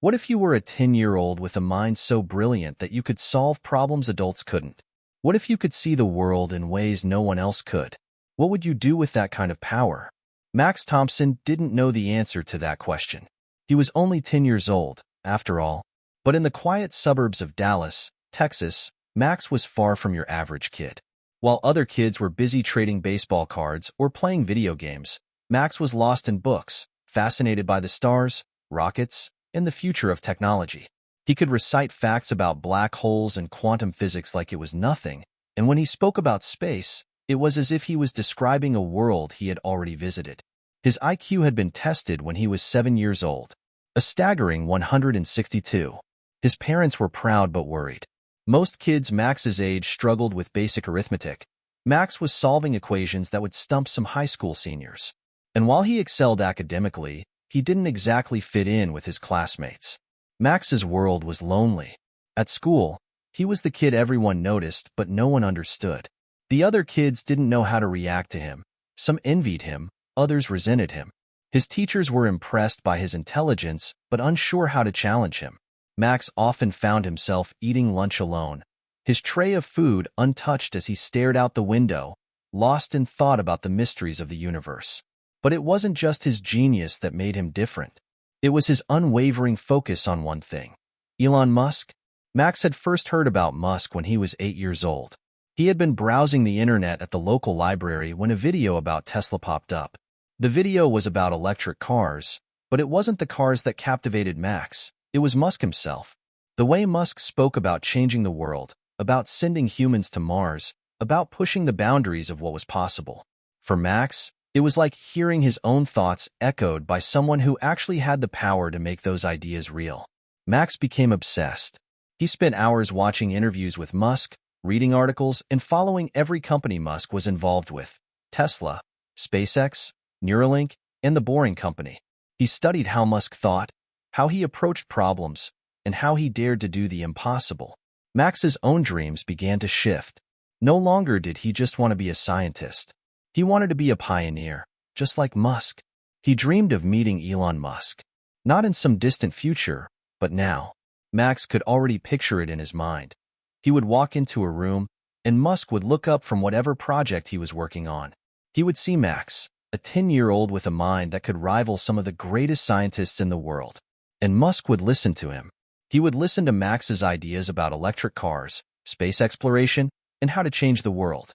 What if you were a 10-year-old with a mind so brilliant that you could solve problems adults couldn't? What if you could see the world in ways no one else could? What would you do with that kind of power? Max Thompson didn't know the answer to that question. He was only 10 years old, after all. But in the quiet suburbs of Dallas, Texas, Max was far from your average kid. While other kids were busy trading baseball cards or playing video games, Max was lost in books, fascinated by the stars, rockets, and the future of technology. He could recite facts about black holes and quantum physics like it was nothing, and when he spoke about space, it was as if he was describing a world he had already visited. His IQ had been tested when he was 7 years old, a staggering 162. His parents were proud but worried. Most kids Max's age struggled with basic arithmetic. Max was solving equations that would stump some high school seniors. And while he excelled academically, he didn't exactly fit in with his classmates. Max's world was lonely. At school, he was the kid everyone noticed but no one understood. The other kids didn't know how to react to him. Some envied him, others resented him. His teachers were impressed by his intelligence but unsure how to challenge him. Max often found himself eating lunch alone, his tray of food untouched as he stared out the window, lost in thought about the mysteries of the universe. But it wasn't just his genius that made him different. It was his unwavering focus on one thing. Elon Musk? Max had first heard about Musk when he was 8 years old. He had been browsing the internet at the local library when a video about Tesla popped up. The video was about electric cars, but it wasn't the cars that captivated Max. It was Musk himself. The way Musk spoke about changing the world, about sending humans to Mars, about pushing the boundaries of what was possible. For Max, it was like hearing his own thoughts echoed by someone who actually had the power to make those ideas real. Max became obsessed. He spent hours watching interviews with Musk, reading articles, and following every company Musk was involved with: Tesla, SpaceX, Neuralink, and the Boring Company. He studied how Musk thought, how he approached problems, and how he dared to do the impossible. Max's own dreams began to shift. No longer did he just want to be a scientist. He wanted to be a pioneer, just like Musk. He dreamed of meeting Elon Musk. Not in some distant future, but now. Max could already picture it in his mind. He would walk into a room, and Musk would look up from whatever project he was working on. He would see Max, a 10-year-old with a mind that could rival some of the greatest scientists in the world. And Musk would listen to him. He would listen to Max's ideas about electric cars, space exploration, and how to change the world.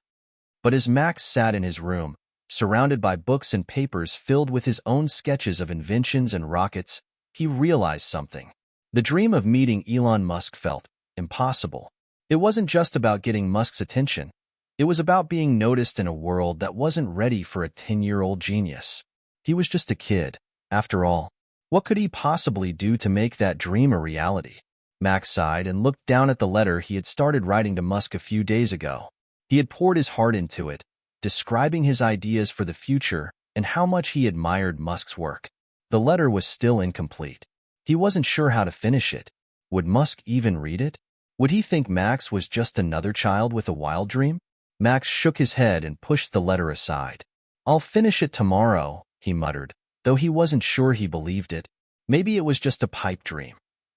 But as Max sat in his room, surrounded by books and papers filled with his own sketches of inventions and rockets, he realized something. The dream of meeting Elon Musk felt impossible. It wasn't just about getting Musk's attention. It was about being noticed in a world that wasn't ready for a 10-year-old genius. He was just a kid, after all. What could he possibly do to make that dream a reality? Max sighed and looked down at the letter he had started writing to Musk a few days ago. He had poured his heart into it, describing his ideas for the future and how much he admired Musk's work. The letter was still incomplete. He wasn't sure how to finish it. Would Musk even read it? Would he think Max was just another child with a wild dream? Max shook his head and pushed the letter aside. "I'll finish it tomorrow," he muttered, though he wasn't sure he believed it. Maybe it was just a pipe dream,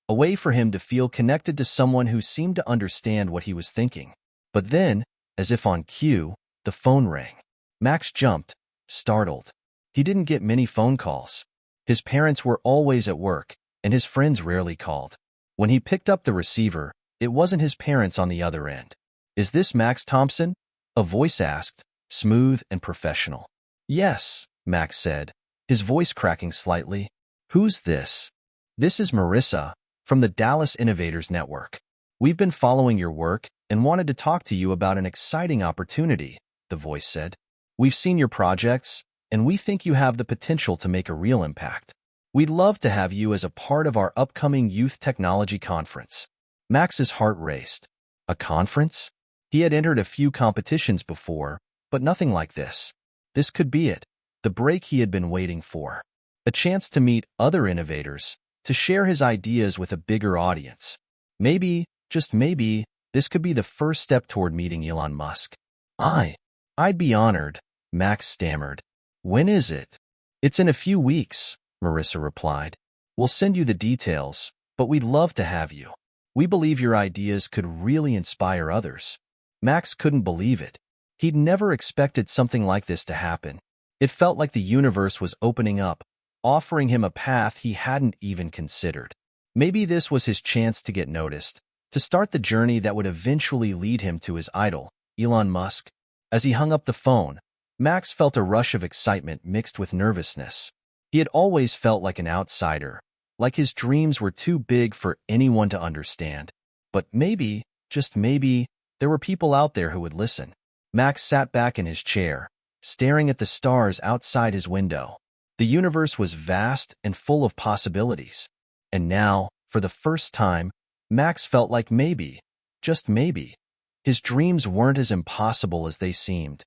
a way for him to feel connected to someone who seemed to understand what he was thinking. But then, as if on cue, the phone rang. Max jumped, startled. He didn't get many phone calls. His parents were always at work, and his friends rarely called. When he picked up the receiver, it wasn't his parents on the other end. "Is this Max Thompson?" a voice asked, smooth and professional. "Yes," Max said, his voice cracking slightly. "Who's this?" "This is Marissa, from the Dallas Innovators Network. We've been following your work and wanted to talk to you about an exciting opportunity," the voice said. "We've seen your projects, and we think you have the potential to make a real impact. We'd love to have you as a part of our upcoming Youth Technology Conference." Max's heart raced. A conference? He had entered a few competitions before, but nothing like this. This could be it, the break he had been waiting for. A chance to meet other innovators, to share his ideas with a bigger audience. Maybe, just maybe, this could be the first step toward meeting Elon Musk. I'd be honored," Max stammered. "When is it?" "It's in a few weeks," Marissa replied. "We'll send you the details, but we'd love to have you. We believe your ideas could really inspire others." Max couldn't believe it. He'd never expected something like this to happen. It felt like the universe was opening up, offering him a path he hadn't even considered. Maybe this was his chance to get noticed, to start the journey that would eventually lead him to his idol, Elon Musk. As he hung up the phone, Max felt a rush of excitement mixed with nervousness. He had always felt like an outsider, like his dreams were too big for anyone to understand. But maybe, just maybe, there were people out there who would listen. Max sat back in his chair, staring at the stars outside his window. The universe was vast and full of possibilities. And now, for the first time, Max felt like maybe, just maybe, his dreams weren't as impossible as they seemed.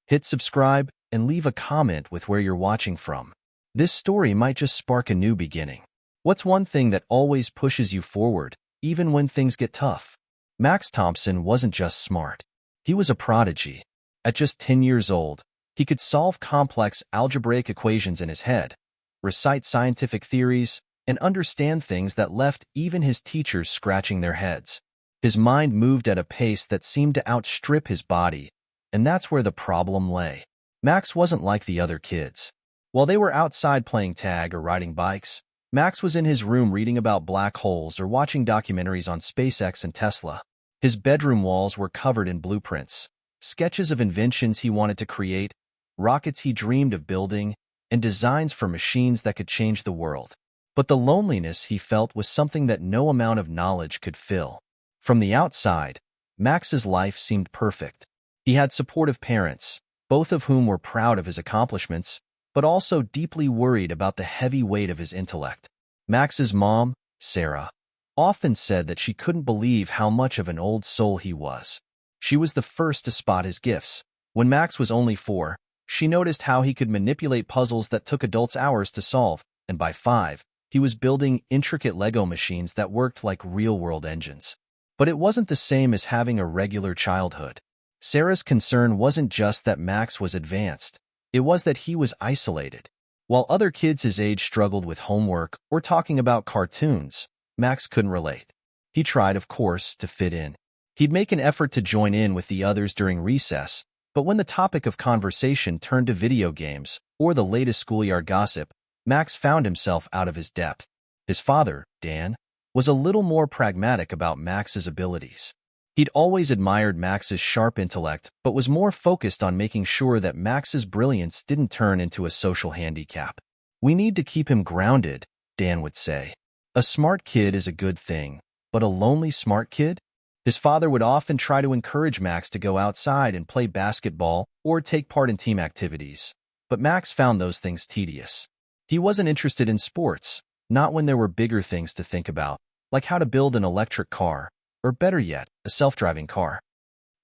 Hit subscribe and leave a comment with where you're watching from. This story might just spark a new beginning. What's one thing that always pushes you forward, even when things get tough? Max Thompson wasn't just smart. He was a prodigy. At just 10 years old, he could solve complex algebraic equations in his head, recite scientific theories, and understand things that left even his teachers scratching their heads. His mind moved at a pace that seemed to outstrip his body, and that's where the problem lay. Max wasn't like the other kids. While they were outside playing tag or riding bikes, Max was in his room reading about black holes or watching documentaries on SpaceX and Tesla. His bedroom walls were covered in blueprints, sketches of inventions he wanted to create, rockets he dreamed of building, and designs for machines that could change the world. But the loneliness he felt was something that no amount of knowledge could fill. From the outside, Max's life seemed perfect. He had supportive parents, both of whom were proud of his accomplishments, but also deeply worried about the heavy weight of his intellect. Max's mom, Sarah, often said that she couldn't believe how much of an old soul he was. She was the first to spot his gifts. When Max was only 4, she noticed how he could manipulate puzzles that took adults hours to solve, and by 5, he was building intricate Lego machines that worked like real-world engines. But it wasn't the same as having a regular childhood. Sarah's concern wasn't just that Max was advanced. It was that he was isolated. While other kids his age struggled with homework or talking about cartoons, Max couldn't relate. He tried, of course, to fit in. He'd make an effort to join in with the others during recess, but when the topic of conversation turned to video games or the latest schoolyard gossip, Max found himself out of his depth. His father, Dan, was a little more pragmatic about Max's abilities. He'd always admired Max's sharp intellect, but was more focused on making sure that Max's brilliance didn't turn into a social handicap. "We need to keep him grounded," Dan would say. "A smart kid is a good thing, but a lonely smart kid?" His father would often try to encourage Max to go outside and play basketball or take part in team activities, but Max found those things tedious. He wasn't interested in sports, not when there were bigger things to think about, like how to build an electric car, or better yet, a self-driving car.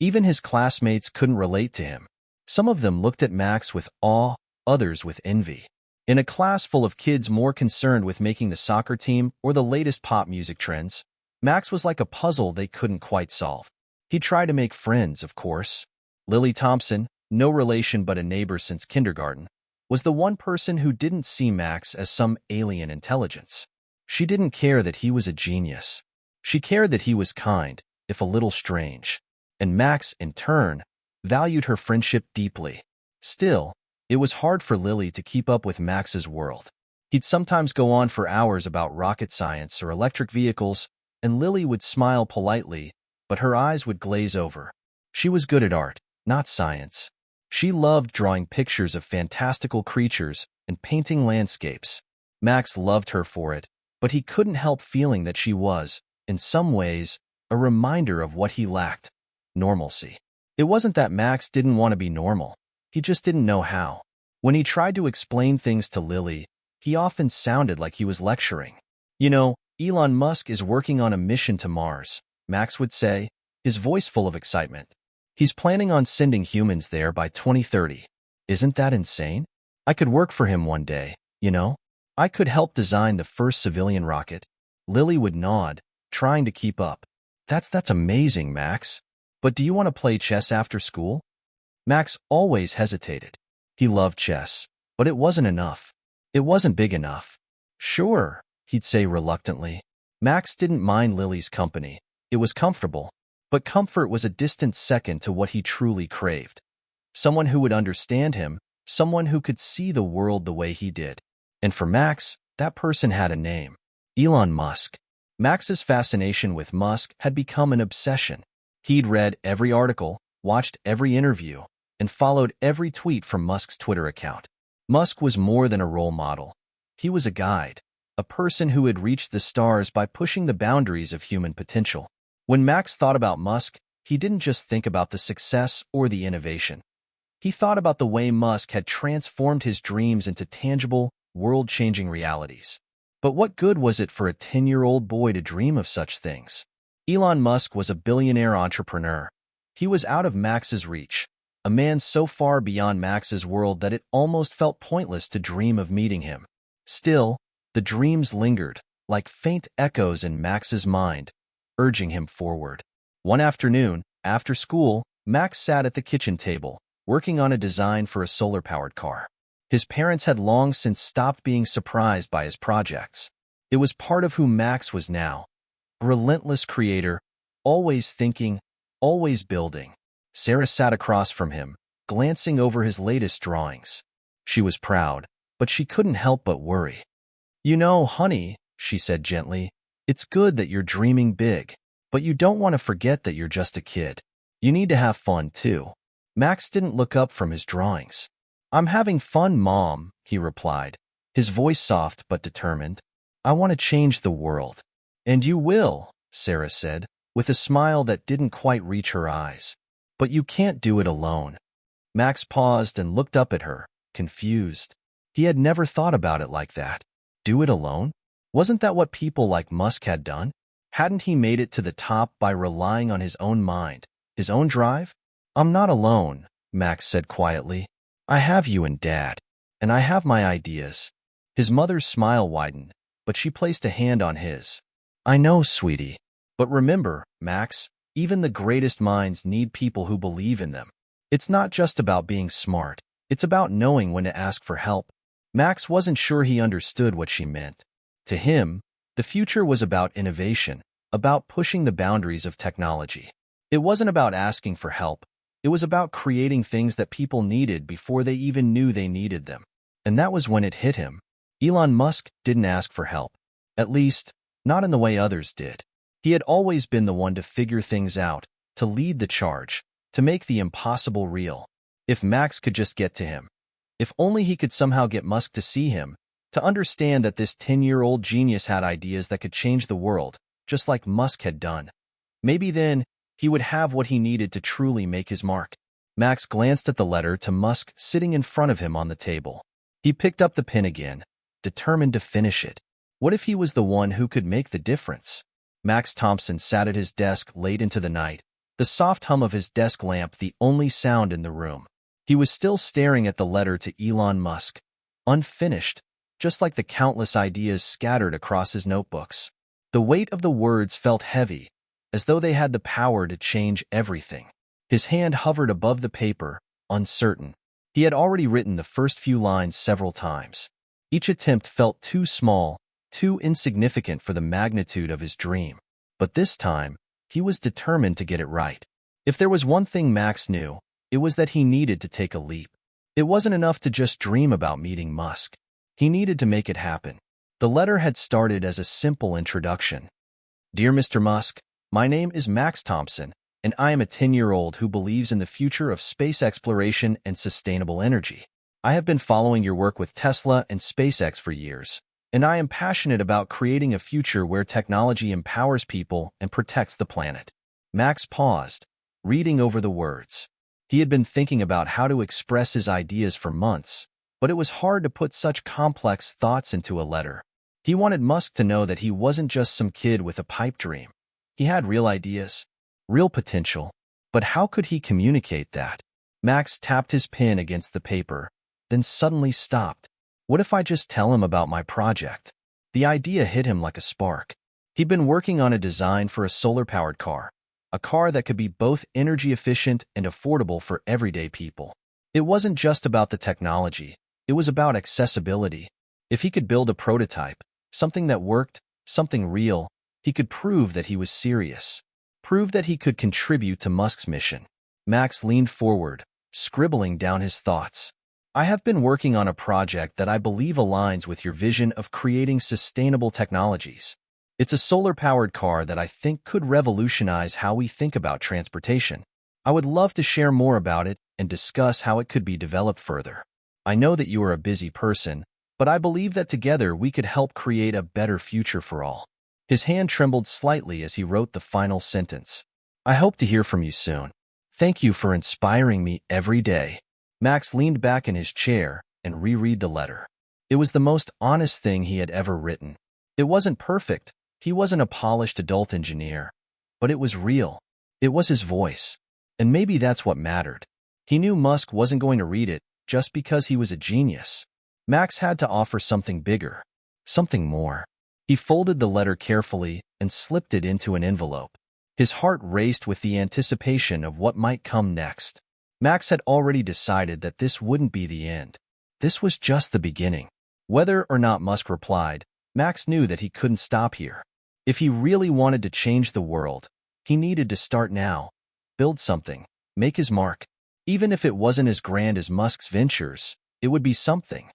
Even his classmates couldn't relate to him. Some of them looked at Max with awe, others with envy. In a class full of kids more concerned with making the soccer team or the latest pop music trends, Max was like a puzzle they couldn't quite solve. He tried to make friends, of course. Lily Thompson, no relation but a neighbor since kindergarten, was the one person who didn't see Max as some alien intelligence. She didn't care that he was a genius. She cared that he was kind, if a little strange. And Max, in turn, valued her friendship deeply. Still, it was hard for Lily to keep up with Max's world. He'd sometimes go on for hours about rocket science or electric vehicles, and Lily would smile politely, but her eyes would glaze over. She was good at art, not science. She loved drawing pictures of fantastical creatures and painting landscapes. Max loved her for it, but he couldn't help feeling that she was, in some ways, a reminder of what he lacked: normalcy. It wasn't that Max didn't want to be normal. He just didn't know how. When he tried to explain things to Lily, he often sounded like he was lecturing. "You know, Elon Musk is working on a mission to Mars," Max would say, his voice full of excitement. "He's planning on sending humans there by 2030. Isn't that insane? I could work for him one day, you know? I could help design the first civilian rocket." Lily would nod, trying to keep up. That's amazing, Max. But do you want to play chess after school?" Max always hesitated. He loved chess, but it wasn't enough. It wasn't big enough. "Sure," he'd say reluctantly. Max didn't mind Lily's company. It was comfortable, but comfort was a distant second to what he truly craved. Someone who would understand him, someone who could see the world the way he did. And for Max, that person had a name: Elon Musk. Max's fascination with Musk had become an obsession. He'd read every article, watched every interview, and followed every tweet from Musk's Twitter account. Musk was more than a role model. He was a guide, a person who had reached the stars by pushing the boundaries of human potential. When Max thought about Musk, he didn't just think about the success or the innovation. He thought about the way Musk had transformed his dreams into tangible, world-changing realities. But what good was it for a 10-year-old boy to dream of such things? Elon Musk was a billionaire entrepreneur. He was out of Max's reach, a man so far beyond Max's world that it almost felt pointless to dream of meeting him. Still, the dreams lingered, like faint echoes in Max's mind, urging him forward. One afternoon, after school, Max sat at the kitchen table, working on a design for a solar-powered car. His parents had long since stopped being surprised by his projects. It was part of who Max was now, a relentless creator, always thinking, always building. Sarah sat across from him, glancing over his latest drawings. She was proud, but she couldn't help but worry. "You know, honey," she said gently, "it's good that you're dreaming big, but you don't want to forget that you're just a kid. You need to have fun, too." Max didn't look up from his drawings. "I'm having fun, Mom," he replied, his voice soft but determined. "I want to change the world." "And you will," Sarah said, with a smile that didn't quite reach her eyes. "But you can't do it alone." Max paused and looked up at her, confused. He had never thought about it like that. Do it alone? Wasn't that what people like Musk had done? Hadn't he made it to the top by relying on his own mind, his own drive? "I'm not alone," Max said quietly. "I have you and Dad, and I have my ideas." His mother's smile widened, but she placed a hand on his. "I know, sweetie. But remember, Max, even the greatest minds need people who believe in them. It's not just about being smart. It's about knowing when to ask for help." Max wasn't sure he understood what she meant. To him, the future was about innovation, about pushing the boundaries of technology. It wasn't about asking for help. It was about creating things that people needed before they even knew they needed them. And that was when it hit him. Elon Musk didn't ask for help. At least, not in the way others did. He had always been the one to figure things out, to lead the charge, to make the impossible real. If Max could just get to him. If only he could somehow get Musk to see him, to understand that this 10-year-old genius had ideas that could change the world, just like Musk had done. Maybe then, he would have what he needed to truly make his mark. Max glanced at the letter to Musk sitting in front of him on the table. He picked up the pen again, determined to finish it. What if he was the one who could make the difference? Max Thompson sat at his desk late into the night, the soft hum of his desk lamp the only sound in the room. He was still staring at the letter to Elon Musk, unfinished, just like the countless ideas scattered across his notebooks. The weight of the words felt heavy, as though they had the power to change everything. His hand hovered above the paper, uncertain. He had already written the first few lines several times. Each attempt felt too small, too insignificant for the magnitude of his dream. But this time, he was determined to get it right. If there was one thing Max knew, it was that he needed to take a leap. It wasn't enough to just dream about meeting Musk. He needed to make it happen. The letter had started as a simple introduction. "Dear Mr. Musk, my name is Max Thompson, and I am a 10-year-old who believes in the future of space exploration and sustainable energy. I have been following your work with Tesla and SpaceX for years, and I am passionate about creating a future where technology empowers people and protects the planet." Max paused, reading over the words. He had been thinking about how to express his ideas for months, but it was hard to put such complex thoughts into a letter. He wanted Musk to know that he wasn't just some kid with a pipe dream. He had real ideas, real potential, but how could he communicate that? Max tapped his pen against the paper, then suddenly stopped. What if I just tell him about my project? The idea hit him like a spark. He'd been working on a design for a solar-powered car, a car that could be both energy efficient and affordable for everyday people. It wasn't just about the technology, it was about accessibility. If he could build a prototype, something that worked, something real, He could prove that he was serious, prove that he could contribute to Musk's mission. Max leaned forward, scribbling down his thoughts. I have been working on a project that I believe aligns with your vision of creating sustainable technologies. It's a solar-powered car that I think could revolutionize how we think about transportation. I would love to share more about it and discuss how it could be developed further. I know that you are a busy person, but I believe that together we could help create a better future for all. His hand trembled slightly as he wrote the final sentence. I hope to hear from you soon. Thank you for inspiring me every day. Max leaned back in his chair and reread the letter. It was the most honest thing he had ever written. It wasn't perfect. He wasn't a polished adult engineer, but it was real. It was his voice. And maybe that's what mattered. He knew Musk wasn't going to read it just because he was a genius. Max had to offer something bigger, something more. He folded the letter carefully and slipped it into an envelope. His heart raced with the anticipation of what might come next. Max had already decided that this wouldn't be the end. This was just the beginning. Whether or not Musk replied, Max knew that he couldn't stop here. If he really wanted to change the world, he needed to start now. Build something, make his mark. Even if it wasn't as grand as Musk's ventures, it would be something.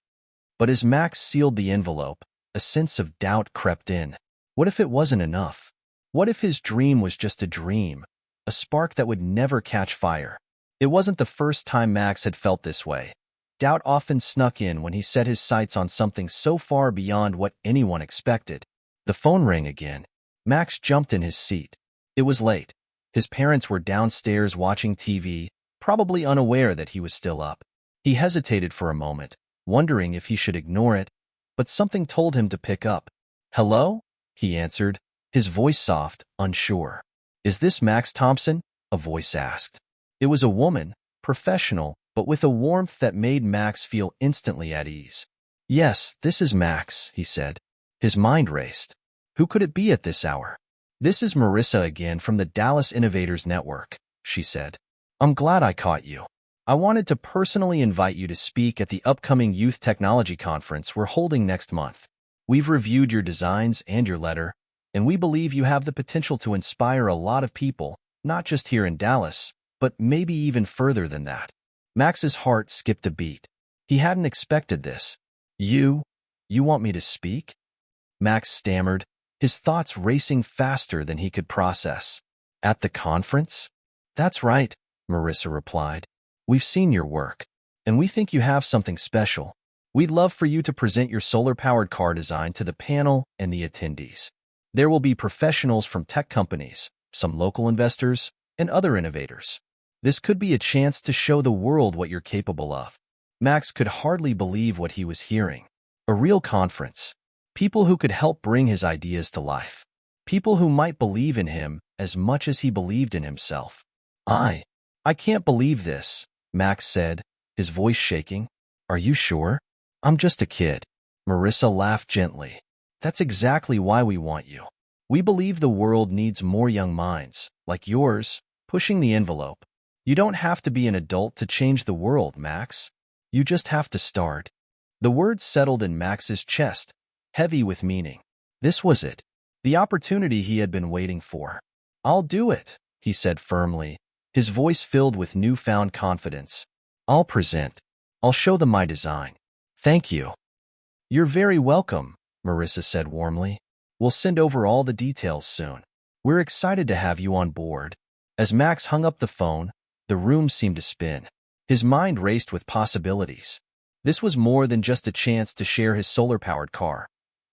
But as Max sealed the envelope, a sense of doubt crept in. What if it wasn't enough? What if his dream was just a dream, a spark that would never catch fire? It wasn't the first time Max had felt this way. Doubt often snuck in when he set his sights on something so far beyond what anyone expected. The phone rang again. Max jumped in his seat. It was late. His parents were downstairs watching TV, probably unaware that he was still up. He hesitated for a moment, wondering if he should ignore it, but something told him to pick up. "Hello?" he answered, his voice soft, unsure. "Is this Max Thompson?" a voice asked. It was a woman, professional, but with a warmth that made Max feel instantly at ease. "Yes, this is Max," he said. His mind raced. Who could it be at this hour? "This is Marissa again from the Dallas Innovators Network," she said. "I'm glad I caught you. I wanted to personally invite you to speak at the upcoming Youth Technology Conference we're holding next month. We've reviewed your designs and your letter, and we believe you have the potential to inspire a lot of people, not just here in Dallas, but maybe even further than that." Max's heart skipped a beat. He hadn't expected this. You want me to speak?" Max stammered, his thoughts racing faster than he could process. "At the conference?" "That's right," Marissa replied. "We've seen your work, and we think you have something special. We'd love for you to present your solar-powered car design to the panel and the attendees. There will be professionals from tech companies, some local investors, and other innovators. This could be a chance to show the world what you're capable of." Max could hardly believe what he was hearing. A real conference. People who could help bring his ideas to life. People who might believe in him as much as he believed in himself. I can't believe this," Max said, his voice shaking. "Are you sure?" "I'm just a kid." Marissa laughed gently. "That's exactly why we want you. We believe the world needs more young minds, like yours, pushing the envelope. You don't have to be an adult to change the world, Max. You just have to start." The words settled in Max's chest, heavy with meaning. This was it, the opportunity he had been waiting for. "I'll do it," he said firmly, his voice filled with newfound confidence. "I'll present. I'll show them my design. Thank you." "You're very welcome," Marissa said warmly. "We'll send over all the details soon. We're excited to have you on board." As Max hung up the phone, the room seemed to spin. His mind raced with possibilities. This was more than just a chance to share his solar-powered car.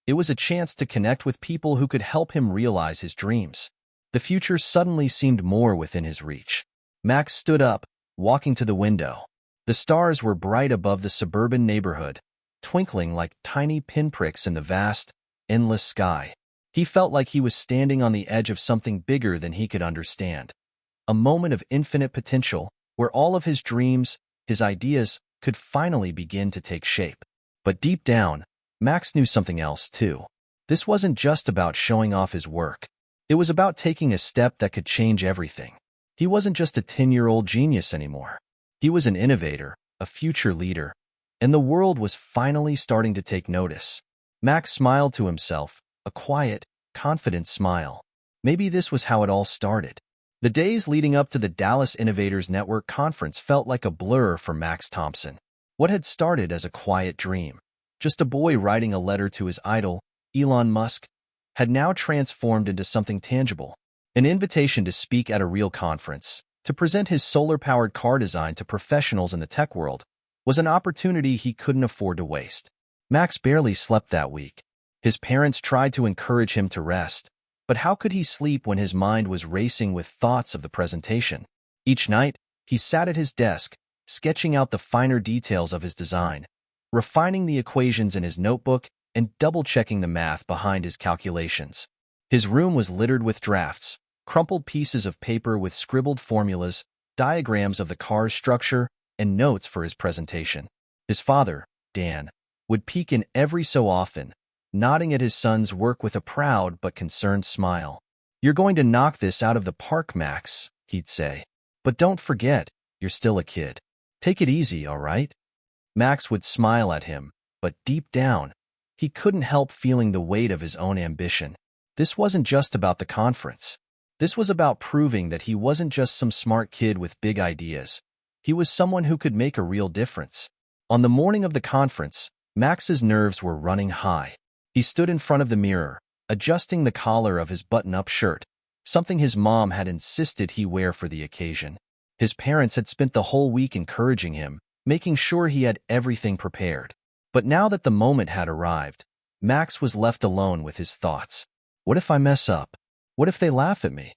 It was a chance to connect with people who could help him realize his dreams. The future suddenly seemed more within his reach. Max stood up, walking to the window. The stars were bright above the suburban neighborhood, twinkling like tiny pinpricks in the vast, endless sky. He felt like he was standing on the edge of something bigger than he could understand. A moment of infinite potential, where all of his dreams, his ideas, could finally begin to take shape. But deep down, Max knew something else too. This wasn't just about showing off his work. It was about taking a step that could change everything. He wasn't just a 10-year-old genius anymore. He was an innovator, a future leader, and the world was finally starting to take notice. Max smiled to himself, a quiet, confident smile. Maybe this was how it all started. The days leading up to the Dallas Innovators Network conference felt like a blur for Max Thompson. What had started as a quiet dream, just a boy writing a letter to his idol, Elon Musk, had now transformed into something tangible. An invitation to speak at a real conference, to present his solar-powered car design to professionals in the tech world, was an opportunity he couldn't afford to waste. Max barely slept that week. His parents tried to encourage him to rest, but how could he sleep when his mind was racing with thoughts of the presentation? Each night, he sat at his desk, sketching out the finer details of his design, refining the equations in his notebook, and double-checking the math behind his calculations. His room was littered with drafts, crumpled pieces of paper with scribbled formulas, diagrams of the car's structure, and notes for his presentation. His father, Dan, would peek in every so often, nodding at his son's work with a proud but concerned smile. "You're going to knock this out of the park, Max," he'd say. "But don't forget, you're still a kid. Take it easy, all right?" Max would smile at him, but deep down, he couldn't help feeling the weight of his own ambition. This wasn't just about the conference. This was about proving that he wasn't just some smart kid with big ideas. He was someone who could make a real difference. On the morning of the conference, Max's nerves were running high. He stood in front of the mirror, adjusting the collar of his button-up shirt, something his mom had insisted he wear for the occasion. His parents had spent the whole week encouraging him, making sure he had everything prepared. But now that the moment had arrived, Max was left alone with his thoughts. What if I mess up? What if they laugh at me?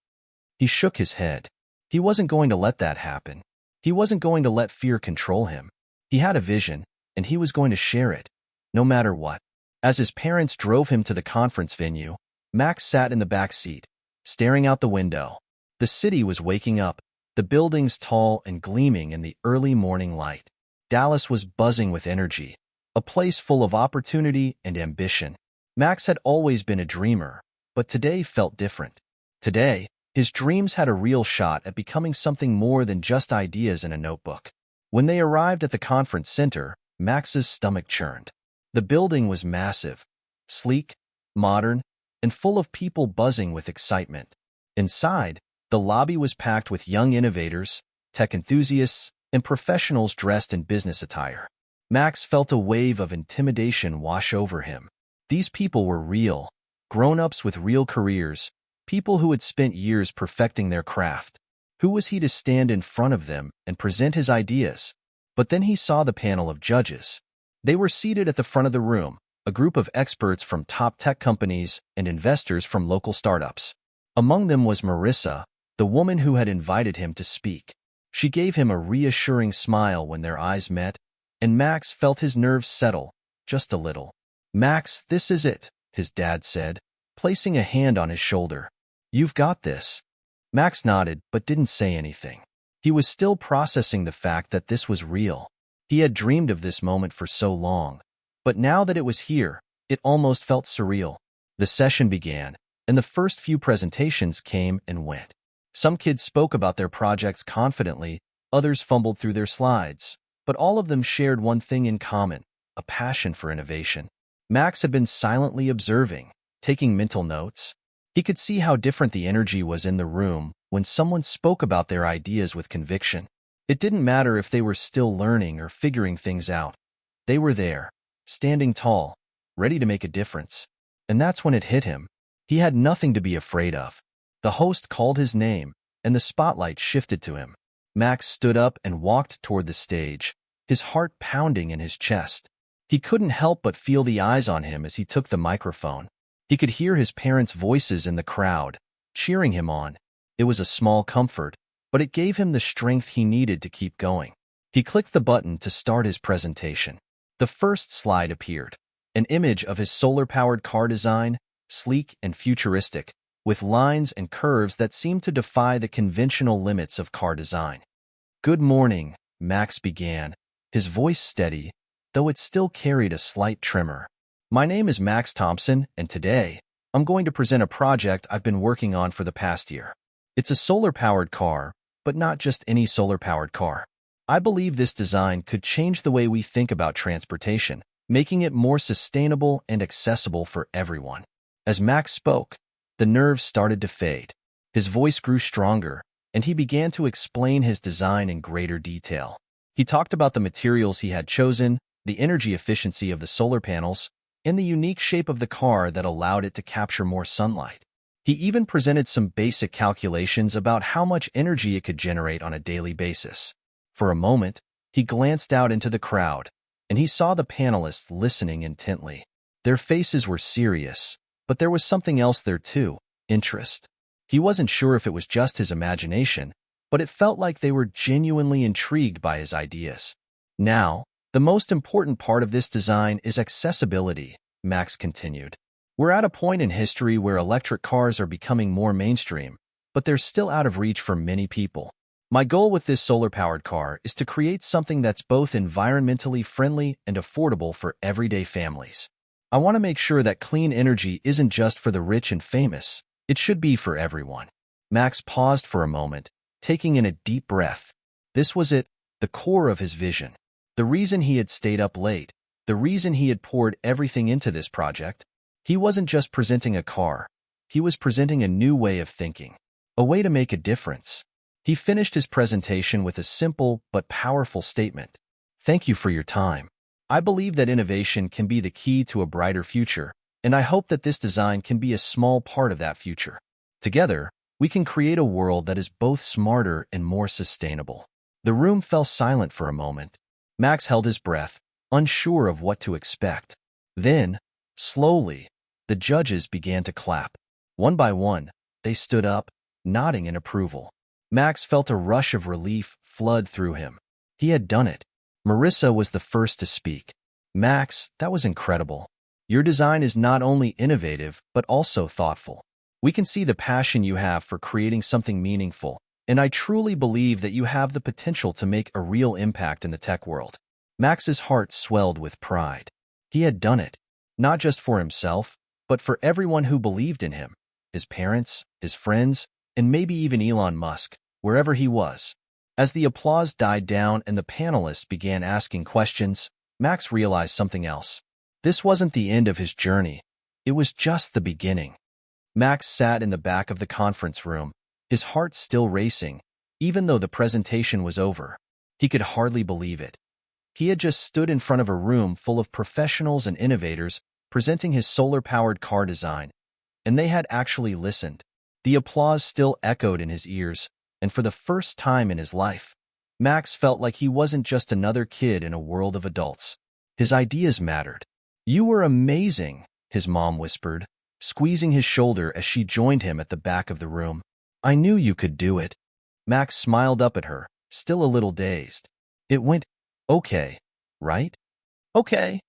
He shook his head. He wasn't going to let that happen. He wasn't going to let fear control him. He had a vision, and he was going to share it, no matter what. As his parents drove him to the conference venue, Max sat in the back seat, staring out the window. The city was waking up, the buildings tall and gleaming in the early morning light. Dallas was buzzing with energy, a place full of opportunity and ambition. Max had always been a dreamer, but today felt different. Today, his dreams had a real shot at becoming something more than just ideas in a notebook. When they arrived at the conference center, Max's stomach churned. The building was massive, sleek, modern, and full of people buzzing with excitement. Inside, the lobby was packed with young innovators, tech enthusiasts, and professionals dressed in business attire. Max felt a wave of intimidation wash over him. These people were real, grown-ups with real careers, people who had spent years perfecting their craft. Who was he to stand in front of them and present his ideas? But then he saw the panel of judges. They were seated at the front of the room, a group of experts from top tech companies and investors from local startups. Among them was Marissa, the woman who had invited him to speak. She gave him a reassuring smile when their eyes met, and Max felt his nerves settle, just a little. "Max, this is it," his dad said, placing a hand on his shoulder. "You've got this." Max nodded but didn't say anything. He was still processing the fact that this was real. He had dreamed of this moment for so long, but now that it was here, it almost felt surreal. The session began, and the first few presentations came and went. Some kids spoke about their projects confidently, others fumbled through their slides, but all of them shared one thing in common, a passion for innovation. Max had been silently observing, taking mental notes. He could see how different the energy was in the room when someone spoke about their ideas with conviction. It didn't matter if they were still learning or figuring things out. They were there, standing tall, ready to make a difference. And that's when it hit him. He had nothing to be afraid of. The host called his name, and the spotlight shifted to him. Max stood up and walked toward the stage, his heart pounding in his chest. He couldn't help but feel the eyes on him as he took the microphone. He could hear his parents' voices in the crowd, cheering him on. It was a small comfort, but it gave him the strength he needed to keep going. He clicked the button to start his presentation. The first slide appeared, an image of his solar-powered car design, sleek and futuristic, with lines and curves that seemed to defy the conventional limits of car design. "Good morning," Max began, his voice steady, though it still carried a slight tremor. "My name is Max Thompson, and today, I'm going to present a project I've been working on for the past year. It's a solar-powered car, but not just any solar-powered car. I believe this design could change the way we think about transportation, making it more sustainable and accessible for everyone." As Max spoke, The nerves started to fade. His voice grew stronger, and he began to explain his design in greater detail. He talked about the materials he had chosen, the energy efficiency of the solar panels, and the unique shape of the car that allowed it to capture more sunlight. He even presented some basic calculations about how much energy it could generate on a daily basis. For a moment, he glanced out into the crowd, and he saw the panelists listening intently. Their faces were serious, but there was something else there too, interest. He wasn't sure if it was just his imagination, but it felt like they were genuinely intrigued by his ideas. Now, the most important part of this design is accessibility, Max continued. We're at a point in history where electric cars are becoming more mainstream, but they're still out of reach for many people. My goal with this solar-powered car is to create something that's both environmentally friendly and affordable for everyday families. I want to make sure that clean energy isn't just for the rich and famous. It should be for everyone. Max paused for a moment, taking in a deep breath. This was it, the core of his vision. The reason he had stayed up late, the reason he had poured everything into this project. He wasn't just presenting a car. He was presenting a new way of thinking, a way to make a difference. He finished his presentation with a simple but powerful statement. Thank you for your time. I believe that innovation can be the key to a brighter future, and I hope that this design can be a small part of that future. Together, we can create a world that is both smarter and more sustainable. The room fell silent for a moment. Max held his breath, unsure of what to expect. Then, slowly, the judges began to clap. One by one, they stood up, nodding in approval. Max felt a rush of relief flood through him. He had done it. Marissa was the first to speak. Max, that was incredible. Your design is not only innovative, but also thoughtful. We can see the passion you have for creating something meaningful, and I truly believe that you have the potential to make a real impact in the tech world. Max's heart swelled with pride. He had done it, not just for himself, but for everyone who believed in him, his parents, his friends, and maybe even Elon Musk, wherever he was. As the applause died down and the panelists began asking questions, Max realized something else. This wasn't the end of his journey. It was just the beginning. Max sat in the back of the conference room, his heart still racing, even though the presentation was over. He could hardly believe it. He had just stood in front of a room full of professionals and innovators presenting his solar-powered car design, and they had actually listened. The applause still echoed in his ears, and for the first time in his life, Max felt like he wasn't just another kid in a world of adults. His ideas mattered. You were amazing, his mom whispered, squeezing his shoulder as she joined him at the back of the room. I knew you could do it. Max smiled up at her, still a little dazed. It went okay, right? Okay.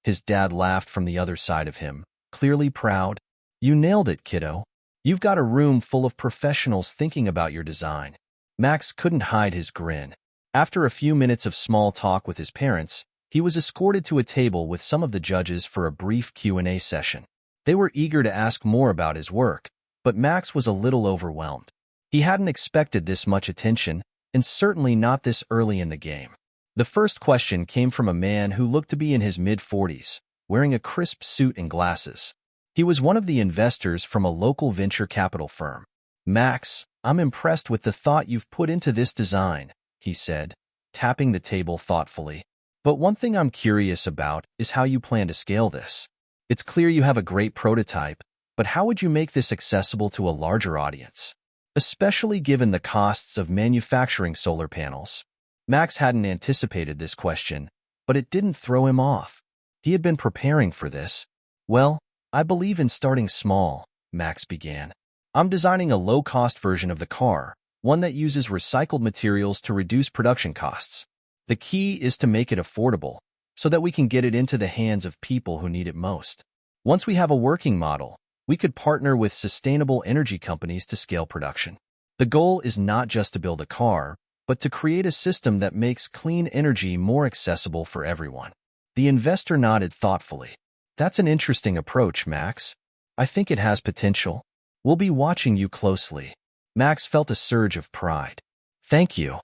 His dad laughed from the other side of him, clearly proud. You nailed it, kiddo. You've got a room full of professionals thinking about your design. Max couldn't hide his grin. After a few minutes of small talk with his parents, he was escorted to a table with some of the judges for a brief Q&A session. They were eager to ask more about his work, but Max was a little overwhelmed. He hadn't expected this much attention, and certainly not this early in the game. The first question came from a man who looked to be in his mid-40s, wearing a crisp suit and glasses. He was one of the investors from a local venture capital firm. Max, I'm impressed with the thought you've put into this design, he said, tapping the table thoughtfully. But one thing I'm curious about is how you plan to scale this. It's clear you have a great prototype, but how would you make this accessible to a larger audience? Especially given the costs of manufacturing solar panels. Max hadn't anticipated this question, but it didn't throw him off. He had been preparing for this. Well, I believe in starting small, Max began. I'm designing a low-cost version of the car, one that uses recycled materials to reduce production costs. The key is to make it affordable, so that we can get it into the hands of people who need it most. Once we have a working model, we could partner with sustainable energy companies to scale production. The goal is not just to build a car, but to create a system that makes clean energy more accessible for everyone. The investor nodded thoughtfully. That's an interesting approach, Max. I think it has potential. We'll be watching you closely. Max felt a surge of pride. Thank you.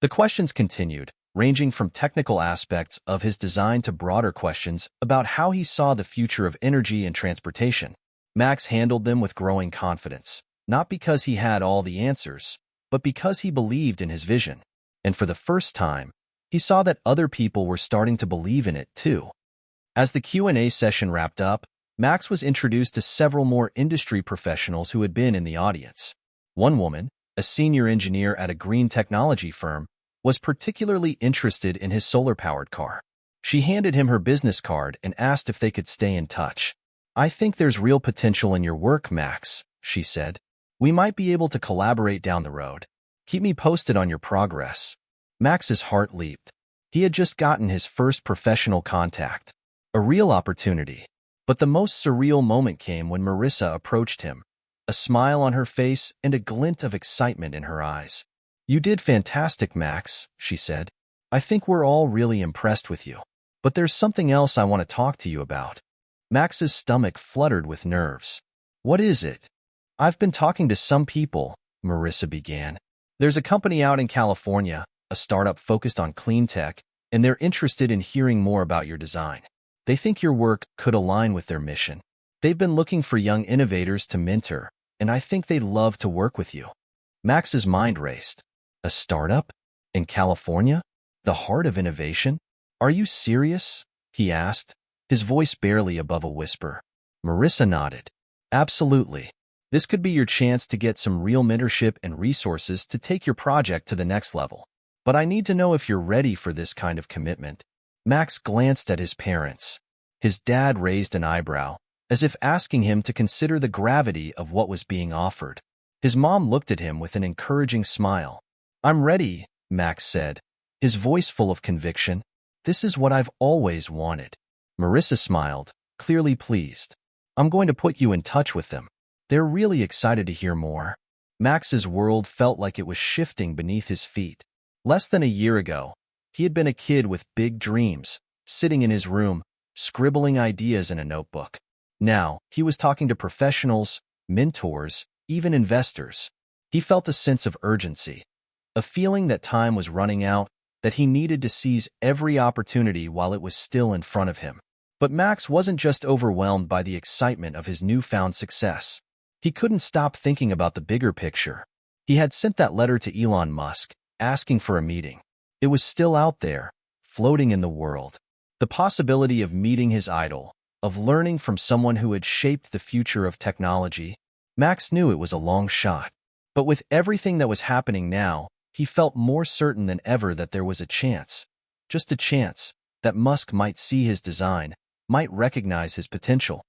The questions continued, ranging from technical aspects of his design to broader questions about how he saw the future of energy and transportation. Max handled them with growing confidence, not because he had all the answers, but because he believed in his vision. And for the first time, he saw that other people were starting to believe in it too. As the Q&A session wrapped up, Max was introduced to several more industry professionals who had been in the audience. One woman, a senior engineer at a green technology firm, was particularly interested in his solar-powered car. She handed him her business card and asked if they could stay in touch. "I think there's real potential in your work, Max," she said. "We might be able to collaborate down the road. Keep me posted on your progress." Max's heart leaped. He had just gotten his first professional contact, a real opportunity. But the most surreal moment came when Marissa approached him, a smile on her face and a glint of excitement in her eyes. "You did fantastic, Max," she said. "I think we're all really impressed with you. But there's something else I want to talk to you about." Max's stomach fluttered with nerves. "What is it?" "I've been talking to some people," Marissa began. "There's a company out in California, a startup focused on clean tech, and they're interested in hearing more about your design. They think your work could align with their mission. They've been looking for young innovators to mentor, and I think they'd love to work with you." Max's mind raced. A startup? In California? The heart of innovation? "Are you serious?" he asked, his voice barely above a whisper. Marissa nodded. "Absolutely. This could be your chance to get some real mentorship and resources to take your project to the next level. But I need to know if you're ready for this kind of commitment." Max glanced at his parents. His dad raised an eyebrow, as if asking him to consider the gravity of what was being offered. His mom looked at him with an encouraging smile. "I'm ready," Max said, his voice full of conviction. "This is what I've always wanted." Marissa smiled, clearly pleased. "I'm going to put you in touch with them. They're really excited to hear more." Max's world felt like it was shifting beneath his feet. Less than a year ago, he had been a kid with big dreams, sitting in his room, scribbling ideas in a notebook. Now, he was talking to professionals, mentors, even investors. He felt a sense of urgency, a feeling that time was running out, that he needed to seize every opportunity while it was still in front of him. But Max wasn't just overwhelmed by the excitement of his newfound success. He couldn't stop thinking about the bigger picture. He had sent that letter to Elon Musk, asking for a meeting. It was still out there, floating in the world. The possibility of meeting his idol, of learning from someone who had shaped the future of technology. Max knew it was a long shot. But with everything that was happening now, he felt more certain than ever that there was a chance, just a chance, that Musk might see his design, might recognize his potential.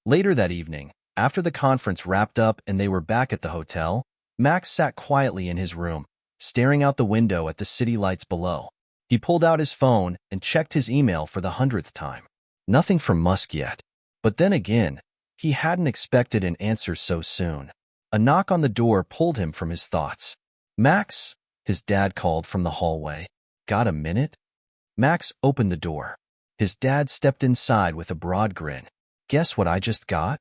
Later that evening, after the conference wrapped up and they were back at the hotel, Max sat quietly in his room, staring out the window at the city lights below. He pulled out his phone and checked his email for the 100th time. Nothing from Musk yet. But then again, he hadn't expected an answer so soon. A knock on the door pulled him from his thoughts. "Max?" his dad called from the hallway. "Got a minute?" Max opened the door. His dad stepped inside with a broad grin. "Guess what I just got?"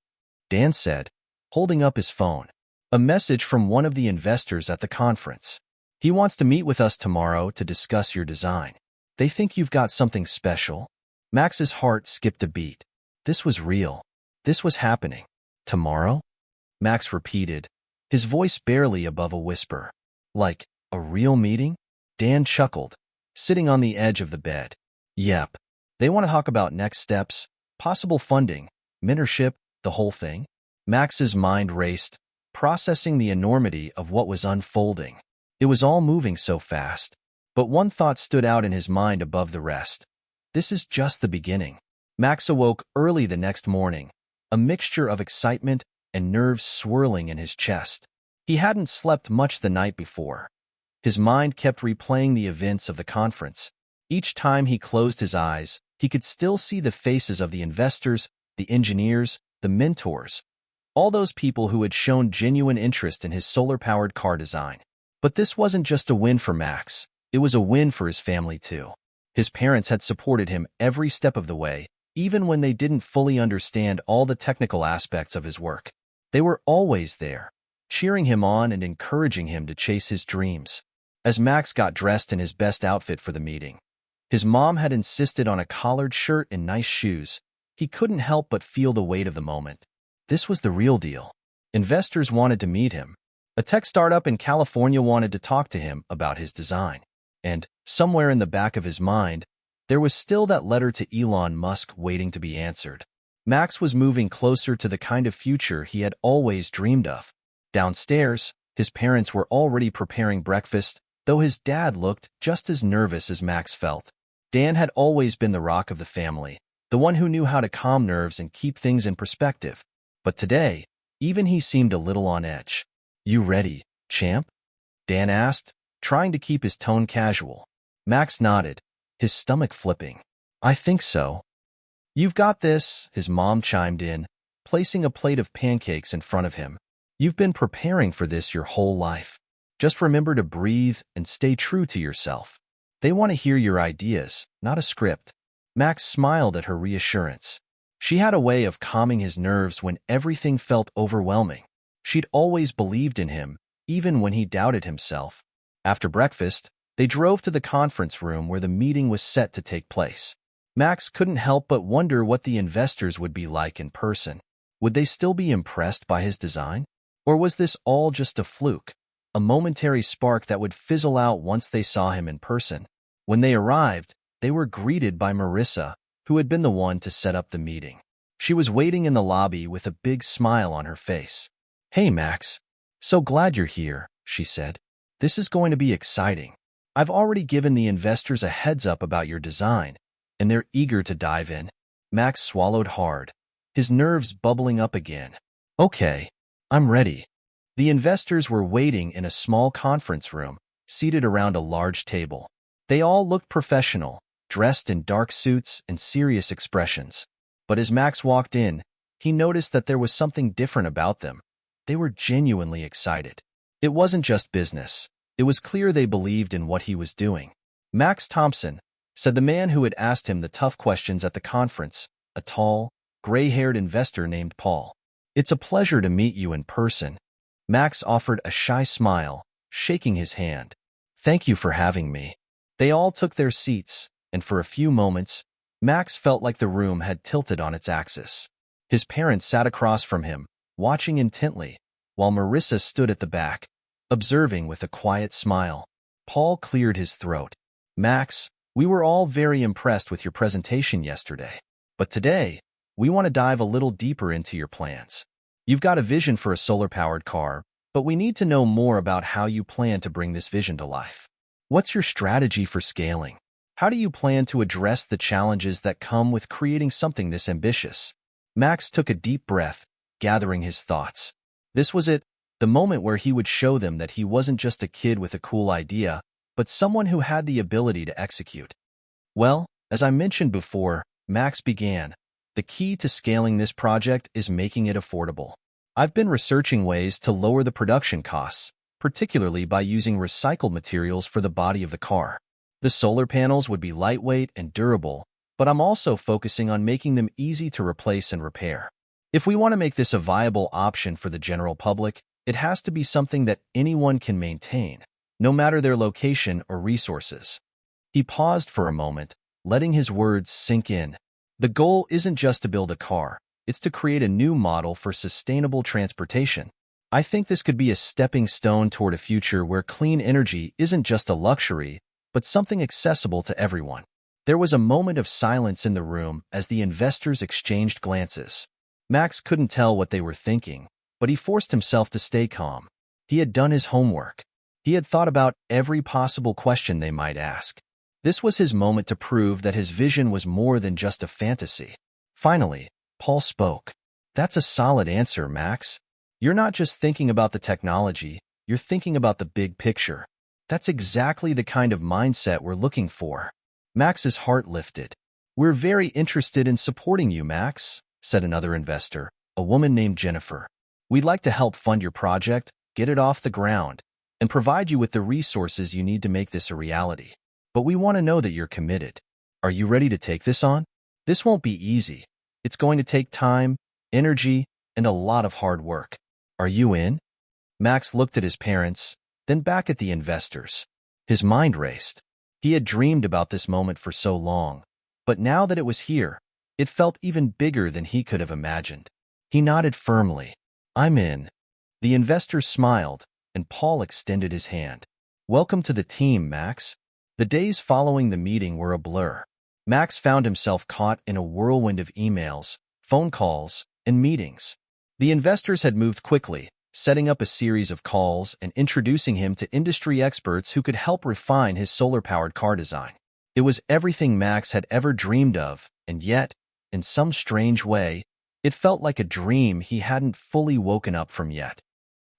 Dan said, holding up his phone. "A message from one of the investors at the conference. He wants to meet with us tomorrow to discuss your design. They think you've got something special." Max's heart skipped a beat. This was real. This was happening. "Tomorrow?" Max repeated, his voice barely above a whisper. "Like, a real meeting?" Dan chuckled, sitting on the edge of the bed. "Yep. They want to talk about next steps, possible funding, mentorship, the whole thing." Max's mind raced, processing the enormity of what was unfolding. It was all moving so fast. But one thought stood out in his mind above the rest. This is just the beginning. Max awoke early the next morning, a mixture of excitement and nerves swirling in his chest. He hadn't slept much the night before. His mind kept replaying the events of the conference. Each time he closed his eyes, he could still see the faces of the investors, the engineers, the mentors, all those people who had shown genuine interest in his solar-powered car design. But this wasn't just a win for Max. It was a win for his family, too. His parents had supported him every step of the way, even when they didn't fully understand all the technical aspects of his work. They were always there, cheering him on and encouraging him to chase his dreams. As Max got dressed in his best outfit for the meeting, his mom had insisted on a collared shirt and nice shoes. He couldn't help but feel the weight of the moment. This was the real deal. Investors wanted to meet him. A tech startup in California wanted to talk to him about his design. And, somewhere in the back of his mind, there was still that letter to Elon Musk waiting to be answered. Max was moving closer to the kind of future he had always dreamed of. Downstairs, his parents were already preparing breakfast, though his dad looked just as nervous as Max felt. Dan had always been the rock of the family, the one who knew how to calm nerves and keep things in perspective. But today, even he seemed a little on edge. "You ready, champ?" Dan asked, trying to keep his tone casual. Max nodded, his stomach flipping. "I think so." "You've got this," his mom chimed in, placing a plate of pancakes in front of him. "You've been preparing for this your whole life. Just remember to breathe and stay true to yourself. They want to hear your ideas, not a script." Max smiled at her reassurance. She had a way of calming his nerves when everything felt overwhelming. She'd always believed in him, even when he doubted himself. After breakfast, they drove to the conference room where the meeting was set to take place. Max couldn't help but wonder what the investors would be like in person. Would they still be impressed by his design? Or was this all just a fluke, a momentary spark that would fizzle out once they saw him in person? When they arrived, they were greeted by Marissa, who had been the one to set up the meeting. She was waiting in the lobby with a big smile on her face. "Hey, Max. So glad you're here," she said. "This is going to be exciting. I've already given the investors a heads up about your design, and they're eager to dive in." Max swallowed hard, his nerves bubbling up again. "Okay, I'm ready." The investors were waiting in a small conference room, seated around a large table. They all looked professional, dressed in dark suits and serious expressions. But as Max walked in, he noticed that there was something different about them. They were genuinely excited. It wasn't just business. It was clear they believed in what he was doing. "Max Thompson," said the man who had asked him the tough questions at the conference, a tall, gray-haired investor named Paul. "It's a pleasure to meet you in person." Max offered a shy smile, shaking his hand. "Thank you for having me." They all took their seats, and for a few moments, Max felt like the room had tilted on its axis. His parents sat across from him, watching intently, while Marissa stood at the back, observing with a quiet smile. Paul cleared his throat. "Max, we were all very impressed with your presentation yesterday. But today, we want to dive a little deeper into your plans. You've got a vision for a solar-powered car, but we need to know more about how you plan to bring this vision to life. What's your strategy for scaling? How do you plan to address the challenges that come with creating something this ambitious?" Max took a deep breath, gathering his thoughts. This was it, the moment where he would show them that he wasn't just a kid with a cool idea, but someone who had the ability to execute. "Well, as I mentioned before," Max began, "the key to scaling this project is making it affordable. I've been researching ways to lower the production costs, particularly by using recycled materials for the body of the car. The solar panels would be lightweight and durable, but I'm also focusing on making them easy to replace and repair. If we want to make this a viable option for the general public, it has to be something that anyone can maintain, no matter their location or resources." He paused for a moment, letting his words sink in. The goal isn't just to build a car, it's to create a new model for sustainable transportation. "I think this could be a stepping stone toward a future where clean energy isn't just a luxury, but something accessible to everyone." There was a moment of silence in the room as the investors exchanged glances. Max couldn't tell what they were thinking, but he forced himself to stay calm. He had done his homework. He had thought about every possible question they might ask. This was his moment to prove that his vision was more than just a fantasy. Finally, Paul spoke. "That's a solid answer, Max. You're not just thinking about the technology, you're thinking about the big picture. That's exactly the kind of mindset we're looking for." Max's heart lifted. "We're very interested in supporting you, Max," said another investor, a woman named Jennifer. "We'd like to help fund your project, get it off the ground, and provide you with the resources you need to make this a reality. But we want to know that you're committed. Are you ready to take this on? This won't be easy. It's going to take time, energy, and a lot of hard work. Are you in?" Max looked at his parents, then back at the investors. His mind raced. He had dreamed about this moment for so long, but now that it was here, it felt even bigger than he could have imagined. He nodded firmly. I'm in. The investors smiled, and Paul extended his hand. Welcome to the team, Max. The days following the meeting were a blur. Max found himself caught in a whirlwind of emails, phone calls, and meetings. The investors had moved quickly, setting up a series of calls and introducing him to industry experts who could help refine his solar-powered car design. It was everything Max had ever dreamed of, and yet, in some strange way, it felt like a dream he hadn't fully woken up from yet.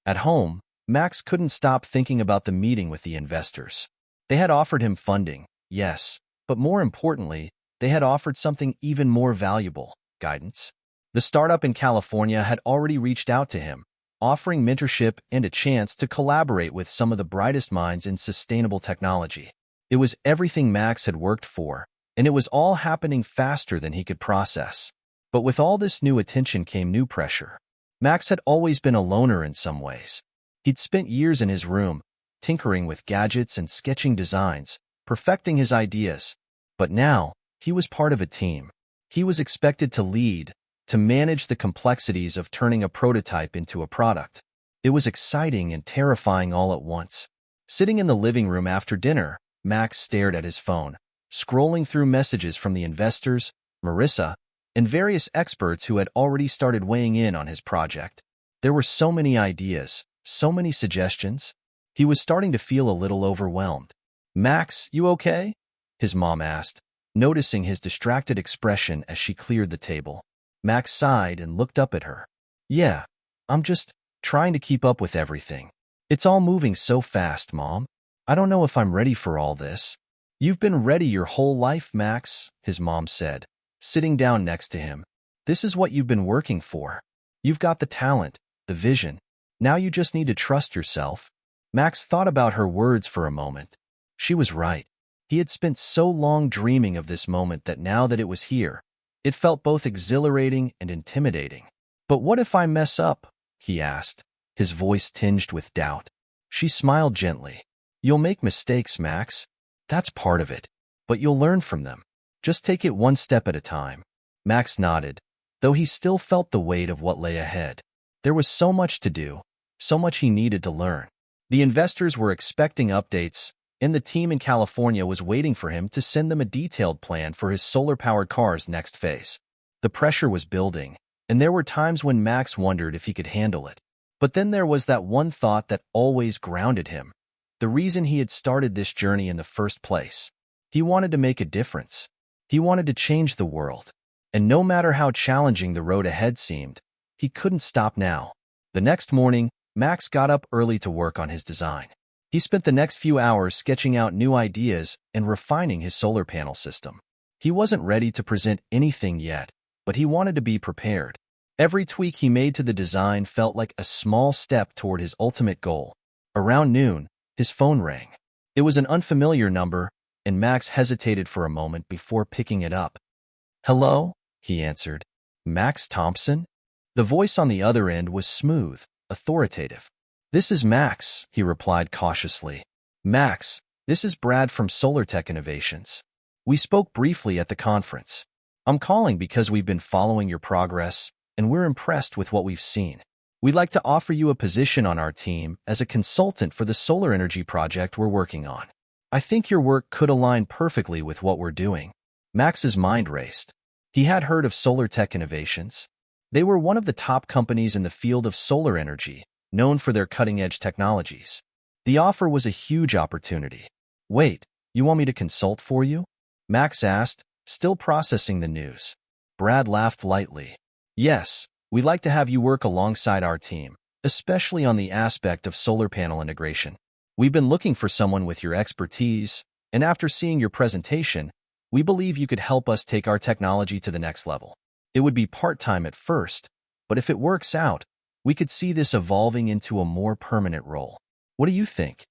At home, Max couldn't stop thinking about the meeting with the investors. They had offered him funding, yes, but more importantly, they had offered something even more valuable, guidance. The startup in California had already reached out to him, offering mentorship and a chance to collaborate with some of the brightest minds in sustainable technology. It was everything Max had worked for, and it was all happening faster than he could process. But with all this new attention came new pressure. Max had always been a loner in some ways. He'd spent years in his room, tinkering with gadgets and sketching designs, perfecting his ideas. But now, he was part of a team. He was expected to lead, to manage the complexities of turning a prototype into a product. It was exciting and terrifying all at once. Sitting in the living room after dinner, Max stared at his phone, scrolling through messages from the investors, Marissa, and various experts who had already started weighing in on his project. There were so many ideas, so many suggestions. He was starting to feel a little overwhelmed. Max, you okay? His mom asked, noticing his distracted expression as she cleared the table. Max sighed and looked up at her. Yeah, I'm just trying to keep up with everything. It's all moving so fast, Mom. I don't know if I'm ready for all this. You've been ready your whole life, Max, his mom said, sitting down next to him. This is what you've been working for. You've got the talent, the vision. Now you just need to trust yourself. Max thought about her words for a moment. She was right. He had spent so long dreaming of this moment that now that it was here, it felt both exhilarating and intimidating. But what if I mess up? He asked, his voice tinged with doubt. She smiled gently. You'll make mistakes, Max. That's part of it. But you'll learn from them. Just take it one step at a time. Max nodded, though he still felt the weight of what lay ahead. There was so much to do, so much he needed to learn. The investors were expecting updates, and the team in California was waiting for him to send them a detailed plan for his solar-powered car's next phase. The pressure was building, and there were times when Max wondered if he could handle it. But then there was that one thought that always grounded him. The reason he had started this journey in the first place. He wanted to make a difference. He wanted to change the world. And no matter how challenging the road ahead seemed, he couldn't stop now. The next morning, Max got up early to work on his design. He spent the next few hours sketching out new ideas and refining his solar panel system. He wasn't ready to present anything yet, but he wanted to be prepared. Every tweak he made to the design felt like a small step toward his ultimate goal. Around noon, his phone rang. It was an unfamiliar number, and Max hesitated for a moment before picking it up. Hello? He answered. Max Thompson? The voice on the other end was smooth, authoritative. This is Max, he replied cautiously. Max, this is Brad from SolarTech Innovations. We spoke briefly at the conference. I'm calling because we've been following your progress, and we're impressed with what we've seen. We'd like to offer you a position on our team as a consultant for the solar energy project we're working on. I think your work could align perfectly with what we're doing. Max's mind raced. He had heard of SolarTech Innovations. They were one of the top companies in the field of solar energy, known for their cutting-edge technologies. The offer was a huge opportunity. Wait, you want me to consult for you? Max asked, still processing the news. Brad laughed lightly. Yes, we'd like to have you work alongside our team, especially on the aspect of solar panel integration. We've been looking for someone with your expertise, and after seeing your presentation, we believe you could help us take our technology to the next level. It would be part-time at first, but if it works out, we could see this evolving into a more permanent role. What do you think?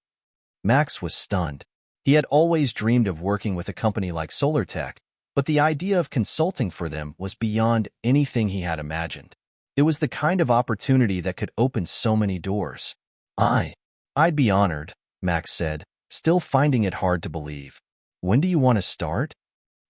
Max was stunned. He had always dreamed of working with a company like SolarTech, but the idea of consulting for them was beyond anything he had imagined. It was the kind of opportunity that could open so many doors. I'd be honored, Max said, still finding it hard to believe. When do you want to start?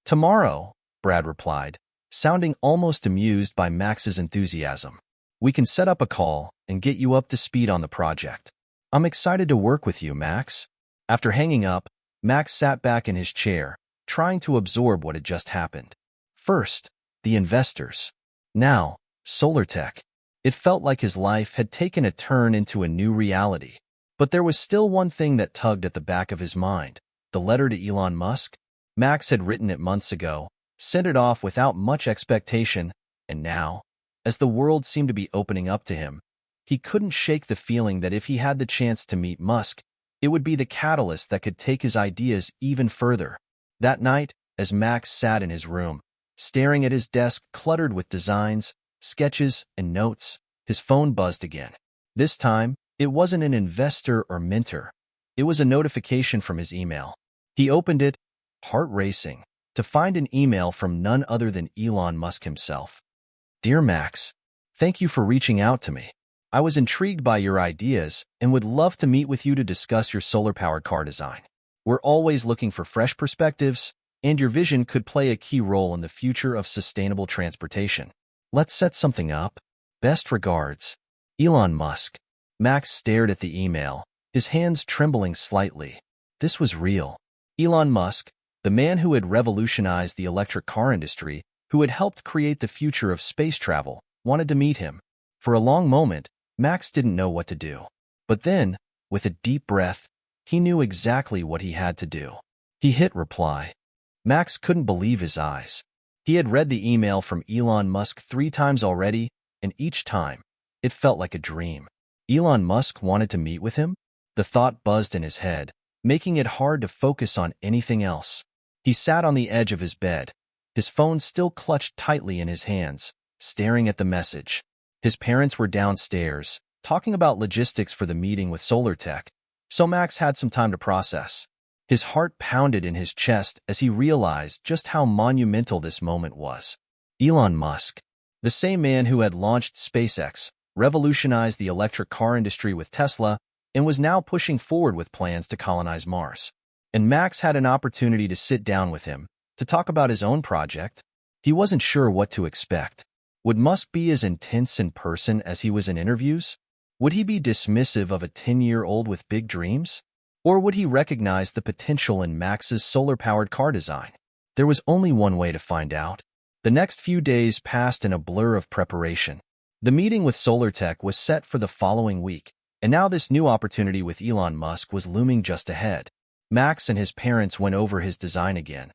Tomorrow, Brad replied. sounding almost amused by Max's enthusiasm. "We can set up a call and get you up to speed on the project. I'm excited to work with you, Max." After hanging up, Max sat back in his chair, trying to absorb what had just happened. First, the investors. Now, solar tech. It felt like his life had taken a turn into a new reality. But there was still one thing that tugged at the back of his mind: the letter to Elon Musk. Max had written it months ago, sent it off without much expectation, and now, as the world seemed to be opening up to him, he couldn't shake the feeling that if he had the chance to meet Musk, it would be the catalyst that could take his ideas even further. That night, as Max sat in his room, staring at his desk cluttered with designs, sketches, and notes, his phone buzzed again. This time, it wasn't an investor or mentor. It was a notification from his email. He opened it, heart racing, to find an email from none other than Elon Musk himself. "Dear Max, thank you for reaching out to me. I was intrigued by your ideas and would love to meet with you to discuss your solar-powered car design. We're always looking for fresh perspectives, and your vision could play a key role in the future of sustainable transportation. Let's set something up. Best regards, Elon Musk." Max stared at the email, his hands trembling slightly. This was real. Elon Musk, the man who had revolutionized the electric car industry, who had helped create the future of space travel, wanted to meet him. For a long moment, Max didn't know what to do. But then, with a deep breath, he knew exactly what he had to do. He hit reply. Max couldn't believe his eyes. He had read the email from Elon Musk 3 times already, and each time, it felt like a dream. Elon Musk wanted to meet with him? The thought buzzed in his head, making it hard to focus on anything else. He sat on the edge of his bed, his phone still clutched tightly in his hands, staring at the message. His parents were downstairs, talking about logistics for the meeting with Solar Tech, so Max had some time to process. His heart pounded in his chest as he realized just how monumental this moment was. Elon Musk, the same man who had launched SpaceX, revolutionized the electric car industry with Tesla, and was now pushing forward with plans to colonize Mars. And Max had an opportunity to sit down with him, to talk about his own project. He wasn't sure what to expect. Would Musk be as intense in person as he was in interviews? Would he be dismissive of a 10-year-old with big dreams? Or would he recognize the potential in Max's solar-powered car design? There was only one way to find out. The next few days passed in a blur of preparation. The meeting with SolarTech was set for the following week, and now this new opportunity with Elon Musk was looming just ahead. Max and his parents went over his design again,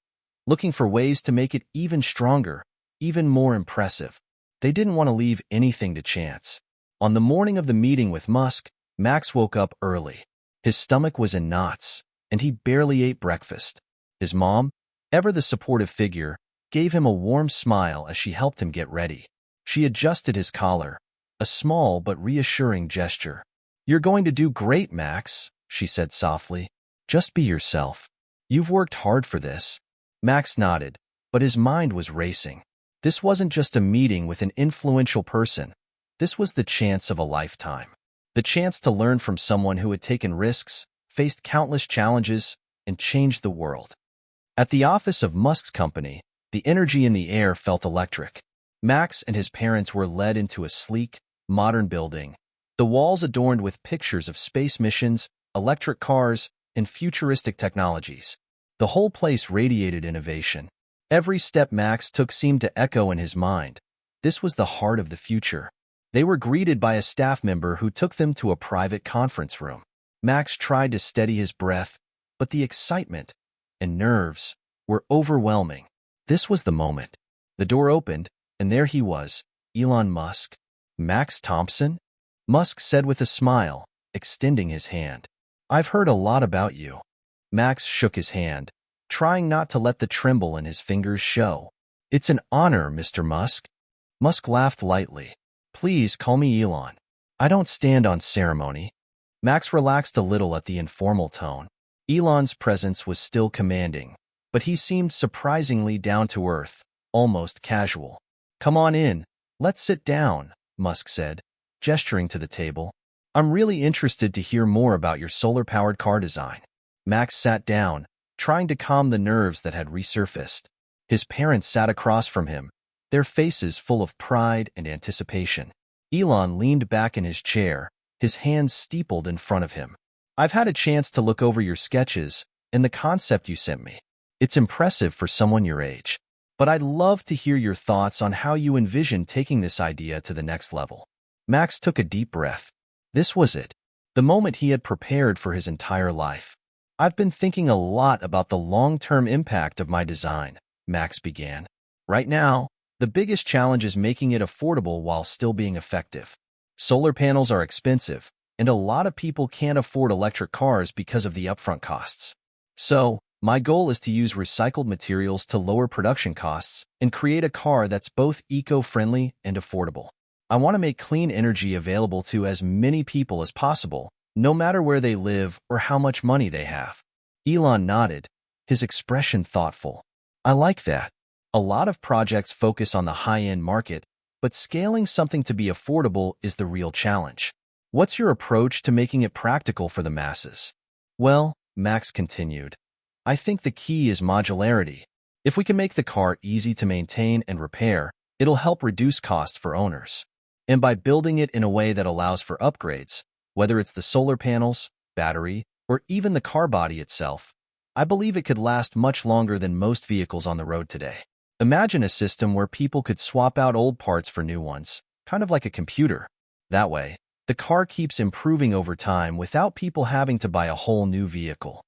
looking for ways to make it even stronger, even more impressive. They didn't want to leave anything to chance. On the morning of the meeting with Musk, Max woke up early. His stomach was in knots, and he barely ate breakfast. His mom, ever the supportive figure, gave him a warm smile as she helped him get ready. She adjusted his collar, a small but reassuring gesture. "You're going to do great, Max," she said softly. "Just be yourself. You've worked hard for this." Max nodded, but his mind was racing. This wasn't just a meeting with an influential person. This was the chance of a lifetime. The chance to learn from someone who had taken risks, faced countless challenges, and changed the world. At the office of Musk's company, the energy in the air felt electric. Max and his parents were led into a sleek, modern building, the walls adorned with pictures of space missions, electric cars, and futuristic technologies. The whole place radiated innovation. Every step Max took seemed to echo in his mind. This was the heart of the future. They were greeted by a staff member who took them to a private conference room. Max tried to steady his breath, but the excitement and nerves were overwhelming. This was the moment. The door opened, and there he was, Elon Musk. "Max Thompson?" Musk said with a smile, extending his hand. "I've heard a lot about you." Max shook his hand, trying not to let the tremble in his fingers show. "It's an honor, Mr. Musk." Musk laughed lightly. "Please call me Elon. I don't stand on ceremony." Max relaxed a little at the informal tone. Elon's presence was still commanding, but he seemed surprisingly down-to-earth, almost casual. "Come on in. Let's sit down," Musk said, gesturing to the table. "I'm really interested to hear more about your solar-powered car design." Max sat down, trying to calm the nerves that had resurfaced. His parents sat across from him, their faces full of pride and anticipation. Elon leaned back in his chair, his hands steepled in front of him. I've had a chance to look over your sketches and the concept you sent me. It's impressive for someone your age. But I'd love to hear your thoughts on how you envision taking this idea to the next level. Max took a deep breath. This was it, the moment he had prepared for his entire life. I've been thinking a lot about the long-term impact of my design, Max began. Right now, the biggest challenge is making it affordable while still being effective. Solar panels are expensive, and a lot of people can't afford electric cars because of the upfront costs. So, my goal is to use recycled materials to lower production costs and create a car that's both eco-friendly and affordable. I want to make clean energy available to as many people as possible, no matter where they live or how much money they have. Elon nodded, his expression thoughtful. I like that. A lot of projects focus on the high-end market, but scaling something to be affordable is the real challenge. What's your approach to making it practical for the masses? Well, Max continued, I think the key is modularity. If we can make the car easy to maintain and repair, it'll help reduce costs for owners. And by building it in a way that allows for upgrades, whether it's the solar panels, battery, or even the car body itself, I believe it could last much longer than most vehicles on the road today. Imagine a system where people could swap out old parts for new ones, kind of like a computer. That way, the car keeps improving over time without people having to buy a whole new vehicle.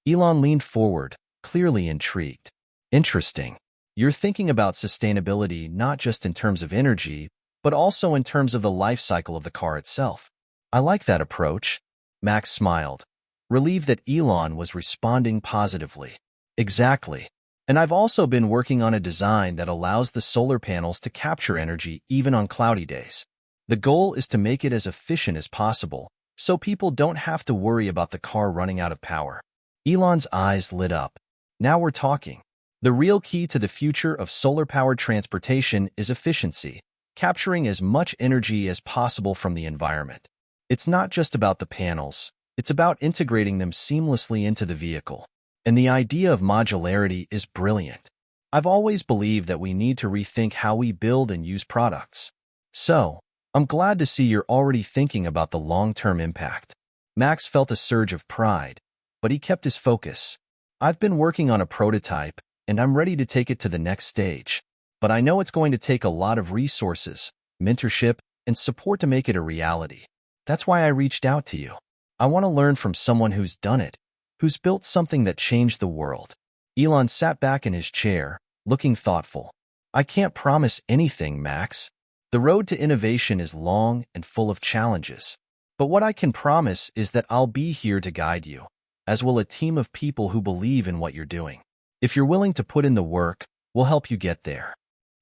Elon leaned forward, clearly intrigued. Interesting. You're thinking about sustainability not just in terms of energy, but also in terms of the life cycle of the car itself. I like that approach. Max smiled, relieved that Elon was responding positively. Exactly. And I've also been working on a design that allows the solar panels to capture energy even on cloudy days. The goal is to make it as efficient as possible, so people don't have to worry about the car running out of power. Elon's eyes lit up. Now we're talking. The real key to the future of solar-powered transportation is efficiency, capturing as much energy as possible from the environment. It's not just about the panels, it's about integrating them seamlessly into the vehicle. And the idea of modularity is brilliant. I've always believed that we need to rethink how we build and use products. So, I'm glad to see you're already thinking about the long-term impact. Max felt a surge of pride, but he kept his focus. I've been working on a prototype, and I'm ready to take it to the next stage. But I know it's going to take a lot of resources, mentorship, and support to make it a reality. That's why I reached out to you. I want to learn from someone who's done it, who's built something that changed the world. Elon sat back in his chair, looking thoughtful. I can't promise anything, Max. The road to innovation is long and full of challenges. But what I can promise is that I'll be here to guide you, as will a team of people who believe in what you're doing. If you're willing to put in the work, we'll help you get there.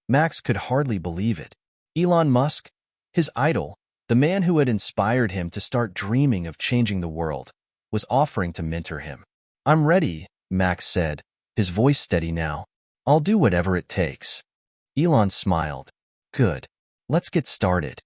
Max could hardly believe it. Elon Musk, his idol, the man who had inspired him to start dreaming of changing the world, was offering to mentor him. I'm ready, Max said, his voice steady now. I'll do whatever it takes. Elon smiled. Good. Let's get started.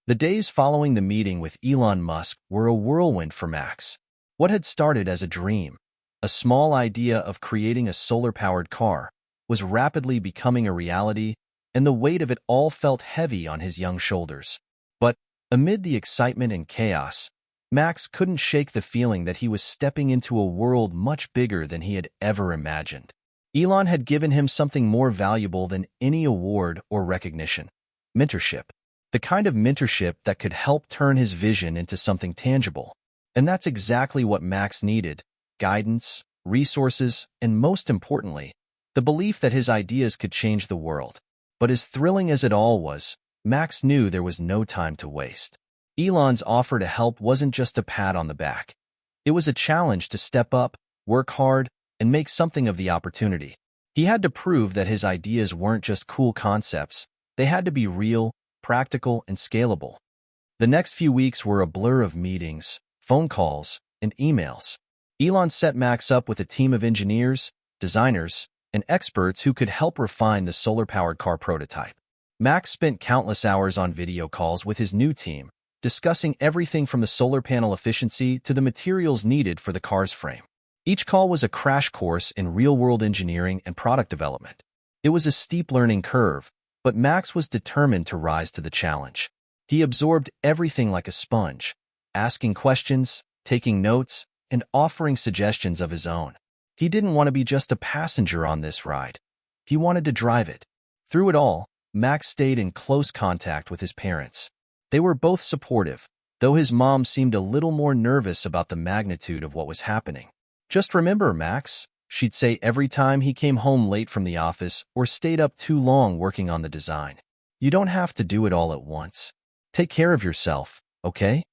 The days following the meeting with Elon Musk were a whirlwind for Max. What had started as a dream, a small idea of creating a solar-powered car, was rapidly becoming a reality, and the weight of it all felt heavy on his young shoulders. But amid the excitement and chaos, Max couldn't shake the feeling that he was stepping into a world much bigger than he had ever imagined. Elon had given him something more valuable than any award or recognition: mentorship. The kind of mentorship that could help turn his vision into something tangible. And that's exactly what Max needed: guidance, resources, and most importantly, the belief that his ideas could change the world. But as thrilling as it all was, Max knew there was no time to waste. Elon's offer to help wasn't just a pat on the back. It was a challenge to step up, work hard, and make something of the opportunity. He had to prove that his ideas weren't just cool concepts. They had to be real, practical, and scalable. The next few weeks were a blur of meetings, phone calls, and emails. Elon set Max up with a team of engineers, designers, and experts who could help refine the solar-powered car prototype. Max spent countless hours on video calls with his new team, discussing everything from the solar panel efficiency to the materials needed for the car's frame. Each call was a crash course in real-world engineering and product development. It was a steep learning curve, But Max was determined to rise to the challenge. He absorbed everything like a sponge, asking questions, taking notes, and offering suggestions of his own. He didn't want to be just a passenger on this ride. He wanted to drive it. Through it all, Max stayed in close contact with his parents. They were both supportive, though his mom seemed a little more nervous about the magnitude of what was happening. "Just remember, Max," she'd say every time he came home late from the office or stayed up too long working on the design. "You don't have to do it all at once. Take care of yourself, okay?"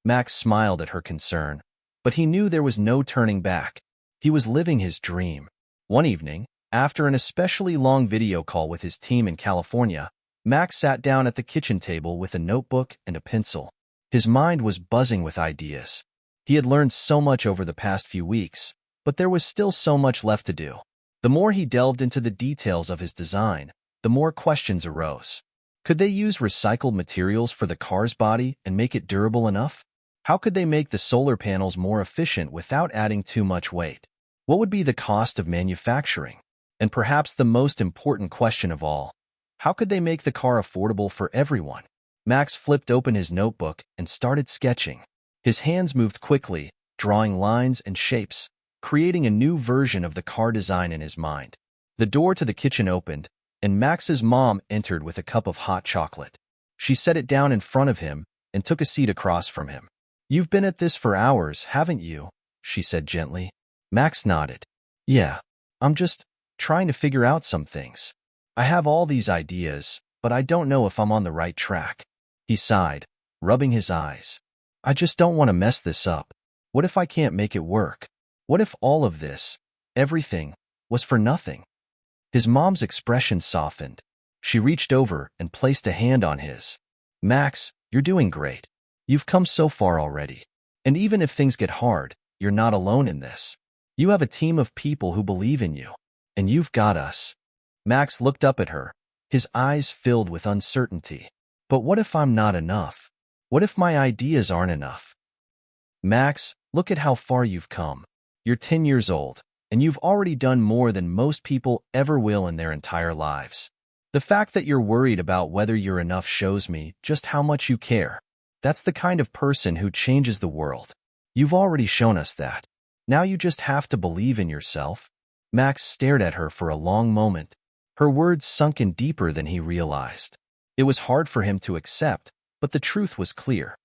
Max smiled at her concern, but he knew there was no turning back. He was living his dream. One evening, after an especially long video call with his team in California, Max sat down at the kitchen table with a notebook and a pencil. His mind was buzzing with ideas. He had learned so much over the past few weeks, but there was still so much left to do. The more he delved into the details of his design, the more questions arose. Could they use recycled materials for the car's body and make it durable enough? How could they make the solar panels more efficient without adding too much weight? What would be the cost of manufacturing? And perhaps the most important question of all, how could they make the car affordable for everyone? Max flipped open his notebook and started sketching. His hands moved quickly, drawing lines and shapes, creating a new version of the car design in his mind. The door to the kitchen opened, and Max's mom entered with a cup of hot chocolate. She set it down in front of him and took a seat across from him. "You've been at this for hours, haven't you?" she said gently. Max nodded. "Yeah, I'm just trying to figure out some things. I have all these ideas, but I don't know if I'm on the right track." He sighed, rubbing his eyes. "I just don't want to mess this up. What if I can't make it work? What if all of this, everything, was for nothing?" His mom's expression softened. She reached over and placed a hand on his. "Max, you're doing great. You've come so far already. And even if things get hard, you're not alone in this. You have a team of people who believe in you. And you've got us." Max looked up at her, his eyes filled with uncertainty. "But what if I'm not enough? What if my ideas aren't enough?" "Max, look at how far you've come. You're 10 years old, and you've already done more than most people ever will in their entire lives. The fact that you're worried about whether you're enough shows me just how much you care. That's the kind of person who changes the world. You've already shown us that. Now you just have to believe in yourself." Max stared at her for a long moment. Her words sunk in deeper than he realized. It was hard for him to accept, but the truth was clear.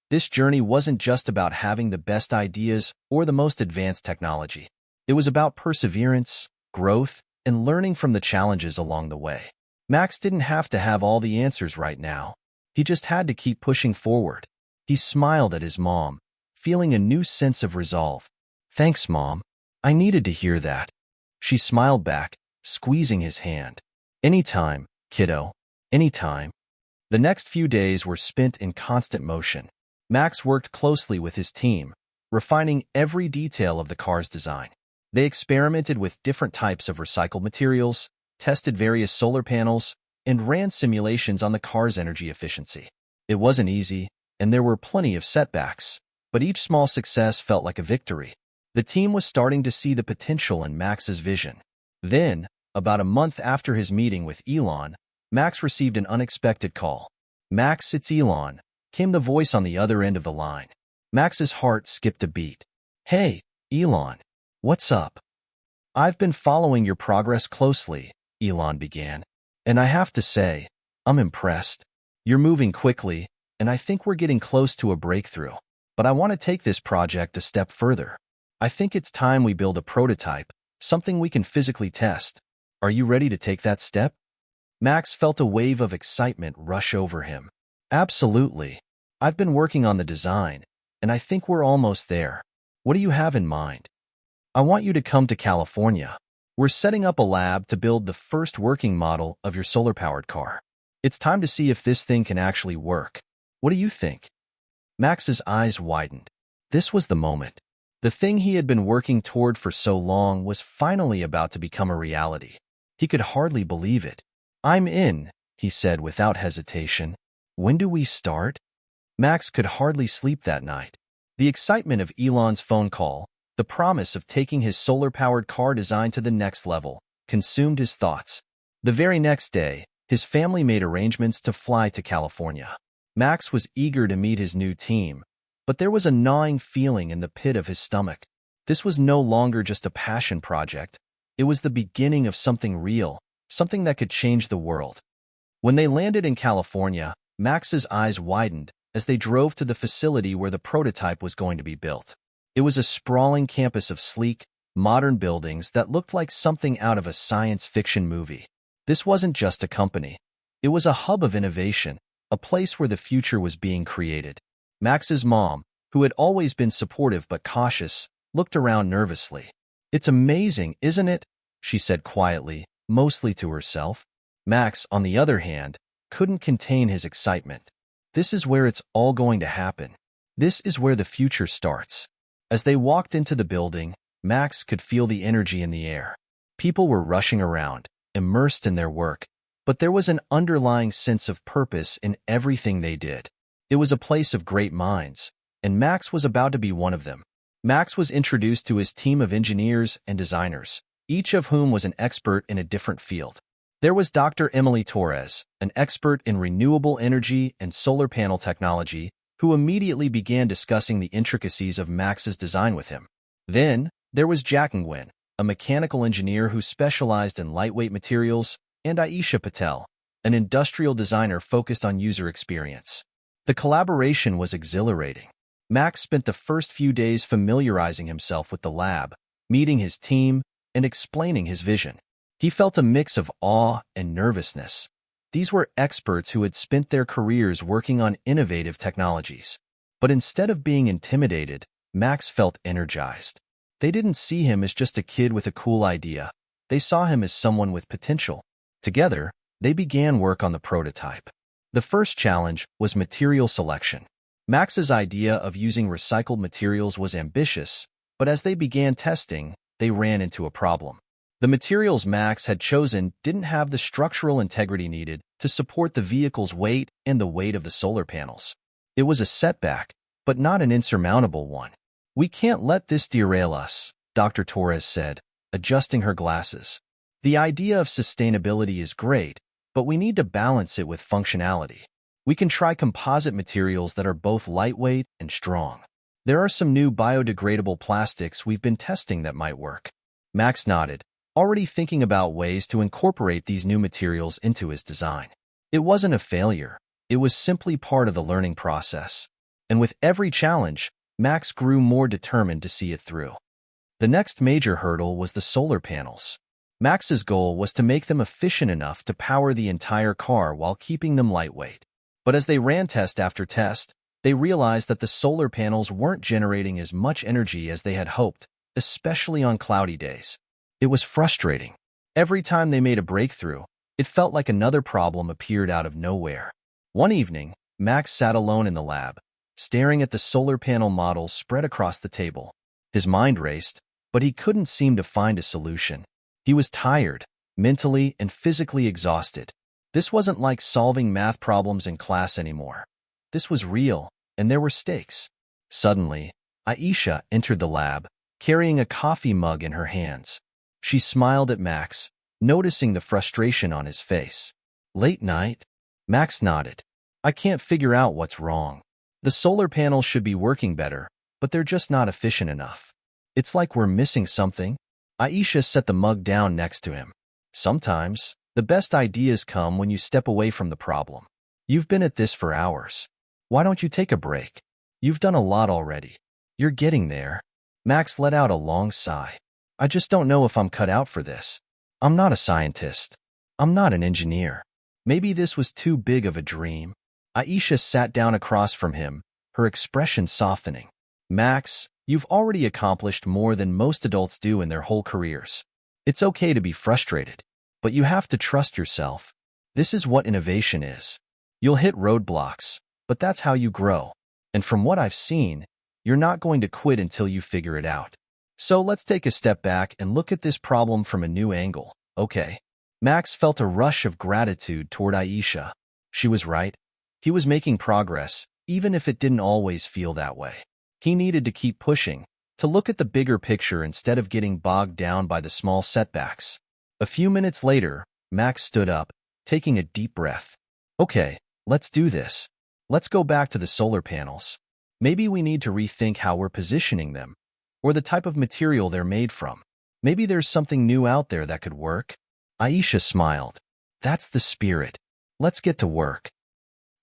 This journey wasn't just about having the best ideas or the most advanced technology. It was about perseverance, growth, and learning from the challenges along the way. Max didn't have to have all the answers right now. He just had to keep pushing forward. He smiled at his mom, feeling a new sense of resolve. "Thanks, Mom. I needed to hear that." She smiled back, squeezing his hand. "Anytime, kiddo. Anytime." The next few days were spent in constant motion. Max worked closely with his team, refining every detail of the car's design. They experimented with different types of recycled materials, tested various solar panels, and ran simulations on the car's energy efficiency. It wasn't easy, and there were plenty of setbacks, but each small success felt like a victory. The team was starting to see the potential in Max's vision. Then, about a month after his meeting with Elon, Max received an unexpected call. "Max, it's Elon," came the voice on the other end of the line. Max's heart skipped a beat. "Hey, Elon. What's up?" "I've been following your progress closely," Elon began. "And I have to say, I'm impressed. You're moving quickly, and I think we're getting close to a breakthrough. But I want to take this project a step further. I think it's time we build a prototype, something we can physically test. Are you ready to take that step?" Max felt a wave of excitement rush over him. "Absolutely. I've been working on the design, and I think we're almost there. What do you have in mind?" "I want you to come to California. We're setting up a lab to build the first working model of your solar-powered car. It's time to see if this thing can actually work. What do you think?" Max's eyes widened. This was the moment. The thing he had been working toward for so long was finally about to become a reality. He could hardly believe it. "I'm in," he said without hesitation. "When do we start?" Max could hardly sleep that night. The excitement of Elon's phone call, the promise of taking his solar-powered car design to the next level, consumed his thoughts. The very next day, His family made arrangements to fly to California. Max was eager to meet his new team, but there was a gnawing feeling in the pit of his stomach. This was no longer just a passion project. It was the beginning of something real, something that could change the world. When they landed in California, Max's eyes widened as they drove to the facility where the prototype was going to be built. It was a sprawling campus of sleek, modern buildings that looked like something out of a science fiction movie. This wasn't just a company. It was a hub of innovation, a place where the future was being created. Max's mom, who had always been supportive but cautious, looked around nervously. "It's amazing, isn't it?" she said quietly, mostly to herself. Max, on the other hand, couldn't contain his excitement. This is where it's all going to happen. This is where the future starts. As they walked into the building, Max could feel the energy in the air. People were rushing around, immersed in their work, but there was an underlying sense of purpose in everything they did. It was a place of great minds, and Max was about to be one of them. Max was introduced to his team of engineers and designers, each of whom was an expert in a different field. There was Dr. Emily Torres, an expert in renewable energy and solar panel technology, who immediately began discussing the intricacies of Max's design with him. Then, there was Jack Nguyen, a mechanical engineer who specialized in lightweight materials, and Aisha Patel, an industrial designer focused on user experience. The collaboration was exhilarating. Max spent the first few days familiarizing himself with the lab, meeting his team, and explaining his vision. He felt a mix of awe and nervousness. These were experts who had spent their careers working on innovative technologies. But instead of being intimidated, Max felt energized. They didn't see him as just a kid with a cool idea. They saw him as someone with potential. Together, they began work on the prototype. The first challenge was material selection. Max's idea of using recycled materials was ambitious, but as they began testing, they ran into a problem. The materials Max had chosen didn't have the structural integrity needed to support the vehicle's weight and the weight of the solar panels. It was a setback, but not an insurmountable one. "We can't let this derail us," Dr. Torres said, adjusting her glasses. "The idea of sustainability is great, but we need to balance it with functionality. We can try composite materials that are both lightweight and strong. There are some new biodegradable plastics we've been testing that might work." Max nodded, already thinking about ways to incorporate these new materials into his design. It wasn't a failure. It was simply part of the learning process. And with every challenge, Max grew more determined to see it through. The next major hurdle was the solar panels. Max's goal was to make them efficient enough to power the entire car while keeping them lightweight. But as they ran test after test, they realized that the solar panels weren't generating as much energy as they had hoped, especially on cloudy days. It was frustrating. Every time they made a breakthrough, it felt like another problem appeared out of nowhere. One evening, Max sat alone in the lab, staring at the solar panel models spread across the table. His mind raced, but he couldn't seem to find a solution. He was tired, mentally and physically exhausted. This wasn't like solving math problems in class anymore. This was real, and there were stakes. Suddenly, Aisha entered the lab, carrying a coffee mug in her hands. She smiled at Max, noticing the frustration on his face. "Late night?" Max nodded. "I can't figure out what's wrong. The solar panels should be working better, but they're just not efficient enough. It's like we're missing something." Aisha set the mug down next to him. "Sometimes, the best ideas come when you step away from the problem. You've been at this for hours. Why don't you take a break? You've done a lot already. You're getting there." Max let out a long sigh. "I just don't know if I'm cut out for this. I'm not a scientist. I'm not an engineer. Maybe this was too big of a dream." Aisha sat down across from him, her expression softening. "Max, you've already accomplished more than most adults do in their whole careers. It's okay to be frustrated, but you have to trust yourself. This is what innovation is. You'll hit roadblocks, but that's how you grow. And from what I've seen, you're not going to quit until you figure it out. So let's take a step back and look at this problem from a new angle, okay?" Max felt a rush of gratitude toward Aisha. She was right. He was making progress, even if it didn't always feel that way. He needed to keep pushing, to look at the bigger picture instead of getting bogged down by the small setbacks. A few minutes later, Max stood up, taking a deep breath. Okay, let's do this. Let's go back to the solar panels. Maybe we need to rethink how we're positioning them, or the type of material they're made from. Maybe there's something new out there that could work. Aisha smiled. That's the spirit. Let's get to work.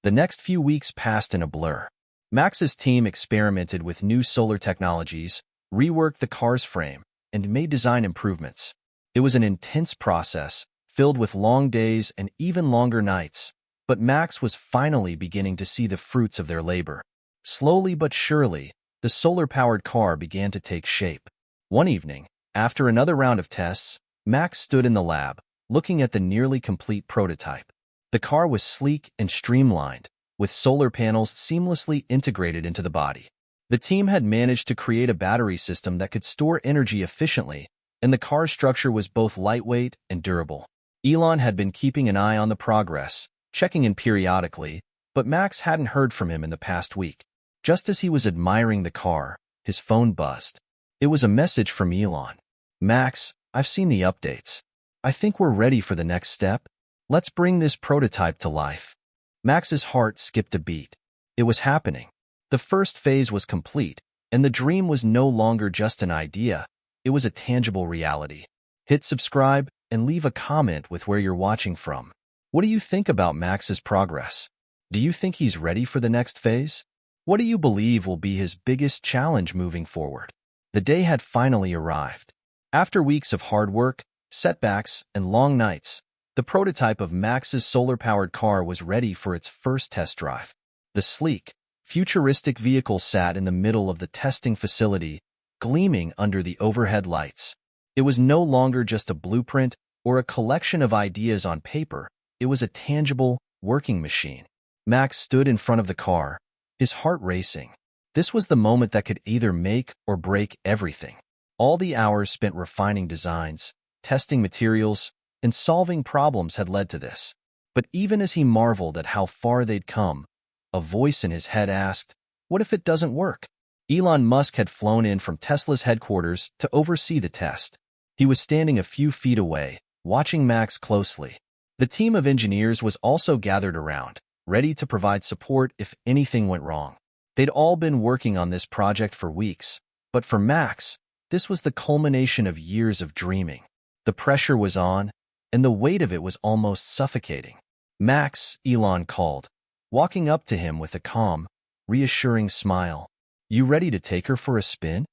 The next few weeks passed in a blur. Max's team experimented with new solar technologies, reworked the car's frame, and made design improvements. It was an intense process, filled with long days and even longer nights, but Max was finally beginning to see the fruits of their labor. Slowly but surely, the solar-powered car began to take shape. One evening, after another round of tests, Max stood in the lab, looking at the nearly complete prototype. The car was sleek and streamlined, with solar panels seamlessly integrated into the body. The team had managed to create a battery system that could store energy efficiently, and the car's structure was both lightweight and durable. Elon had been keeping an eye on the progress, checking in periodically, but Max hadn't heard from him in the past week. Just as he was admiring the car, his phone buzzed. It was a message from Elon. Max, I've seen the updates. I think we're ready for the next step. Let's bring this prototype to life. Max's heart skipped a beat. It was happening. The first phase was complete, and the dream was no longer just an idea. It was a tangible reality. Hit subscribe and leave a comment with where you're watching from. What do you think about Max's progress? Do you think he's ready for the next phase? What do you believe will be his biggest challenge moving forward? The day had finally arrived. After weeks of hard work, setbacks, and long nights, the prototype of Max's solar-powered car was ready for its first test drive. The sleek, futuristic vehicle sat in the middle of the testing facility, gleaming under the overhead lights. It was no longer just a blueprint or a collection of ideas on paper. It was a tangible, working machine. Max stood in front of the car, his heart racing. This was the moment that could either make or break everything. All the hours spent refining designs, testing materials, and solving problems had led to this. But even as he marveled at how far they'd come, a voice in his head asked, "What if it doesn't work?" Elon Musk had flown in from Tesla's headquarters to oversee the test. He was standing a few feet away, watching Max closely. The team of engineers was also gathered around, ready to provide support if anything went wrong. They'd all been working on this project for weeks, but for Max, this was the culmination of years of dreaming. The pressure was on, and the weight of it was almost suffocating. "Max," Elon called, walking up to him with a calm, reassuring smile. "You ready to take her for a spin?"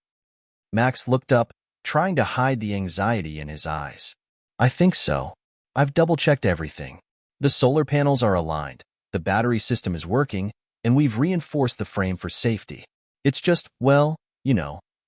Max looked up, trying to hide the anxiety in his eyes. "I think so. I've double-checked everything. The solar panels are aligned, the battery system is working, and we've reinforced the frame for safety. It's just, well,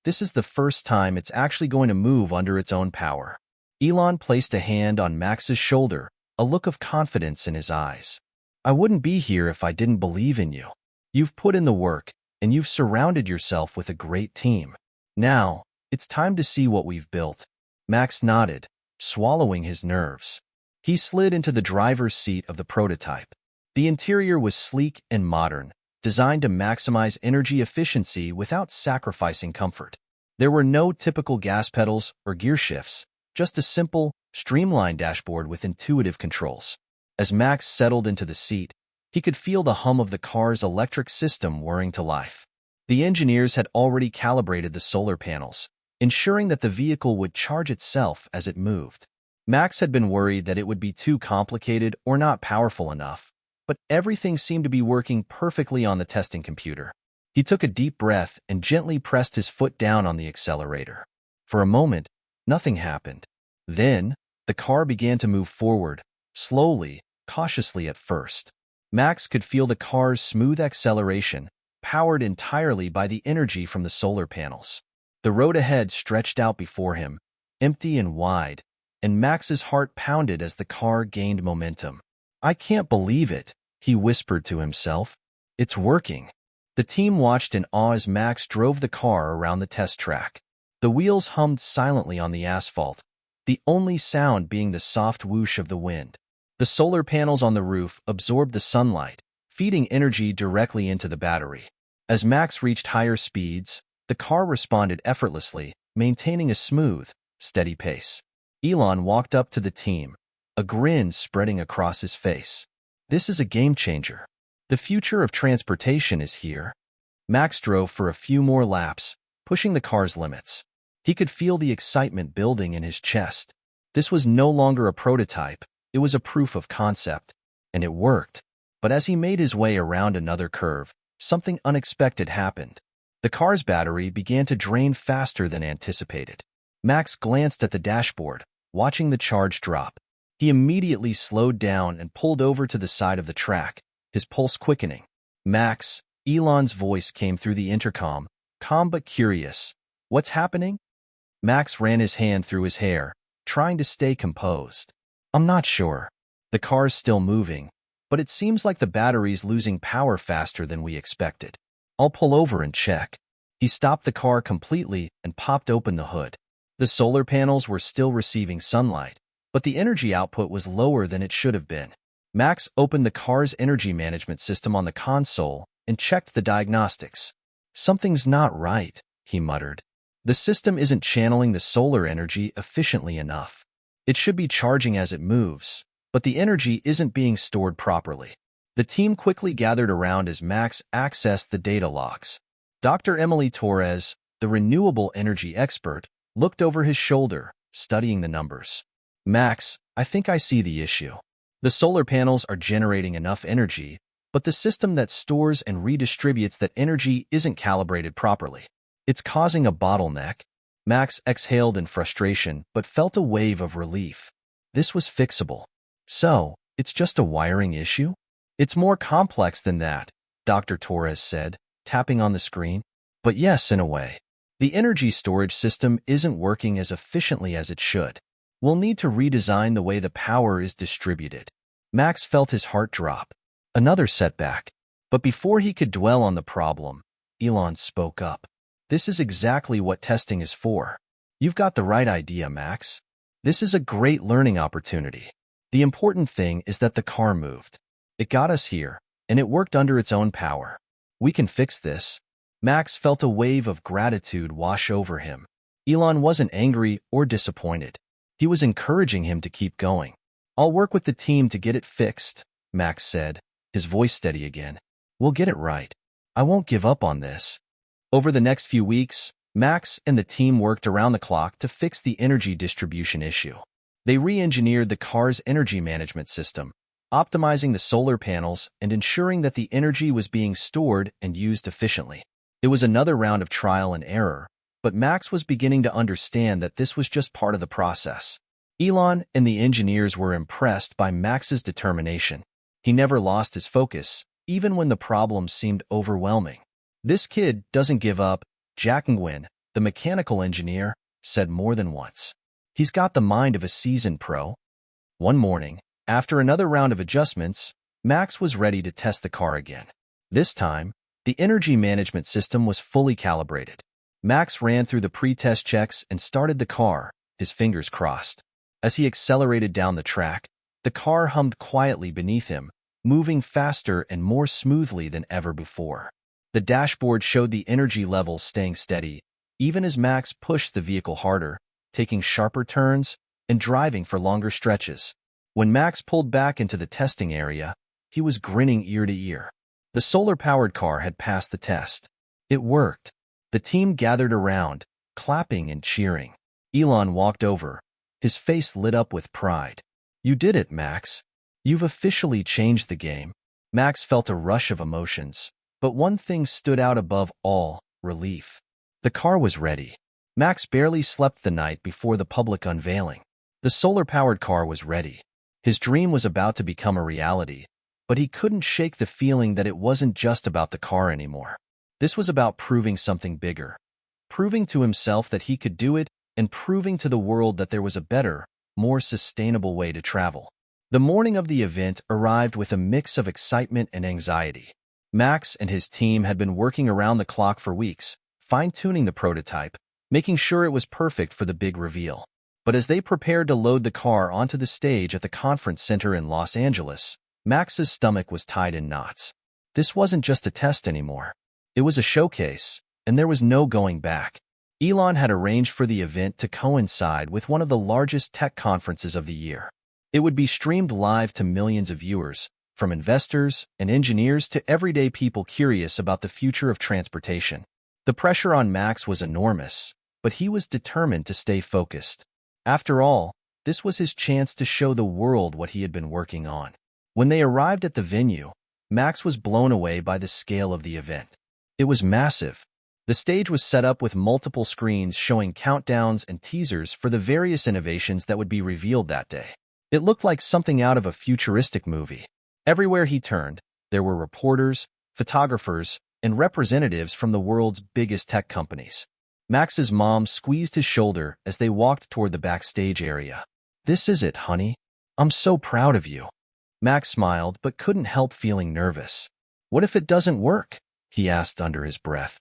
this is the first time it's actually going to move under its own power." Elon placed a hand on Max's shoulder, a look of confidence in his eyes. "I wouldn't be here if I didn't believe in you. You've put in the work, and you've surrounded yourself with a great team. Now, it's time to see what we've built." Max nodded, swallowing his nerves. He slid into the driver's seat of the prototype. The interior was sleek and modern, designed to maximize energy efficiency without sacrificing comfort. There were no typical gas pedals or gear shifts, just a simple, streamlined dashboard with intuitive controls. As Max settled into the seat, he could feel the hum of the car's electric system whirring to life. The engineers had already calibrated the solar panels, ensuring that the vehicle would charge itself as it moved. Max had been worried that it would be too complicated or not powerful enough, but everything seemed to be working perfectly on the testing computer. He took a deep breath and gently pressed his foot down on the accelerator. For a moment, nothing happened. Then, the car began to move forward, slowly, cautiously at first. Max could feel the car's smooth acceleration, powered entirely by the energy from the solar panels. The road ahead stretched out before him, empty and wide, and Max's heart pounded as the car gained momentum. "I can't believe it," he whispered to himself. "It's working." The team watched in awe as Max drove the car around the test track. The wheels hummed silently on the asphalt, the only sound being the soft whoosh of the wind. The solar panels on the roof absorbed the sunlight, feeding energy directly into the battery. As Max reached higher speeds, the car responded effortlessly, maintaining a smooth, steady pace. Elon walked up to the team, a grin spreading across his face. This is a game changer. The future of transportation is here. Max drove for a few more laps, pushing the car's limits. He could feel the excitement building in his chest. This was no longer a prototype, it was a proof of concept. And it worked. But as he made his way around another curve, something unexpected happened. The car's battery began to drain faster than anticipated. Max glanced at the dashboard, watching the charge drop. He immediately slowed down and pulled over to the side of the track, his pulse quickening. "Max," Elon's voice came through the intercom, calm but curious. "What's happening?" Max ran his hand through his hair, trying to stay composed. "I'm not sure. The car's still moving, but it seems like the battery's losing power faster than we expected. I'll pull over and check." He stopped the car completely and popped open the hood. The solar panels were still receiving sunlight, but the energy output was lower than it should have been. Max opened the car's energy management system on the console and checked the diagnostics. "Something's not right," he muttered. "The system isn't channeling the solar energy efficiently enough. It should be charging as it moves, but the energy isn't being stored properly." The team quickly gathered around as Max accessed the data logs. Dr. Emily Torres, the renewable energy expert, looked over his shoulder, studying the numbers. "Max, I think I see the issue. The solar panels are generating enough energy, but the system that stores and redistributes that energy isn't calibrated properly. It's causing a bottleneck." Max exhaled in frustration, but felt a wave of relief. This was fixable. "So, it's just a wiring issue?" "It's more complex than that," Dr. Torres said, tapping on the screen. "But yes, in a way. The energy storage system isn't working as efficiently as it should. We'll need to redesign the way the power is distributed." Max felt his heart drop. Another setback. But before he could dwell on the problem, Elon spoke up. "This is exactly what testing is for. You've got the right idea, Max. This is a great learning opportunity. The important thing is that the car moved. It got us here, and it worked under its own power. We can fix this." Max felt a wave of gratitude wash over him. Elon wasn't angry or disappointed. He was encouraging him to keep going. "I'll work with the team to get it fixed," Max said, his voice steady again. "We'll get it right. I won't give up on this." Over the next few weeks, Max and the team worked around the clock to fix the energy distribution issue. They re-engineered the car's energy management system, optimizing the solar panels and ensuring that the energy was being stored and used efficiently. It was another round of trial and error, but Max was beginning to understand that this was just part of the process. Elon and the engineers were impressed by Max's determination. He never lost his focus, even when the problem seemed overwhelming. "This kid doesn't give up," Jack Nguyen, the mechanical engineer, said more than once. "He's got the mind of a seasoned pro." One morning, after another round of adjustments, Max was ready to test the car again. This time, the energy management system was fully calibrated. Max ran through the pre-test checks and started the car, his fingers crossed. As he accelerated down the track, the car hummed quietly beneath him, moving faster and more smoothly than ever before. The dashboard showed the energy levels staying steady, even as Max pushed the vehicle harder, taking sharper turns and driving for longer stretches. When Max pulled back into the testing area, he was grinning ear to ear. The solar-powered car had passed the test. It worked. The team gathered around, clapping and cheering. Elon walked over, his face lit up with pride. "You did it, Max. You've officially changed the game." Max felt a rush of emotions, but one thing stood out above all: relief. The car was ready. Max barely slept the night before the public unveiling. The solar-powered car was ready. His dream was about to become a reality, but he couldn't shake the feeling that it wasn't just about the car anymore. This was about proving something bigger, proving to himself that he could do it, and proving to the world that there was a better, more sustainable way to travel. The morning of the event arrived with a mix of excitement and anxiety. Max and his team had been working around the clock for weeks, fine-tuning the prototype, making sure it was perfect for the big reveal. But as they prepared to load the car onto the stage at the conference center in Los Angeles, Max's stomach was tied in knots. This wasn't just a test anymore. It was a showcase, and there was no going back. Elon had arranged for the event to coincide with one of the largest tech conferences of the year. It would be streamed live to millions of viewers, from investors and engineers to everyday people curious about the future of transportation. The pressure on Max was enormous, but he was determined to stay focused. After all, this was his chance to show the world what he had been working on. When they arrived at the venue, Max was blown away by the scale of the event. It was massive. The stage was set up with multiple screens showing countdowns and teasers for the various innovations that would be revealed that day. It looked like something out of a futuristic movie. Everywhere he turned, there were reporters, photographers, and representatives from the world's biggest tech companies. Max's mom squeezed his shoulder as they walked toward the backstage area. "This is it, honey. I'm so proud of you." Max smiled but couldn't help feeling nervous. "What if it doesn't work?" he asked under his breath.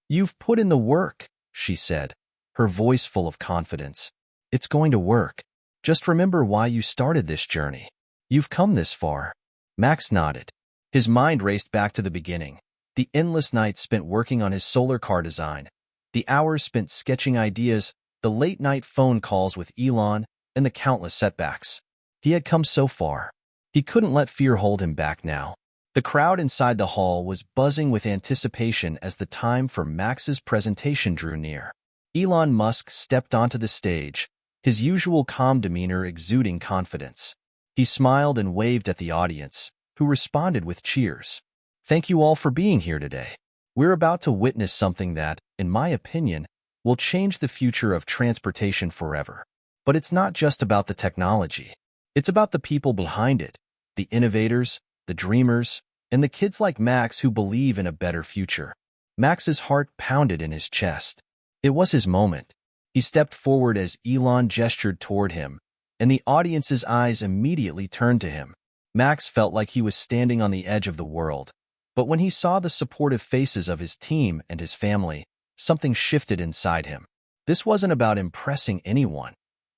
"You've put in the work," she said, her voice full of confidence. "It's going to work. Just remember why you started this journey. You've come this far." Max nodded. His mind raced back to the beginning, the endless nights spent working on his solar car design, the hours spent sketching ideas, the late-night phone calls with Elon, and the countless setbacks. He had come so far. He couldn't let fear hold him back now. The crowd inside the hall was buzzing with anticipation as the time for Max's presentation drew near. Elon Musk stepped onto the stage, his usual calm demeanor exuding confidence. He smiled and waved at the audience, who responded with cheers. "Thank you all for being here today. We're about to witness something that, in my opinion, will change the future of transportation forever. But it's not just about the technology. It's about the people behind it, the innovators, the dreamers, and the kids like Max who believe in a better future." Max's heart pounded in his chest. It was his moment. He stepped forward as Elon gestured toward him, and the audience's eyes immediately turned to him. Max felt like he was standing on the edge of the world. But when he saw the supportive faces of his team and his family, something shifted inside him. This wasn't about impressing anyone.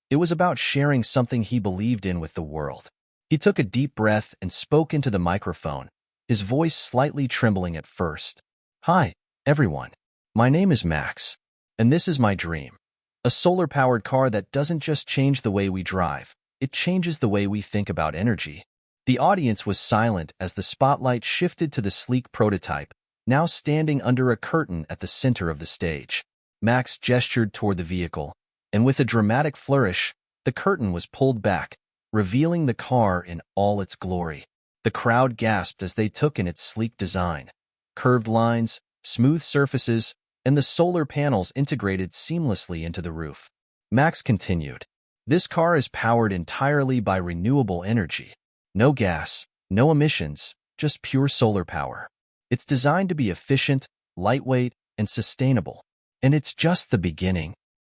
It was about sharing something he believed in with the world. He took a deep breath and spoke into the microphone, his voice slightly trembling at first. "Hi, everyone. My name is Max, and this is my dream. A solar-powered car that doesn't just change the way we drive, it changes the way we think about energy." The audience was silent as the spotlight shifted to the sleek prototype, now standing under a curtain at the center of the stage. Max gestured toward the vehicle, and with a dramatic flourish, the curtain was pulled back, revealing the car in all its glory. The crowd gasped as they took in its sleek design. Curved lines, smooth surfaces, and the solar panels integrated seamlessly into the roof. Max continued, "This car is powered entirely by renewable energy. No gas, no emissions, just pure solar power. It's designed to be efficient, lightweight, and sustainable. And it's just the beginning."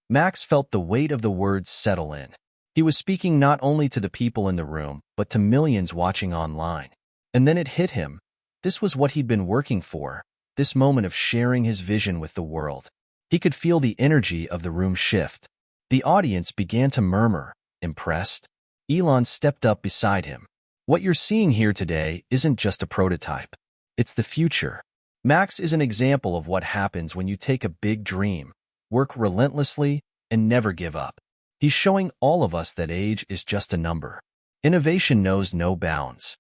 Max felt the weight of the words settle in. He was speaking not only to the people in the room, but to millions watching online. And then it hit him. This was what he'd been working for, this moment of sharing his vision with the world. He could feel the energy of the room shift. The audience began to murmur, impressed. Elon stepped up beside him. "What you're seeing here today isn't just a prototype. It's the future." Max is an example of what happens when you take a big dream, work relentlessly, and never give up. He's showing all of us that age is just a number. Innovation knows no bounds.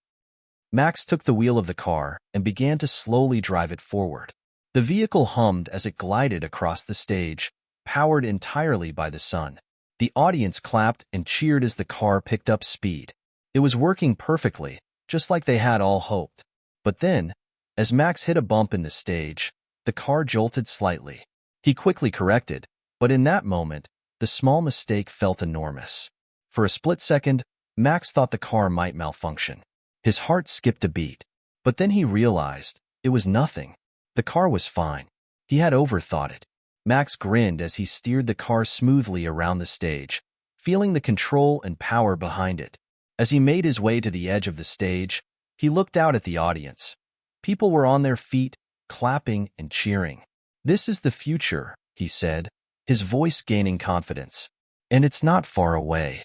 Max took the wheel of the car and began to slowly drive it forward. The vehicle hummed as it glided across the stage, powered entirely by the sun. The audience clapped and cheered as the car picked up speed. It was working perfectly, just like they had all hoped. But then, as Max hit a bump in the stage, the car jolted slightly. He quickly corrected, but in that moment, the small mistake felt enormous. For a split second, Max thought the car might malfunction. His heart skipped a beat, but then he realized it was nothing. The car was fine. He had overthought it. Max grinned as he steered the car smoothly around the stage, feeling the control and power behind it. As he made his way to the edge of the stage, he looked out at the audience. People were on their feet, clapping and cheering. "This is the future," he said, his voice gaining confidence. "And it's not far away."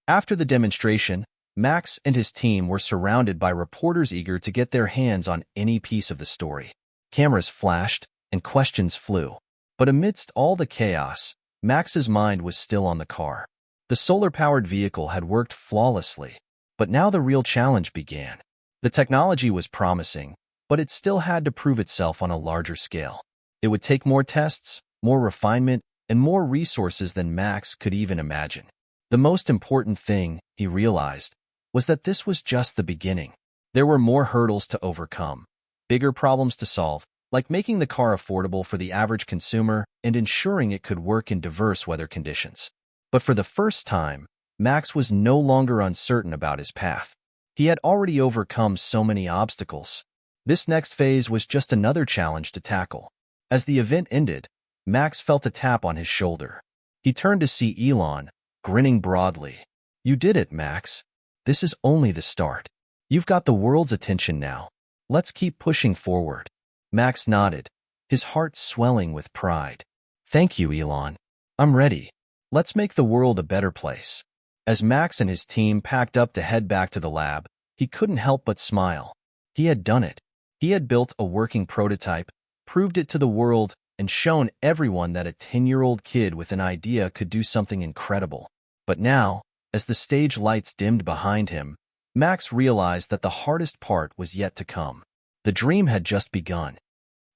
After the demonstration, Max and his team were surrounded by reporters eager to get their hands on any piece of the story. Cameras flashed, and questions flew. But amidst all the chaos, Max's mind was still on the car. The solar-powered vehicle had worked flawlessly, but now the real challenge began. The technology was promising, but it still had to prove itself on a larger scale. It would take more tests, more refinement, and more resources than Max could even imagine. The most important thing, he realized, was that this was just the beginning. There were more hurdles to overcome, bigger problems to solve, like making the car affordable for the average consumer and ensuring it could work in diverse weather conditions. But for the first time, Max was no longer uncertain about his path. He had already overcome so many obstacles. This next phase was just another challenge to tackle. As the event ended, Max felt a tap on his shoulder. He turned to see Elon, grinning broadly. "You did it, Max. This is only the start. You've got the world's attention now. Let's keep pushing forward." Max nodded, his heart swelling with pride. "Thank you, Elon. I'm ready. Let's make the world a better place." As Max and his team packed up to head back to the lab, he couldn't help but smile. He had done it. He had built a working prototype, proved it to the world, and shown everyone that a 10-year-old kid with an idea could do something incredible. But now, as the stage lights dimmed behind him, Max realized that the hardest part was yet to come. The dream had just begun.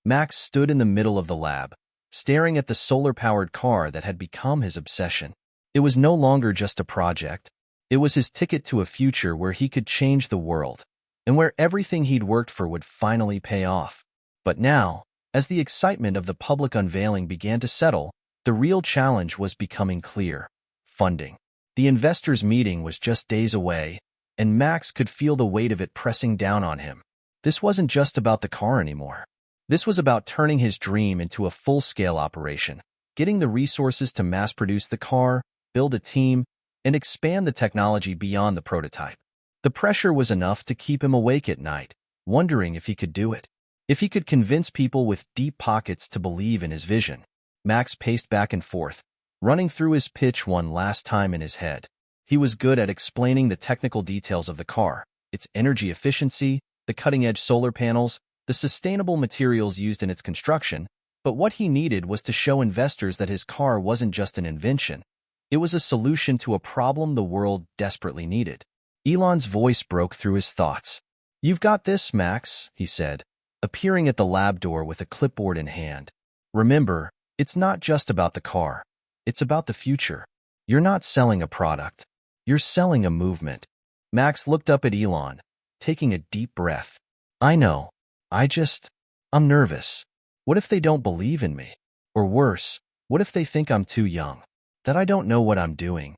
Max stood in the middle of the lab, staring at the solar-powered car that had become his obsession. It was no longer just a project. It was his ticket to a future where he could change the world, and where everything he'd worked for would finally pay off. But now, as the excitement of the public unveiling began to settle, the real challenge was becoming clear: funding. The investors' meeting was just days away, and Max could feel the weight of it pressing down on him. This wasn't just about the car anymore. This was about turning his dream into a full-scale operation, getting the resources to mass-produce the car, build a team, and expand the technology beyond the prototype. The pressure was enough to keep him awake at night, wondering if he could do it, if he could convince people with deep pockets to believe in his vision. Max paced back and forth, running through his pitch one last time in his head. He was good at explaining the technical details of the car, its energy efficiency, the cutting-edge solar panels, the sustainable materials used in its construction, but what he needed was to show investors that his car wasn't just an invention. It was a solution to a problem the world desperately needed. Elon's voice broke through his thoughts. "You've got this, Max," he said, appearing at the lab door with a clipboard in hand. "Remember, it's not just about the car. It's about the future. You're not selling a product. You're selling a movement." Max looked up at Elon, taking a deep breath. "I know. I'm nervous. What if they don't believe in me? Or worse, what if they think I'm too young? That I don't know what I'm doing?"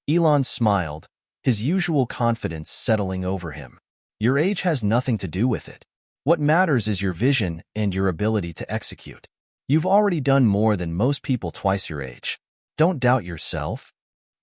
Elon smiled, his usual confidence settling over him. "Your age has nothing to do with it. What matters is your vision and your ability to execute. You've already done more than most people twice your age. Don't doubt yourself."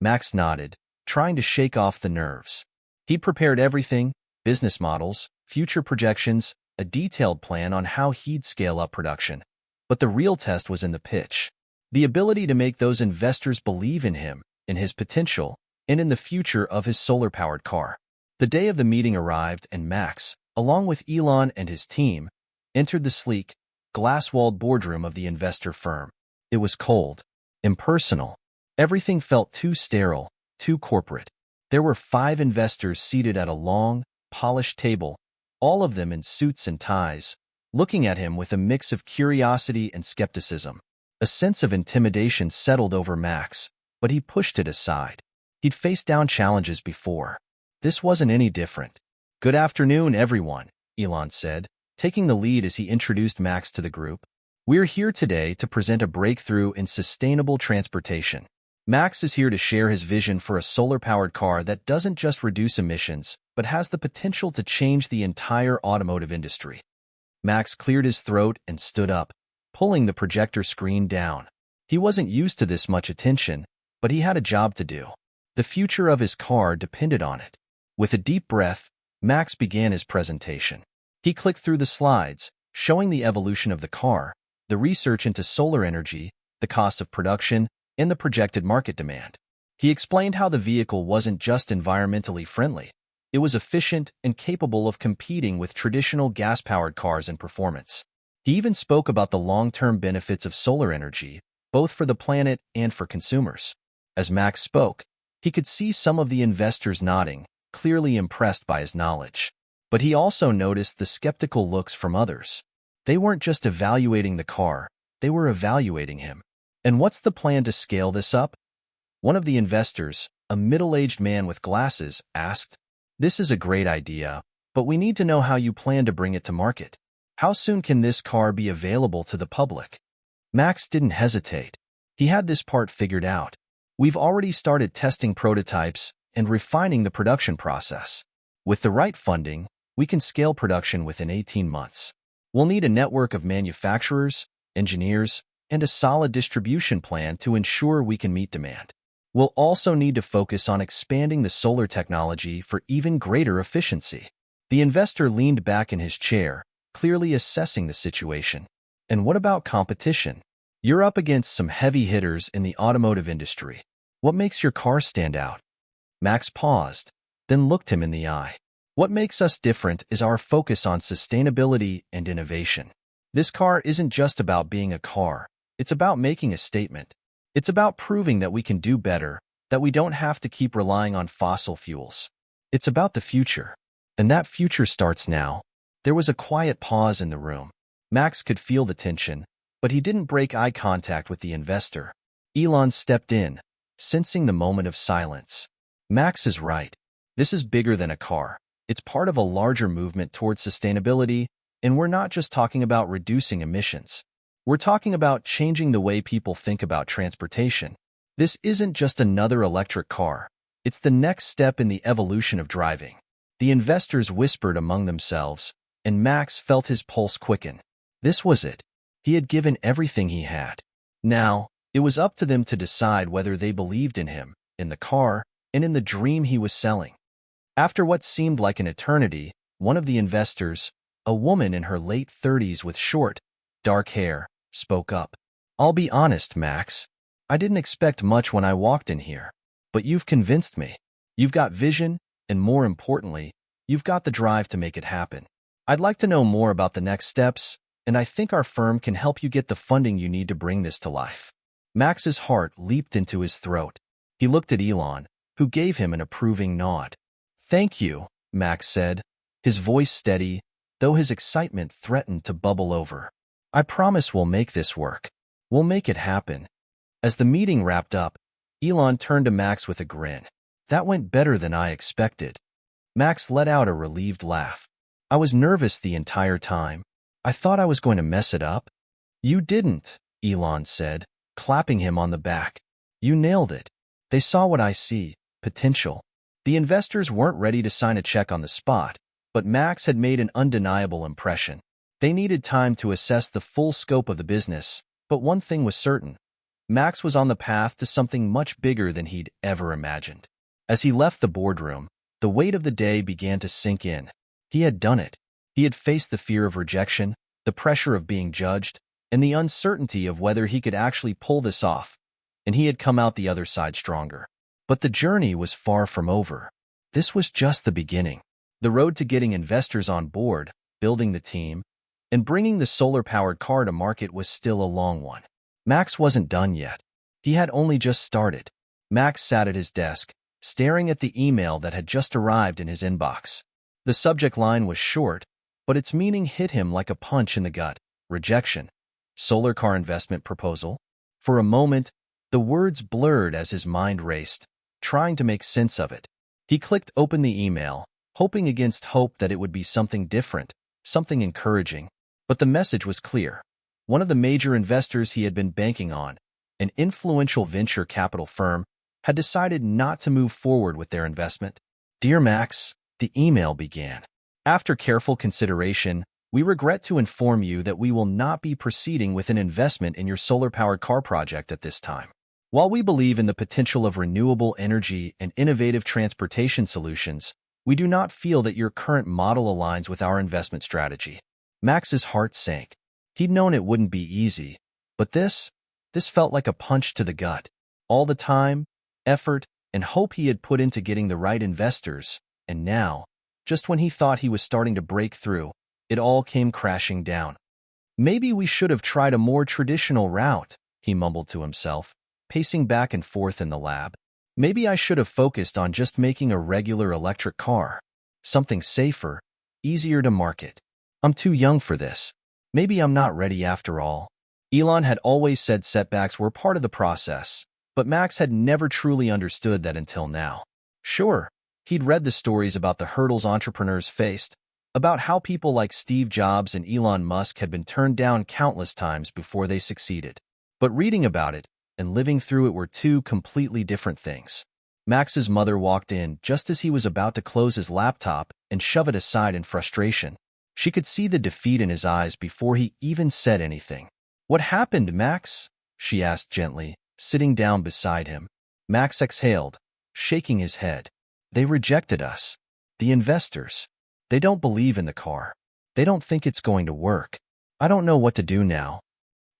Max nodded, trying to shake off the nerves. He'd prepared everything: business models, future projections, a detailed plan on how he'd scale up production. But the real test was in the pitch. The ability to make those investors believe in him, in his potential, and in the future of his solar-powered car. The day of the meeting arrived, and Max, along with Elon and his team, entered the sleek, glass-walled boardroom of the investor firm. It was cold, impersonal. Everything felt too sterile, too corporate. There were 5 investors seated at a long, polished table, all of them in suits and ties, looking at him with a mix of curiosity and skepticism. A sense of intimidation settled over Max, but he pushed it aside. He'd faced down challenges before. This wasn't any different. "Good afternoon, everyone," Elon said, taking the lead as he introduced Max to the group. "We're here today to present a breakthrough in sustainable transportation. Max is here to share his vision for a solar-powered car that doesn't just reduce emissions, but has the potential to change the entire automotive industry." Max cleared his throat and stood up, pulling the projector screen down. He wasn't used to this much attention, but he had a job to do. The future of his car depended on it. With a deep breath, Max began his presentation. He clicked through the slides, showing the evolution of the car, the research into solar energy, the cost of production, and the projected market demand. He explained how the vehicle wasn't just environmentally friendly. It was efficient and capable of competing with traditional gas-powered cars in performance. He even spoke about the long-term benefits of solar energy, both for the planet and for consumers. As Max spoke, He could see some of the investors nodding, clearly impressed by his knowledge. But he also noticed the skeptical looks from others. They weren't just evaluating the car, they were evaluating him. And what's the plan to scale this up? One of the investors, a middle-aged man with glasses, asked, "This is a great idea, but we need to know how you plan to bring it to market. How soon can this car be available to the public?" Max didn't hesitate. He had this part figured out. "We've already started testing prototypes and refining the production process. With the right funding, we can scale production within 18 months. We'll need a network of manufacturers, engineers, and a solid distribution plan to ensure we can meet demand. We'll also need to focus on expanding the solar technology for even greater efficiency." The investor leaned back in his chair, clearly assessing the situation. "And what about competition? You're up against some heavy hitters in the automotive industry. What makes your car stand out?" Max paused, then looked him in the eye. "What makes us different is our focus on sustainability and innovation. This car isn't just about being a car. It's about making a statement. It's about proving that we can do better, that we don't have to keep relying on fossil fuels. It's about the future. And that future starts now." There was a quiet pause in the room. Max could feel the tension, but he didn't break eye contact with the investor. Elon stepped in, sensing the moment of silence. "Max is right. This is bigger than a car. It's part of a larger movement towards sustainability, and we're not just talking about reducing emissions. We're talking about changing the way people think about transportation. This isn't just another electric car. It's the next step in the evolution of driving." The investors whispered among themselves, and Max felt his pulse quicken. This was it. He had given everything he had. Now, it was up to them to decide whether they believed in him, in the car, and in the dream he was selling. After what seemed like an eternity, one of the investors, a woman in her late 30s with short, dark hair, spoke up. "I'll be honest, Max. I didn't expect much when I walked in here. But you've convinced me. You've got vision, and more importantly, you've got the drive to make it happen. I'd like to know more about the next steps, and I think our firm can help you get the funding you need to bring this to life." Max's heart leaped into his throat. He looked at Elon, who gave him an approving nod. "Thank you," Max said, his voice steady, though his excitement threatened to bubble over. "I promise we'll make this work. We'll make it happen." As the meeting wrapped up, Elon turned to Max with a grin. "That went better than I expected." Max let out a relieved laugh. "I was nervous the entire time. I thought I was going to mess it up." "You didn't," Elon said, clapping him on the back. "You nailed it. They saw what I see, potential." The investors weren't ready to sign a check on the spot, but Max had made an undeniable impression. They needed time to assess the full scope of the business, but one thing was certain. Max was on the path to something much bigger than he'd ever imagined. As he left the boardroom, the weight of the day began to sink in. He had done it. He had faced the fear of rejection, the pressure of being judged, and the uncertainty of whether he could actually pull this off, and he had come out the other side stronger. But the journey was far from over. This was just the beginning. The road to getting investors on board, building the team, and bringing the solar-powered car to market was still a long one. Max wasn't done yet. He had only just started. Max sat at his desk, staring at the email that had just arrived in his inbox. The subject line was short, but its meaning hit him like a punch in the gut. Rejection. Solar car investment proposal. For a moment, the words blurred as his mind raced, trying to make sense of it. He clicked open the email, hoping against hope that it would be something different, something encouraging. But the message was clear. One of the major investors he had been banking on, an influential venture capital firm, had decided not to move forward with their investment. "Dear Max," the email began. "After careful consideration, we regret to inform you that we will not be proceeding with an investment in your solar-powered car project at this time. While we believe in the potential of renewable energy and innovative transportation solutions, we do not feel that your current model aligns with our investment strategy." Max's heart sank. He'd known it wouldn't be easy, but this felt like a punch to the gut. All the time, effort, and hope he had put into getting the right investors, and now, just when he thought he was starting to break through, it all came crashing down. "Maybe we should have tried a more traditional route," he mumbled to himself, pacing back and forth in the lab. Maybe I should have focused on just making a regular electric car. Something safer, easier to market. I'm too young for this. Maybe I'm not ready after all. Elon had always said setbacks were part of the process, but Max had never truly understood that until now. Sure, he'd read the stories about the hurdles entrepreneurs faced, about how people like Steve Jobs and Elon Musk had been turned down countless times before they succeeded. But reading about it and living through it were two completely different things. Max's mother walked in just as he was about to close his laptop and shove it aside in frustration. She could see the defeat in his eyes before he even said anything. "What happened, Max?" she asked gently, sitting down beside him. Max exhaled, shaking his head. "They rejected us. The investors. They don't believe in the car. They don't think it's going to work. I don't know what to do now."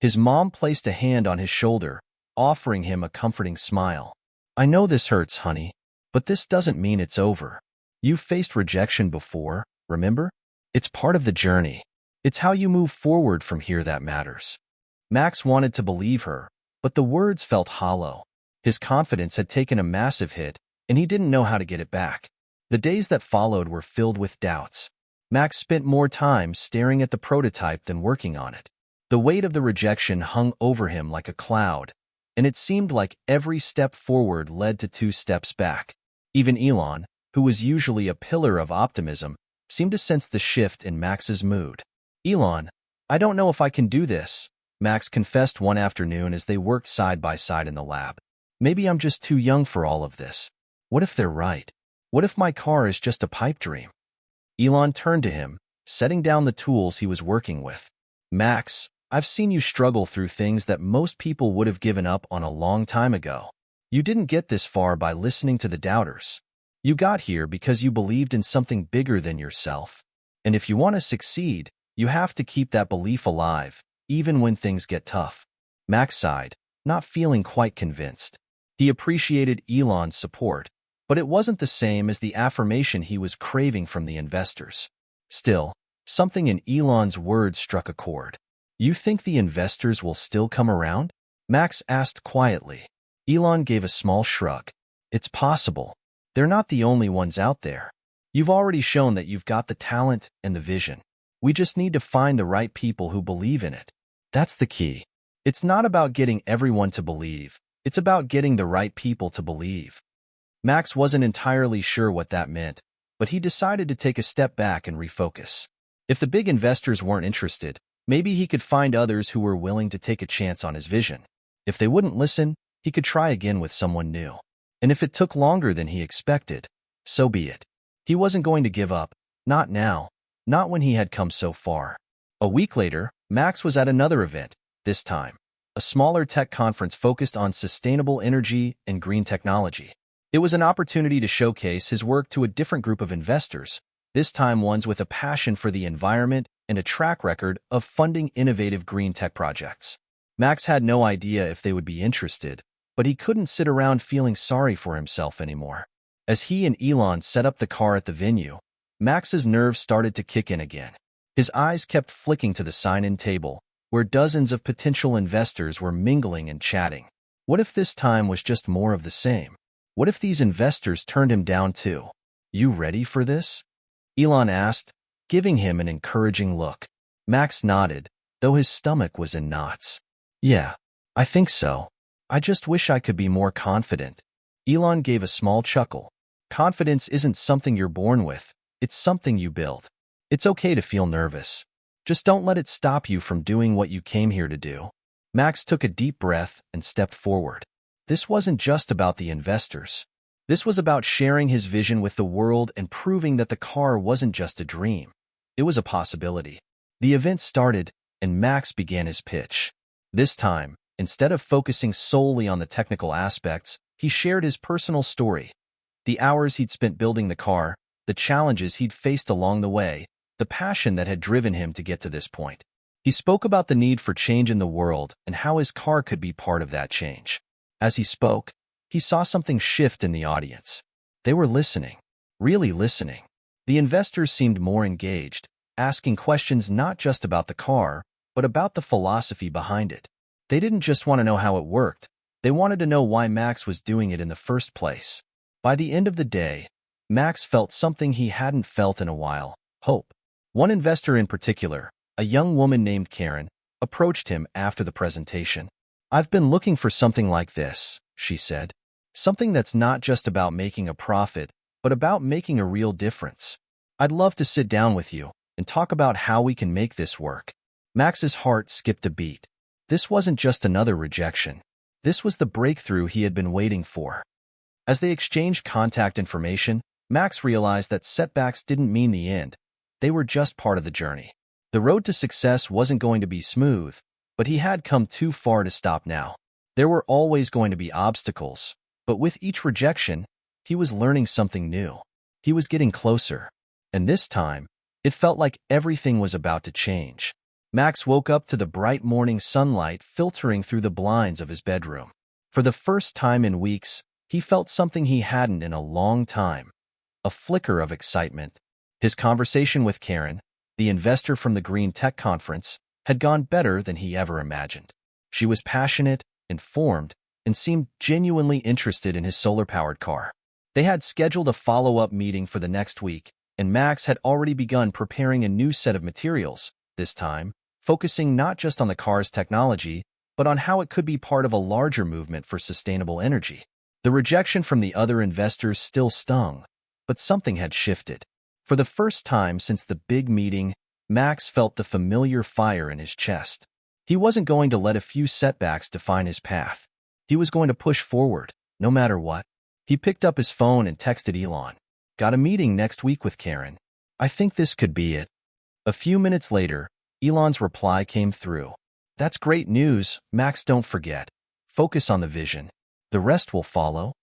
His mom placed a hand on his shoulder, offering him a comforting smile. "I know this hurts, honey, but this doesn't mean it's over. You've faced rejection before, remember? It's part of the journey. It's how you move forward from here that matters." Max wanted to believe her, but the words felt hollow. His confidence had taken a massive hit, and he didn't know how to get it back. The days that followed were filled with doubts. Max spent more time staring at the prototype than working on it. The weight of the rejection hung over him like a cloud, and it seemed like every step forward led to 2 steps back. Even Elon, who was usually a pillar of optimism, seemed to sense the shift in Max's mood. "Elon, I don't know if I can do this," Max confessed one afternoon as they worked side by side in the lab. "Maybe I'm just too young for all of this. What if they're right? What if my car is just a pipe dream?" Elon turned to him, setting down the tools he was working with. "Max, I've seen you struggle through things that most people would have given up on a long time ago. You didn't get this far by listening to the doubters. You got here because you believed in something bigger than yourself. And if you want to succeed, you have to keep that belief alive, even when things get tough." Max sighed, not feeling quite convinced. He appreciated Elon's support, but it wasn't the same as the affirmation he was craving from the investors. Still, something in Elon's words struck a chord. "You think the investors will still come around?" Max asked quietly. Elon gave a small shrug. "It's possible. They're not the only ones out there. You've already shown that you've got the talent and the vision. We just need to find the right people who believe in it. That's the key. It's not about getting everyone to believe. It's about getting the right people to believe." Max wasn't entirely sure what that meant, but he decided to take a step back and refocus. If the big investors weren't interested, maybe he could find others who were willing to take a chance on his vision. If they wouldn't listen, he could try again with someone new. And if it took longer than he expected, so be it. He wasn't going to give up, not now, not when he had come so far. A week later, Max was at another event, this time a smaller tech conference focused on sustainable energy and green technology. It was an opportunity to showcase his work to a different group of investors, this time ones with a passion for the environment and a track record of funding innovative green tech projects. Max had no idea if they would be interested, but he couldn't sit around feeling sorry for himself anymore. As he and Elon set up the car at the venue, Max's nerves started to kick in again. His eyes kept flicking to the sign-in table, where dozens of potential investors were mingling and chatting. What if this time was just more of the same? What if these investors turned him down too? "You ready for this?" Elon asked, giving him an encouraging look. Max nodded, though his stomach was in knots. "Yeah, I think so. I just wish I could be more confident." Elon gave a small chuckle. "Confidence isn't something you're born with. It's something you build. It's okay to feel nervous. Just don't let it stop you from doing what you came here to do." Max took a deep breath and stepped forward. This wasn't just about the investors. This was about sharing his vision with the world and proving that the car wasn't just a dream. It was a possibility. The event started, and Max began his pitch. This time, instead of focusing solely on the technical aspects, he shared his personal story. The hours he'd spent building the car, the challenges he'd faced along the way, the passion that had driven him to get to this point. He spoke about the need for change in the world and how his car could be part of that change. As he spoke, he saw something shift in the audience. They were listening, really listening. The investors seemed more engaged, asking questions not just about the car, but about the philosophy behind it. They didn't just want to know how it worked. They wanted to know why Max was doing it in the first place. By the end of the day, Max felt something he hadn't felt in a while: hope. One investor in particular, a young woman named Karen, approached him after the presentation. "I've been looking for something like this," she said. "Something that's not just about making a profit, but about making a real difference. I'd love to sit down with you and talk about how we can make this work." Max's heart skipped a beat. This wasn't just another rejection. This was the breakthrough he had been waiting for. As they exchanged contact information, Max realized that setbacks didn't mean the end. They were just part of the journey. The road to success wasn't going to be smooth, but he had come too far to stop now. There were always going to be obstacles, but with each rejection, he was learning something new. He was getting closer, and this time, it felt like everything was about to change. Max woke up to the bright morning sunlight filtering through the blinds of his bedroom. For the first time in weeks, he felt something he hadn't in a long time: a flicker of excitement. His conversation with Karen, the investor from the Green Tech Conference, had gone better than he ever imagined. She was passionate, informed, and seemed genuinely interested in his solar-powered car. They had scheduled a follow-up meeting for the next week, and Max had already begun preparing a new set of materials, this time focusing not just on the car's technology, but on how it could be part of a larger movement for sustainable energy. The rejection from the other investors still stung, but something had shifted. For the first time since the big meeting, Max felt the familiar fire in his chest. He wasn't going to let a few setbacks define his path. He was going to push forward, no matter what. He picked up his phone and texted Elon. "Got a meeting next week with Karen. I think this could be it." A few minutes later, Elon's reply came through. "That's great news, Max. Don't forget. Focus on the vision. The rest will follow."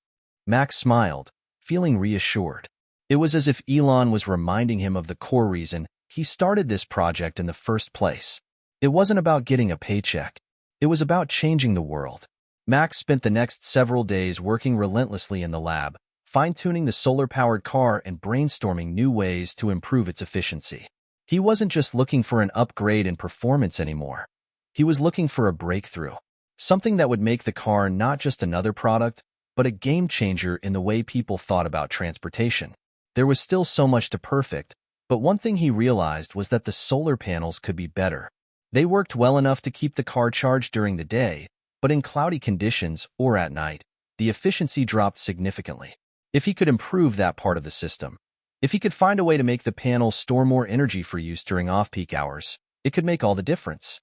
Max smiled, feeling reassured. It was as if Elon was reminding him of the core reason he started this project in the first place. It wasn't about getting a paycheck. It was about changing the world. Max spent the next several days working relentlessly in the lab, fine-tuning the solar-powered car and brainstorming new ways to improve its efficiency. He wasn't just looking for an upgrade in performance anymore. He was looking for a breakthrough, something that would make the car not just another product, but a game-changer in the way people thought about transportation. There was still so much to perfect, but one thing he realized was that the solar panels could be better. They worked well enough to keep the car charged during the day, but in cloudy conditions or at night, the efficiency dropped significantly. If he could improve that part of the system, if he could find a way to make the panels store more energy for use during off-peak hours, it could make all the difference.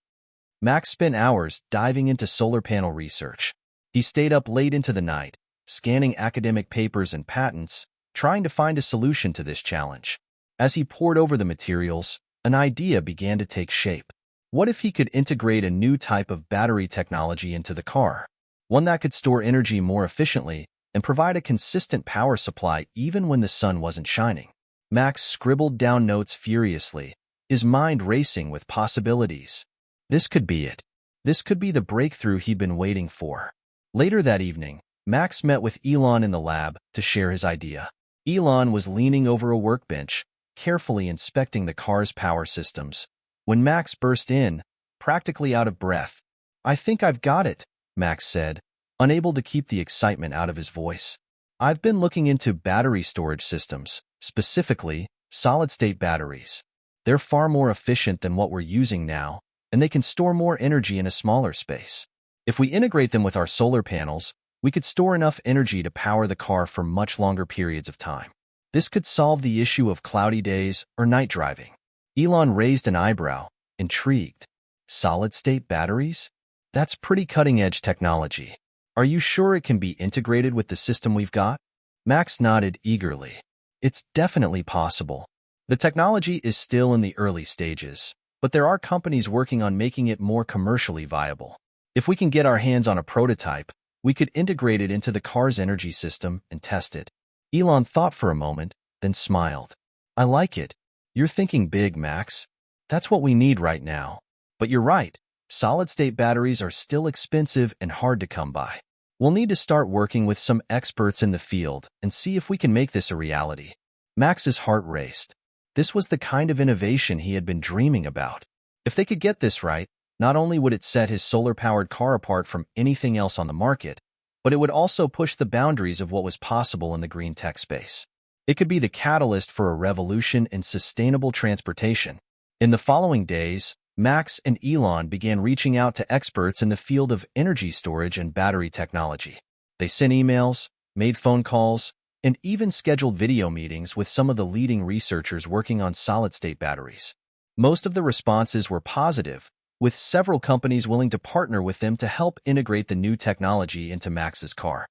Max spent hours diving into solar panel research. He stayed up late into the night, scanning academic papers and patents, trying to find a solution to this challenge. As he pored over the materials, an idea began to take shape. What if he could integrate a new type of battery technology into the car? One that could store energy more efficiently and provide a consistent power supply even when the sun wasn't shining. Max scribbled down notes furiously, his mind racing with possibilities. This could be it. This could be the breakthrough he'd been waiting for. Later that evening, Max met with Elon in the lab to share his idea. Elon was leaning over a workbench, carefully inspecting the car's power systems, when Max burst in, practically out of breath. "I think I've got it," Max said, unable to keep the excitement out of his voice. "I've been looking into battery storage systems, specifically solid-state batteries. They're far more efficient than what we're using now, and they can store more energy in a smaller space. If we integrate them with our solar panels, we could store enough energy to power the car for much longer periods of time. This could solve the issue of cloudy days or night driving." Elon raised an eyebrow, intrigued. "Solid-state batteries? That's pretty cutting-edge technology. Are you sure it can be integrated with the system we've got?" Max nodded eagerly. "It's definitely possible. The technology is still in the early stages, but there are companies working on making it more commercially viable. If we can get our hands on a prototype, we could integrate it into the car's energy system and test it." Elon thought for a moment, then smiled. "I like it. You're thinking big, Max. That's what we need right now. But you're right. Solid-state batteries are still expensive and hard to come by. We'll need to start working with some experts in the field and see if we can make this a reality." Max's heart raced. This was the kind of innovation he had been dreaming about. If they could get this right, not only would it set his solar-powered car apart from anything else on the market, but it would also push the boundaries of what was possible in the green tech space. It could be the catalyst for a revolution in sustainable transportation. In the following days, Max and Elon began reaching out to experts in the field of energy storage and battery technology. They sent emails, made phone calls, and even scheduled video meetings with some of the leading researchers working on solid-state batteries. Most of the responses were positive, with several companies willing to partner with them to help integrate the new technology into Max's car.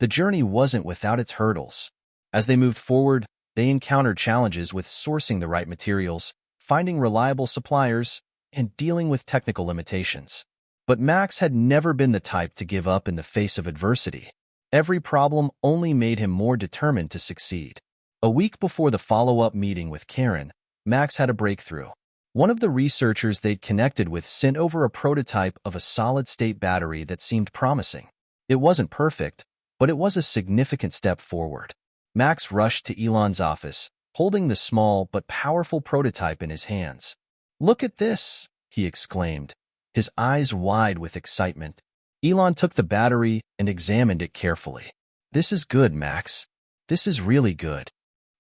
The journey wasn't without its hurdles. As they moved forward, they encountered challenges with sourcing the right materials, finding reliable suppliers, and dealing with technical limitations. But Max had never been the type to give up in the face of adversity. Every problem only made him more determined to succeed. A week before the follow-up meeting with Karen, Max had a breakthrough. One of the researchers they'd connected with sent over a prototype of a solid-state battery that seemed promising. It wasn't perfect, but it was a significant step forward. Max rushed to Elon's office, holding the small but powerful prototype in his hands. "Look at this!" he exclaimed, his eyes wide with excitement. Elon took the battery and examined it carefully. "This is good, Max. This is really good."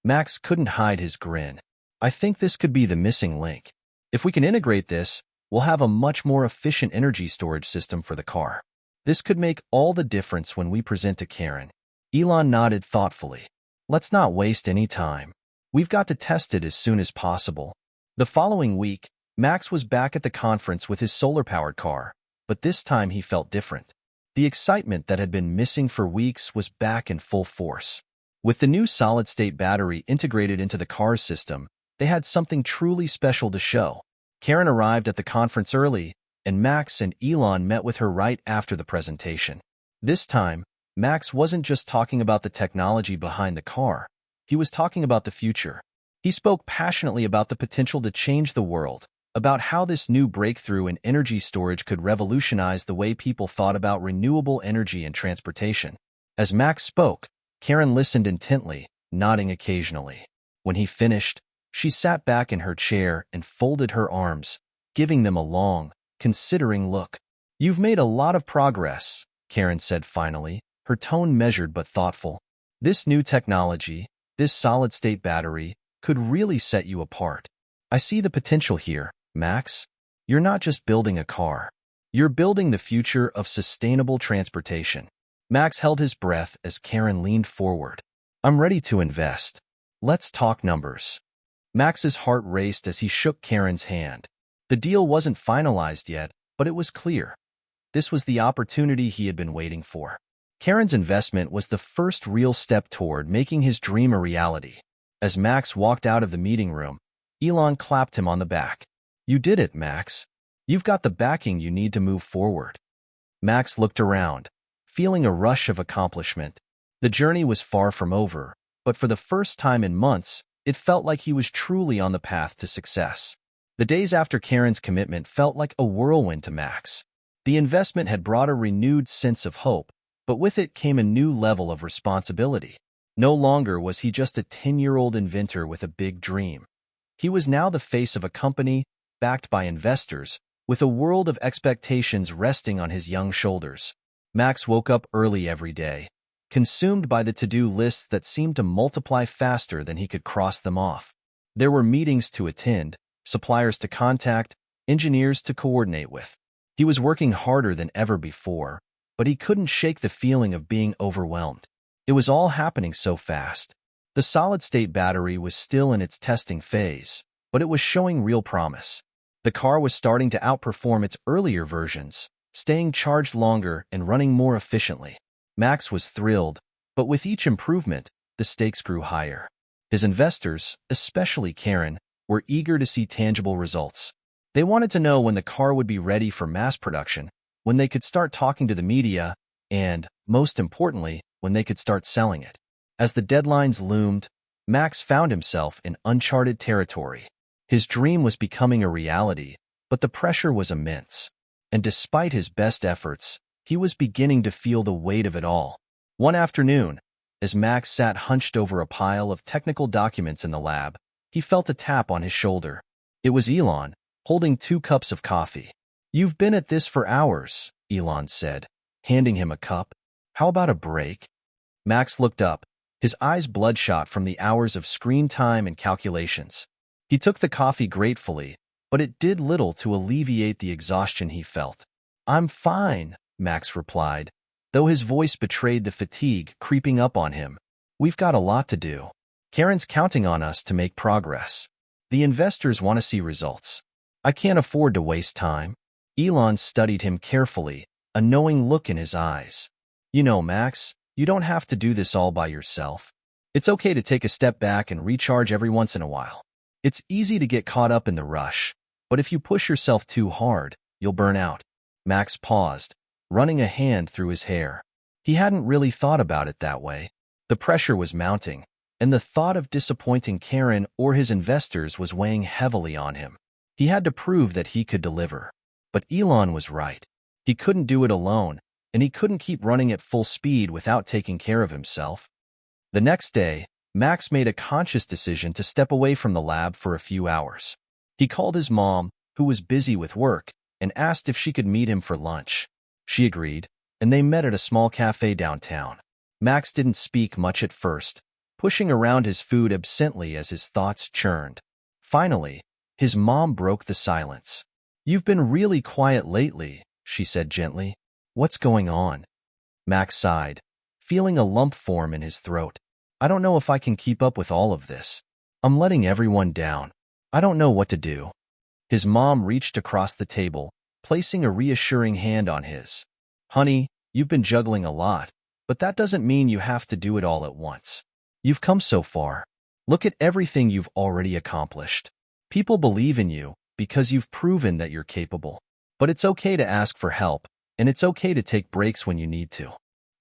Max couldn't hide his grin. "I think this could be the missing link. If we can integrate this, we'll have a much more efficient energy storage system for the car. This could make all the difference when we present to Karen." Elon nodded thoughtfully. "Let's not waste any time. We've got to test it as soon as possible." The following week, Max was back at the conference with his solar-powered car, but this time he felt different. The excitement that had been missing for weeks was back in full force. With the new solid-state battery integrated into the car's system, they had something truly special to show. Karen arrived at the conference early, and Max and Elon met with her right after the presentation. This time, Max wasn't just talking about the technology behind the car. He was talking about the future. He spoke passionately about the potential to change the world, about how this new breakthrough in energy storage could revolutionize the way people thought about renewable energy and transportation. As Max spoke, Karen listened intently, nodding occasionally. When he finished, she sat back in her chair and folded her arms, giving them a long, considering look. "You've made a lot of progress," Karen said finally, her tone measured but thoughtful. "This new technology, this solid-state battery, could really set you apart. I see the potential here, Max. You're not just building a car. You're building the future of sustainable transportation." Max held his breath as Karen leaned forward. "I'm ready to invest. Let's talk numbers." Max's heart raced as he shook Karen's hand. The deal wasn't finalized yet, but it was clear. This was the opportunity he had been waiting for. Karen's investment was the first real step toward making his dream a reality. As Max walked out of the meeting room, Elon clapped him on the back. "You did it, Max. You've got the backing you need to move forward." Max looked around, feeling a rush of accomplishment. The journey was far from over, but for the first time in months, it felt like he was truly on the path to success. The days after Karen's commitment felt like a whirlwind to Max. The investment had brought a renewed sense of hope, but with it came a new level of responsibility. No longer was he just a 10-year-old inventor with a big dream. He was now the face of a company, backed by investors, with a world of expectations resting on his young shoulders. Max woke up early every day, consumed by the to-do lists that seemed to multiply faster than he could cross them off. There were meetings to attend, suppliers to contact, engineers to coordinate with. He was working harder than ever before, but he couldn't shake the feeling of being overwhelmed. It was all happening so fast. The solid-state battery was still in its testing phase, but it was showing real promise. The car was starting to outperform its earlier versions, staying charged longer and running more efficiently. Max was thrilled, but with each improvement, the stakes grew higher. His investors, especially Karen, were eager to see tangible results. They wanted to know when the car would be ready for mass production, when they could start talking to the media, and, most importantly, when they could start selling it. As the deadlines loomed, Max found himself in uncharted territory. His dream was becoming a reality, but the pressure was immense. And despite his best efforts, he was beginning to feel the weight of it all. One afternoon, as Max sat hunched over a pile of technical documents in the lab, he felt a tap on his shoulder. It was Elon, holding 2 cups of coffee. "You've been at this for hours," Elon said, handing him a cup. How about a break? Max looked up, his eyes bloodshot from the hours of screen time and calculations. He took the coffee gratefully, but it did little to alleviate the exhaustion he felt. I'm fine, Max replied, though his voice betrayed the fatigue creeping up on him. We've got a lot to do. Karen's counting on us to make progress. The investors want to see results. I can't afford to waste time. Elon studied him carefully, a knowing look in his eyes. You know, Max, you don't have to do this all by yourself. It's okay to take a step back and recharge every once in a while. It's easy to get caught up in the rush, but if you push yourself too hard, you'll burn out. Max paused, running a hand through his hair. He hadn't really thought about it that way. The pressure was mounting, and the thought of disappointing Karen or his investors was weighing heavily on him. He had to prove that he could deliver. But Elon was right. He couldn't do it alone, and he couldn't keep running at full speed without taking care of himself. The next day, Max made a conscious decision to step away from the lab for a few hours. He called his mom, who was busy with work, and asked if she could meet him for lunch. She agreed, and they met at a small cafe downtown. Max didn't speak much at first, pushing around his food absently as his thoughts churned. Finally, his mom broke the silence. You've been really quiet lately, she said gently. What's going on? Max sighed, feeling a lump form in his throat. I don't know if I can keep up with all of this. I'm letting everyone down. I don't know what to do. His mom reached across the table, placing a reassuring hand on his. Honey, you've been juggling a lot, but that doesn't mean you have to do it all at once. You've come so far. Look at everything you've already accomplished. People believe in you because you've proven that you're capable. But it's okay to ask for help, and it's okay to take breaks when you need to.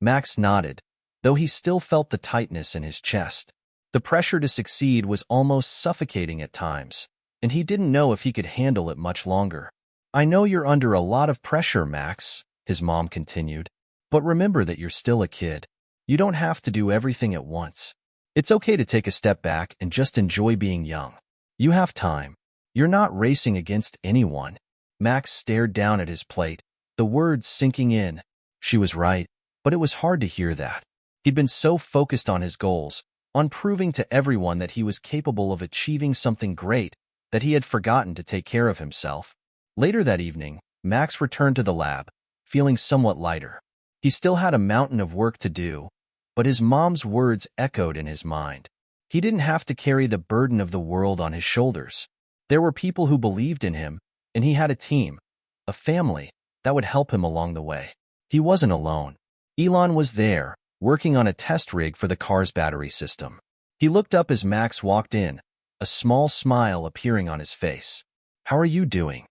Max nodded, though he still felt the tightness in his chest. The pressure to succeed was almost suffocating at times, and he didn't know if he could handle it much longer. I know you're under a lot of pressure, Max, his mom continued, but remember that you're still a kid. You don't have to do everything at once. It's okay to take a step back and just enjoy being young. You have time. You're not racing against anyone. Max stared down at his plate, the words sinking in. She was right, but it was hard to hear that. He'd been so focused on his goals, on proving to everyone that he was capable of achieving something great, that he had forgotten to take care of himself. Later that evening, Max returned to the lab, feeling somewhat lighter. He still had a mountain of work to do, but his mom's words echoed in his mind. He didn't have to carry the burden of the world on his shoulders. There were people who believed in him, and he had a team, a family, that would help him along the way. He wasn't alone. Elon was there, working on a test rig for the car's battery system. He looked up as Max walked in, a small smile appearing on his face. How are you doing?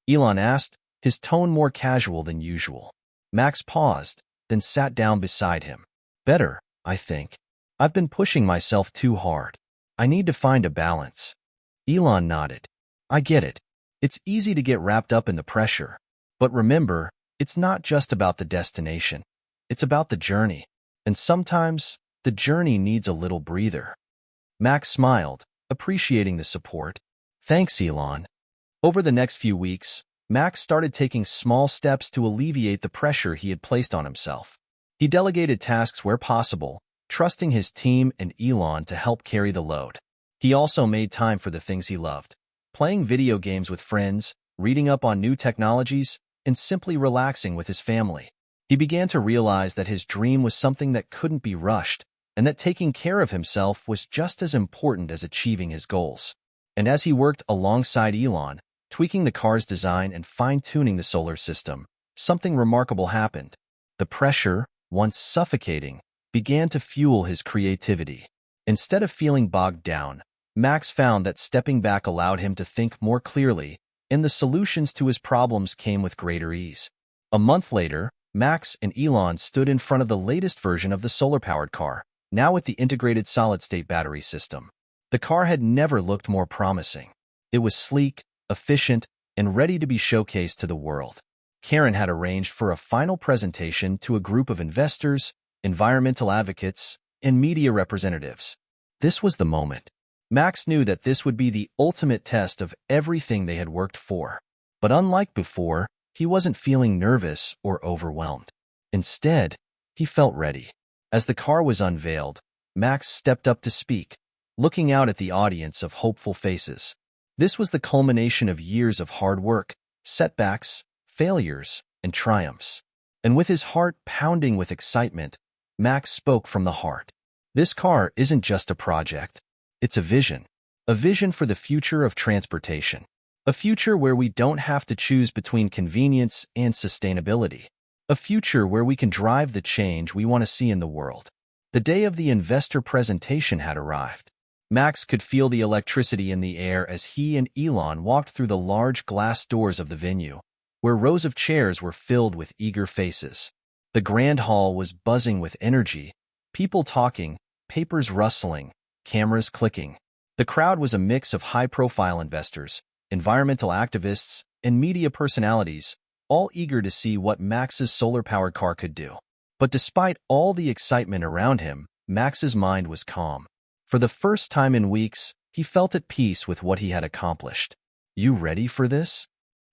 Elon asked, his tone more casual than usual. Max paused, then sat down beside him. Better, I think. I've been pushing myself too hard. I need to find a balance. Elon nodded. I get it. It's easy to get wrapped up in the pressure. But remember, it's not just about the destination. It's about the journey. And sometimes, the journey needs a little breather. Max smiled, appreciating the support. Thanks, Elon. Over the next few weeks, Max started taking small steps to alleviate the pressure he had placed on himself. He delegated tasks where possible, trusting his team and Elon to help carry the load. He also made time for the things he loved, playing video games with friends, reading up on new technologies, and simply relaxing with his family. He began to realize that his dream was something that couldn't be rushed, and that taking care of himself was just as important as achieving his goals. And as he worked alongside Elon, tweaking the car's design and fine-tuning the solar system, something remarkable happened. The pressure, once suffocating, began to fuel his creativity. Instead of feeling bogged down, Max found that stepping back allowed him to think more clearly, and the solutions to his problems came with greater ease. A month later, Max and Elon stood in front of the latest version of the solar-powered car, now with the integrated solid-state battery system. The car had never looked more promising. It was sleek, efficient, and ready to be showcased to the world. Karen had arranged for a final presentation to a group of investors, environmental advocates, and media representatives. This was the moment. Max knew that this would be the ultimate test of everything they had worked for. But unlike before, he wasn't feeling nervous or overwhelmed. Instead, He felt ready. As the car was unveiled, Max stepped up to speak, looking out at the audience of hopeful faces. This was the culmination of years of hard work, setbacks, failures, and triumphs. And with his heart pounding with excitement, Max spoke from the heart. This car isn't just a project. It's a vision for the future of transportation. A future where we don't have to choose between convenience and sustainability. A future where we can drive the change we want to see in the world. The day of the investor presentation had arrived. Max could feel the electricity in the air as he and Elon walked through the large glass doors of the venue, where rows of chairs were filled with eager faces. The grand hall was buzzing with energy, people talking, papers rustling, cameras clicking. The crowd was a mix of high-profile investors, environmental activists, and media personalities, all eager to see what Max's solar-powered car could do. But despite all the excitement around him, Max's mind was calm. For the first time in weeks, he felt at peace with what he had accomplished. "You ready for this?"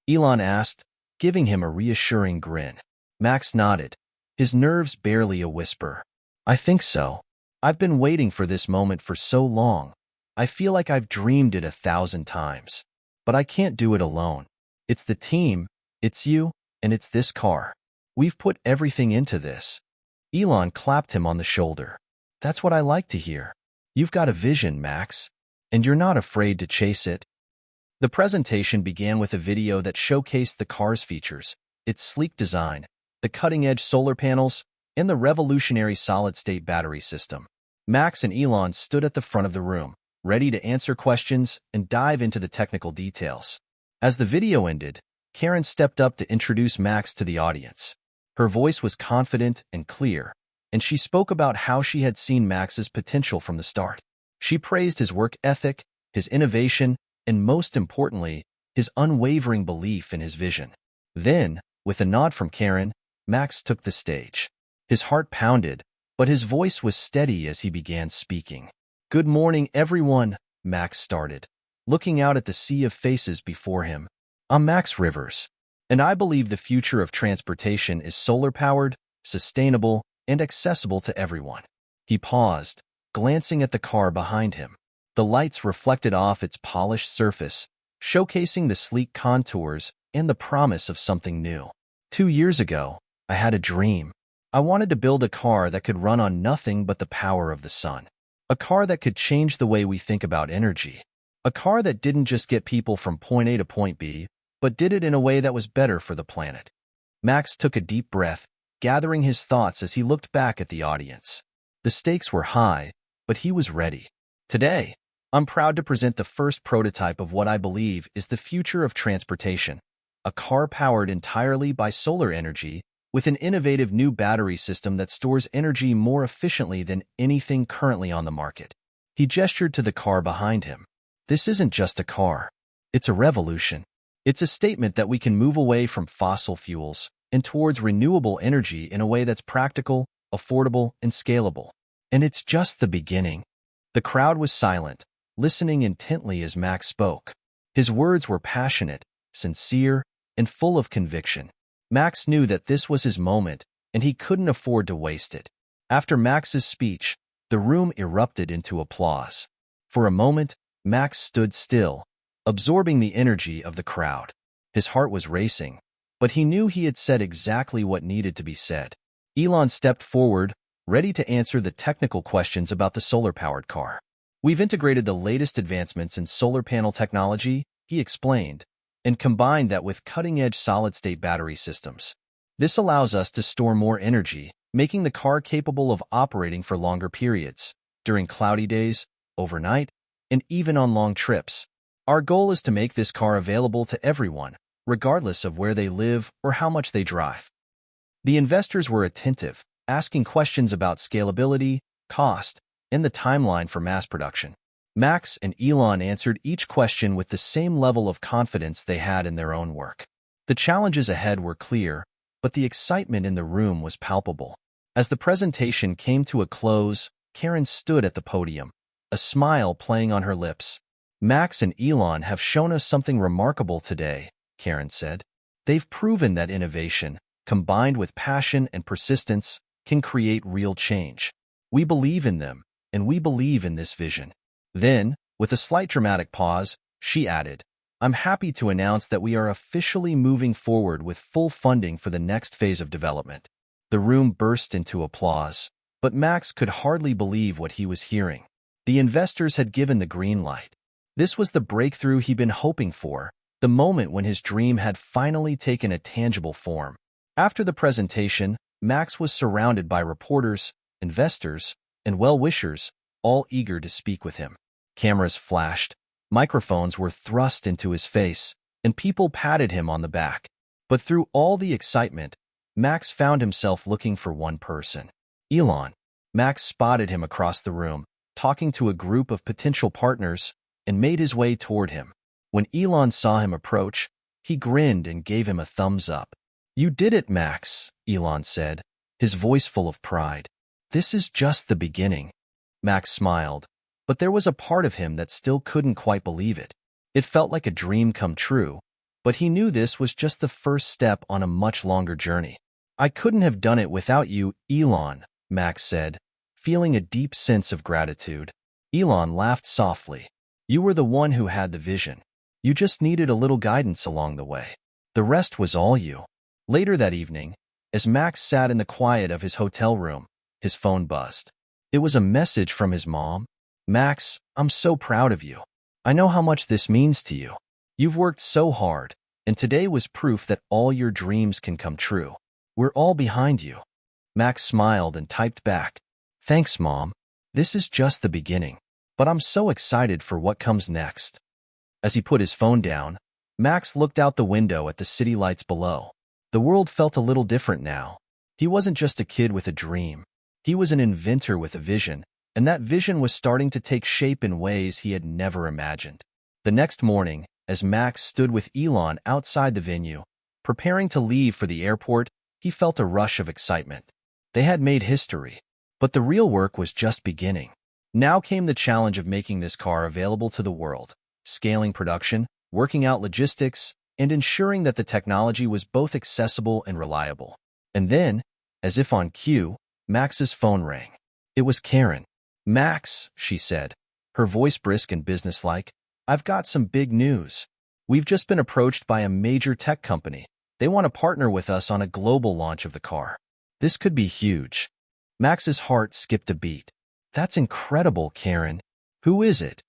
Elon asked, giving him a reassuring grin. Max nodded, his nerves barely a whisper. "I think so. I've been waiting for this moment for so long. I feel like I've dreamed it 1,000 times. But I can't do it alone. It's the team, it's you, and it's this car. We've put everything into this." Elon clapped him on the shoulder. "That's what I like to hear. You've got a vision, Max, and you're not afraid to chase it." The presentation began with a video that showcased the car's features, its sleek design, the cutting-edge solar panels, and the revolutionary solid-state battery system. Max and Elon stood at the front of the room, ready to answer questions and dive into the technical details. As the video ended, Karen stepped up to introduce Max to the audience. Her voice was confident and clear, and she spoke about how she had seen Max's potential from the start. She praised his work ethic, his innovation, and most importantly, his unwavering belief in his vision. Then, with a nod from Karen, Max took the stage. His heart pounded, but his voice was steady as he began speaking. "Good morning, everyone," Max started, looking out at the sea of faces before him. "I'm Max Rivers, and I believe the future of transportation is solar-powered, sustainable, and accessible to everyone." He paused, glancing at the car behind him. The lights reflected off its polished surface, showcasing the sleek contours and the promise of something new. 2 years ago, I had a dream. I wanted to build a car that could run on nothing but the power of the sun. A car that could change the way we think about energy. A car that didn't just get people from point A to point B, but did it in a way that was better for the planet. Max took a deep breath, gathering his thoughts as he looked back at the audience. The stakes were high, but he was ready. "Today, I'm proud to present the first prototype of what I believe is the future of transportation, a car powered entirely by solar energy with an innovative new battery system that stores energy more efficiently than anything currently on the market." He gestured to the car behind him. "This isn't just a car. It's a revolution. It's a statement that we can move away from fossil fuels and towards renewable energy in a way that's practical, affordable, and scalable. And it's just the beginning." The crowd was silent, listening intently as Max spoke. His words were passionate, sincere, and full of conviction. Max knew that this was his moment, and he couldn't afford to waste it. After Max's speech, the room erupted into applause. For a moment, Max stood still, absorbing the energy of the crowd. His heart was racing, but he knew he had said exactly what needed to be said. Elon stepped forward, ready to answer the technical questions about the solar-powered car. "We've integrated the latest advancements in solar panel technology," he explained, "and combined that with cutting-edge solid-state battery systems. This allows us to store more energy, making the car capable of operating for longer periods, during cloudy days, overnight, and even on long trips. Our goal is to make this car available to everyone, regardless of where they live or how much they drive." The investors were attentive, asking questions about scalability, cost, and the timeline for mass production. Max and Elon answered each question with the same level of confidence they had in their own work. The challenges ahead were clear, but the excitement in the room was palpable. As the presentation came to a close, Karen stood at the podium, a smile playing on her lips. "Max and Elon have shown us something remarkable today," Karen said. "They've proven that innovation, combined with passion and persistence, can create real change. We believe in them, and we believe in this vision." Then, with a slight dramatic pause, she added, "I'm happy to announce that we are officially moving forward with full funding for the next phase of development." The room burst into applause, but Max could hardly believe what he was hearing. The investors had given the green light. This was the breakthrough he'd been hoping for, the moment when his dream had finally taken a tangible form. After the presentation, Max was surrounded by reporters, investors, and well-wishers, all eager to speak with him. Cameras flashed, microphones were thrust into his face, and people patted him on the back. But through all the excitement, Max found himself looking for one person. Elon. Max spotted him across the room, talking to a group of potential partners, and made his way toward him. When Elon saw him approach, he grinned and gave him a thumbs up. "You did it, Max," Elon said, his voice full of pride. "This is just the beginning." Max smiled, but there was a part of him that still couldn't quite believe it. It felt like a dream come true, but he knew this was just the first step on a much longer journey. "I couldn't have done it without you, Elon," Max said, feeling a deep sense of gratitude. Elon laughed softly. "You were the one who had the vision. You just needed a little guidance along the way. The rest was all you." Later that evening, as Max sat in the quiet of his hotel room, his phone buzzed. It was a message from his mom. "Max, I'm so proud of you. I know how much this means to you. You've worked so hard, and today was proof that all your dreams can come true. We're all behind you." Max smiled and typed back, "Thanks, Mom. This is just the beginning, but I'm so excited for what comes next." As he put his phone down, Max looked out the window at the city lights below. The world felt a little different now. He wasn't just a kid with a dream. He was an inventor with a vision, and that vision was starting to take shape in ways he had never imagined. The next morning, as Max stood with Elon outside the venue, preparing to leave for the airport, he felt a rush of excitement. They had made history, but the real work was just beginning. Now came the challenge of making this car available to the world, scaling production, working out logistics, and ensuring that the technology was both accessible and reliable. And then, as if on cue, Max's phone rang. It was Karen. "Max," she said, her voice brisk and businesslike, "I've got some big news. We've just been approached by a major tech company. They want to partner with us on a global launch of the car. This could be huge." Max's heart skipped a beat. "That's incredible, Karen. Who is it?"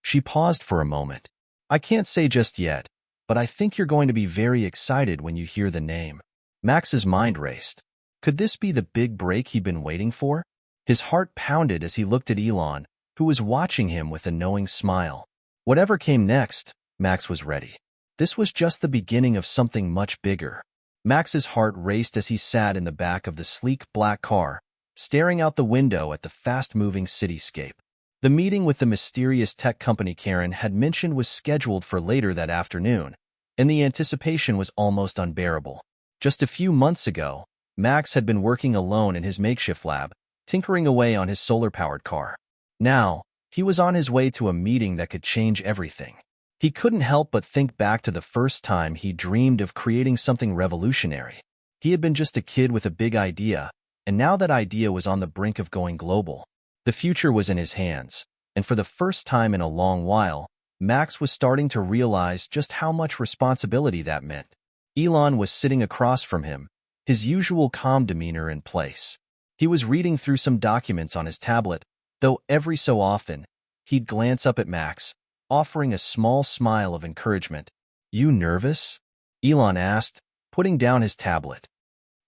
She paused for a moment. "I can't say just yet, but I think you're going to be very excited when you hear the name." Max's mind raced. Could this be the big break he'd been waiting for? His heart pounded as he looked at Elon, who was watching him with a knowing smile. Whatever came next, Max was ready. This was just the beginning of something much bigger. Max's heart raced as he sat in the back of the sleek black car, staring out the window at the fast-moving cityscape. The meeting with the mysterious tech company Karen had mentioned was scheduled for later that afternoon, and the anticipation was almost unbearable. Just a few months ago, Max had been working alone in his makeshift lab, tinkering away on his solar-powered car. Now, he was on his way to a meeting that could change everything. He couldn't help but think back to the first time he dreamed of creating something revolutionary. He had been just a kid with a big idea, and now that idea was on the brink of going global. The future was in his hands, and for the first time in a long while, Max was starting to realize just how much responsibility that meant. Elon was sitting across from him, his usual calm demeanor in place. He was reading through some documents on his tablet, though every so often, he'd glance up at Max, offering a small smile of encouragement. "You nervous?" Elon asked, putting down his tablet.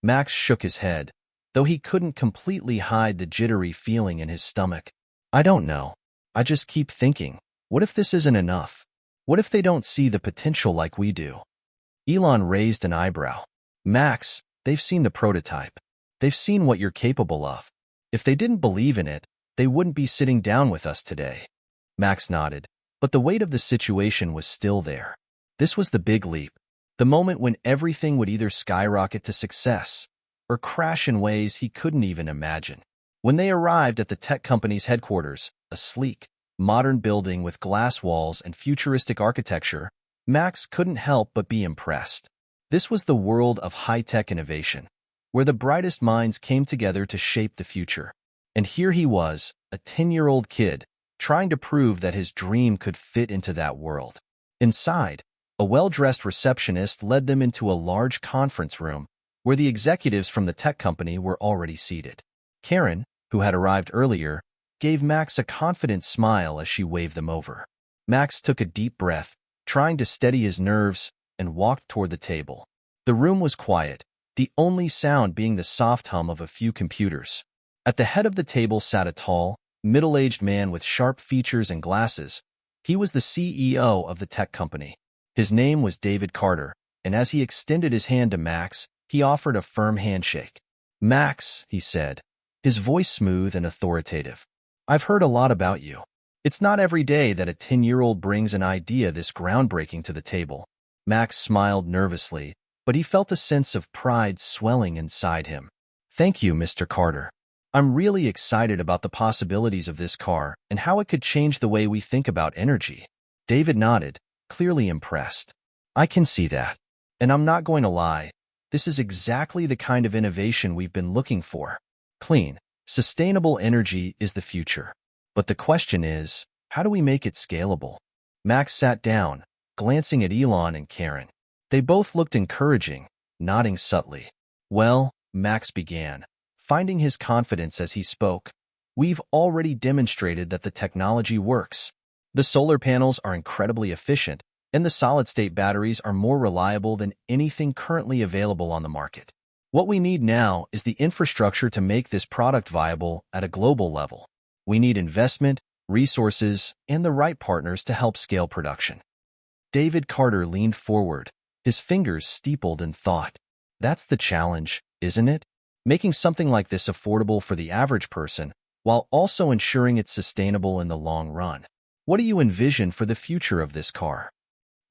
Max shook his head, though he couldn't completely hide the jittery feeling in his stomach. "I don't know. I just keep thinking, what if this isn't enough? What if they don't see the potential like we do?" Elon raised an eyebrow. "Max, they've seen the prototype. They've seen what you're capable of. If they didn't believe in it, they wouldn't be sitting down with us today." Max nodded, but the weight of the situation was still there. This was the big leap, the moment when everything would either skyrocket to success or crash in ways he couldn't even imagine. When they arrived at the tech company's headquarters, a sleek, modern building with glass walls and futuristic architecture, Max couldn't help but be impressed. This was the world of high-tech innovation, where the brightest minds came together to shape the future. And here he was, a 10-year-old kid, trying to prove that his dream could fit into that world. Inside, a well-dressed receptionist led them into a large conference room where the executives from the tech company were already seated. Karen, who had arrived earlier, gave Max a confident smile as she waved them over. Max took a deep breath, trying to steady his nerves, and walked toward the table. The room was quiet, the only sound being the soft hum of a few computers. At the head of the table sat a tall, middle-aged man with sharp features and glasses. He was the CEO of the tech company. His name was David Carter, and as he extended his hand to Max, he offered a firm handshake. "Max," he said, his voice smooth and authoritative, "I've heard a lot about you. It's not every day that a 10-year-old brings an idea this groundbreaking to the table." Max smiled nervously, but he felt a sense of pride swelling inside him. "Thank you, Mr. Carter. I'm really excited about the possibilities of this car and how it could change the way we think about energy." David nodded, clearly impressed. "I can see that. And I'm not going to lie, this is exactly the kind of innovation we've been looking for. Clean, sustainable energy is the future. But the question is, how do we make it scalable?" Max sat down, glancing at Elon and Karen. They both looked encouraging, nodding subtly. "Well," Max began, finding his confidence as he spoke, "we've already demonstrated that the technology works. The solar panels are incredibly efficient, and the solid-state batteries are more reliable than anything currently available on the market. What we need now is the infrastructure to make this product viable at a global level. We need investment, resources, and the right partners to help scale production." David Carter leaned forward, his fingers steepled in thought. "That's the challenge, isn't it? Making something like this affordable for the average person, while also ensuring it's sustainable in the long run. What do you envision for the future of this car?"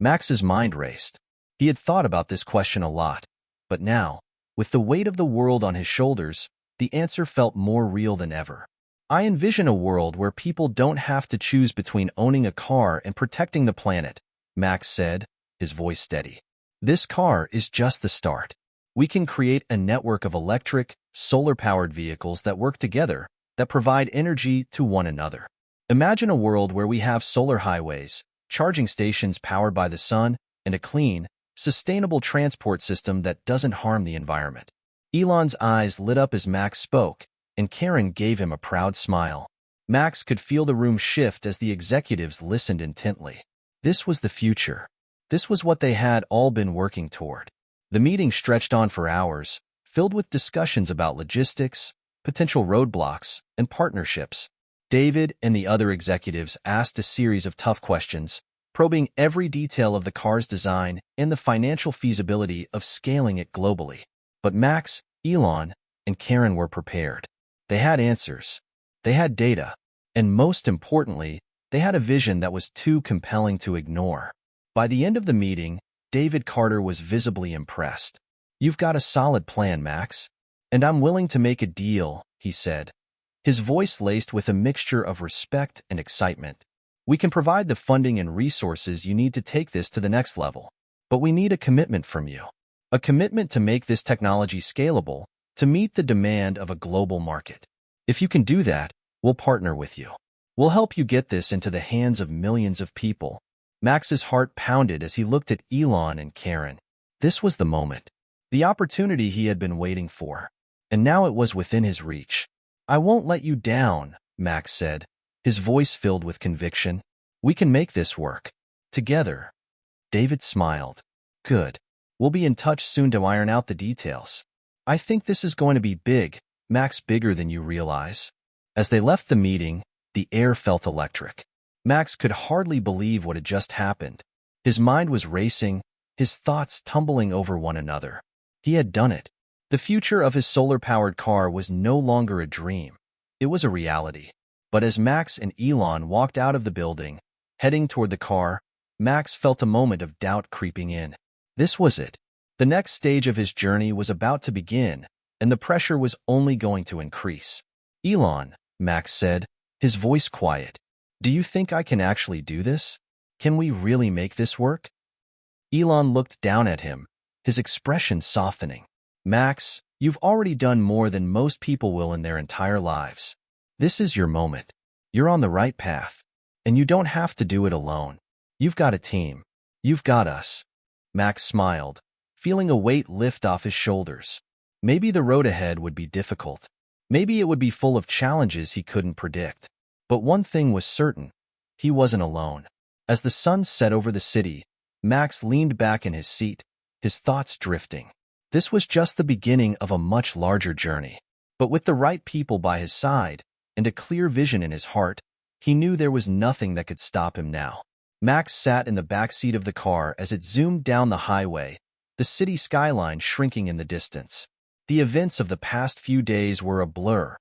Max's mind raced. He had thought about this question a lot, but now, with the weight of the world on his shoulders, the answer felt more real than ever. "I envision a world where people don't have to choose between owning a car and protecting the planet," Max said, his voice steady. "This car is just the start. We can create a network of electric, solar-powered vehicles that work together, that provide energy to one another. Imagine a world where we have solar highways, charging stations powered by the sun, and a clean, sustainable transport system that doesn't harm the environment." Elon's eyes lit up as Max spoke, and Karen gave him a proud smile. Max could feel the room shift as the executives listened intently. This was the future. This was what they had all been working toward. The meeting stretched on for hours, filled with discussions about logistics, potential roadblocks, and partnerships. David and the other executives asked a series of tough questions, probing every detail of the car's design and the financial feasibility of scaling it globally. But Max, Elon, and Karen were prepared. They had answers. They had data. And most importantly, they had a vision that was too compelling to ignore. By the end of the meeting, David Carter was visibly impressed. "You've got a solid plan, Max. And I'm willing to make a deal," he said, his voice laced with a mixture of respect and excitement. "We can provide the funding and resources you need to take this to the next level. But we need a commitment from you. A commitment to make this technology scalable, to meet the demand of a global market. If you can do that, we'll partner with you. We'll help you get this into the hands of millions of people." Max's heart pounded as he looked at Elon and Karen. This was the moment, the opportunity he had been waiting for. And now it was within his reach. "I won't let you down," Max said, his voice filled with conviction. "We can make this work. Together." David smiled. "Good. We'll be in touch soon to iron out the details." "I think this is going to be big, Max, bigger than you realize." As they left the meeting, the air felt electric. Max could hardly believe what had just happened. His mind was racing, his thoughts tumbling over one another. He had done it. The future of his solar-powered car was no longer a dream. It was a reality. But as Max and Elon walked out of the building, heading toward the car, Max felt a moment of doubt creeping in. This was it. The next stage of his journey was about to begin, and the pressure was only going to increase. "Elon," Max said, his voice quiet, "do you think I can actually do this? Can we really make this work?" Elon looked down at him, his expression softening. "Max, You've already done more than most people will in their entire lives. This is your moment. You're on the right path. And you don't have to do it alone. You've got a team. You've got us. Max smiled, feeling a weight lift off his shoulders. Maybe the road ahead would be difficult. Maybe it would be full of challenges he couldn't predict. But one thing was certain. He wasn't alone. As the sun set over the city, Max leaned back in his seat, his thoughts drifting. This was just the beginning of a much larger journey. But with the right people by his side and a clear vision in his heart, he knew there was nothing that could stop him now. Max sat in the back seat of the car as it zoomed down the highway, the city skyline shrinking in the distance. The events of the past few days were a blur,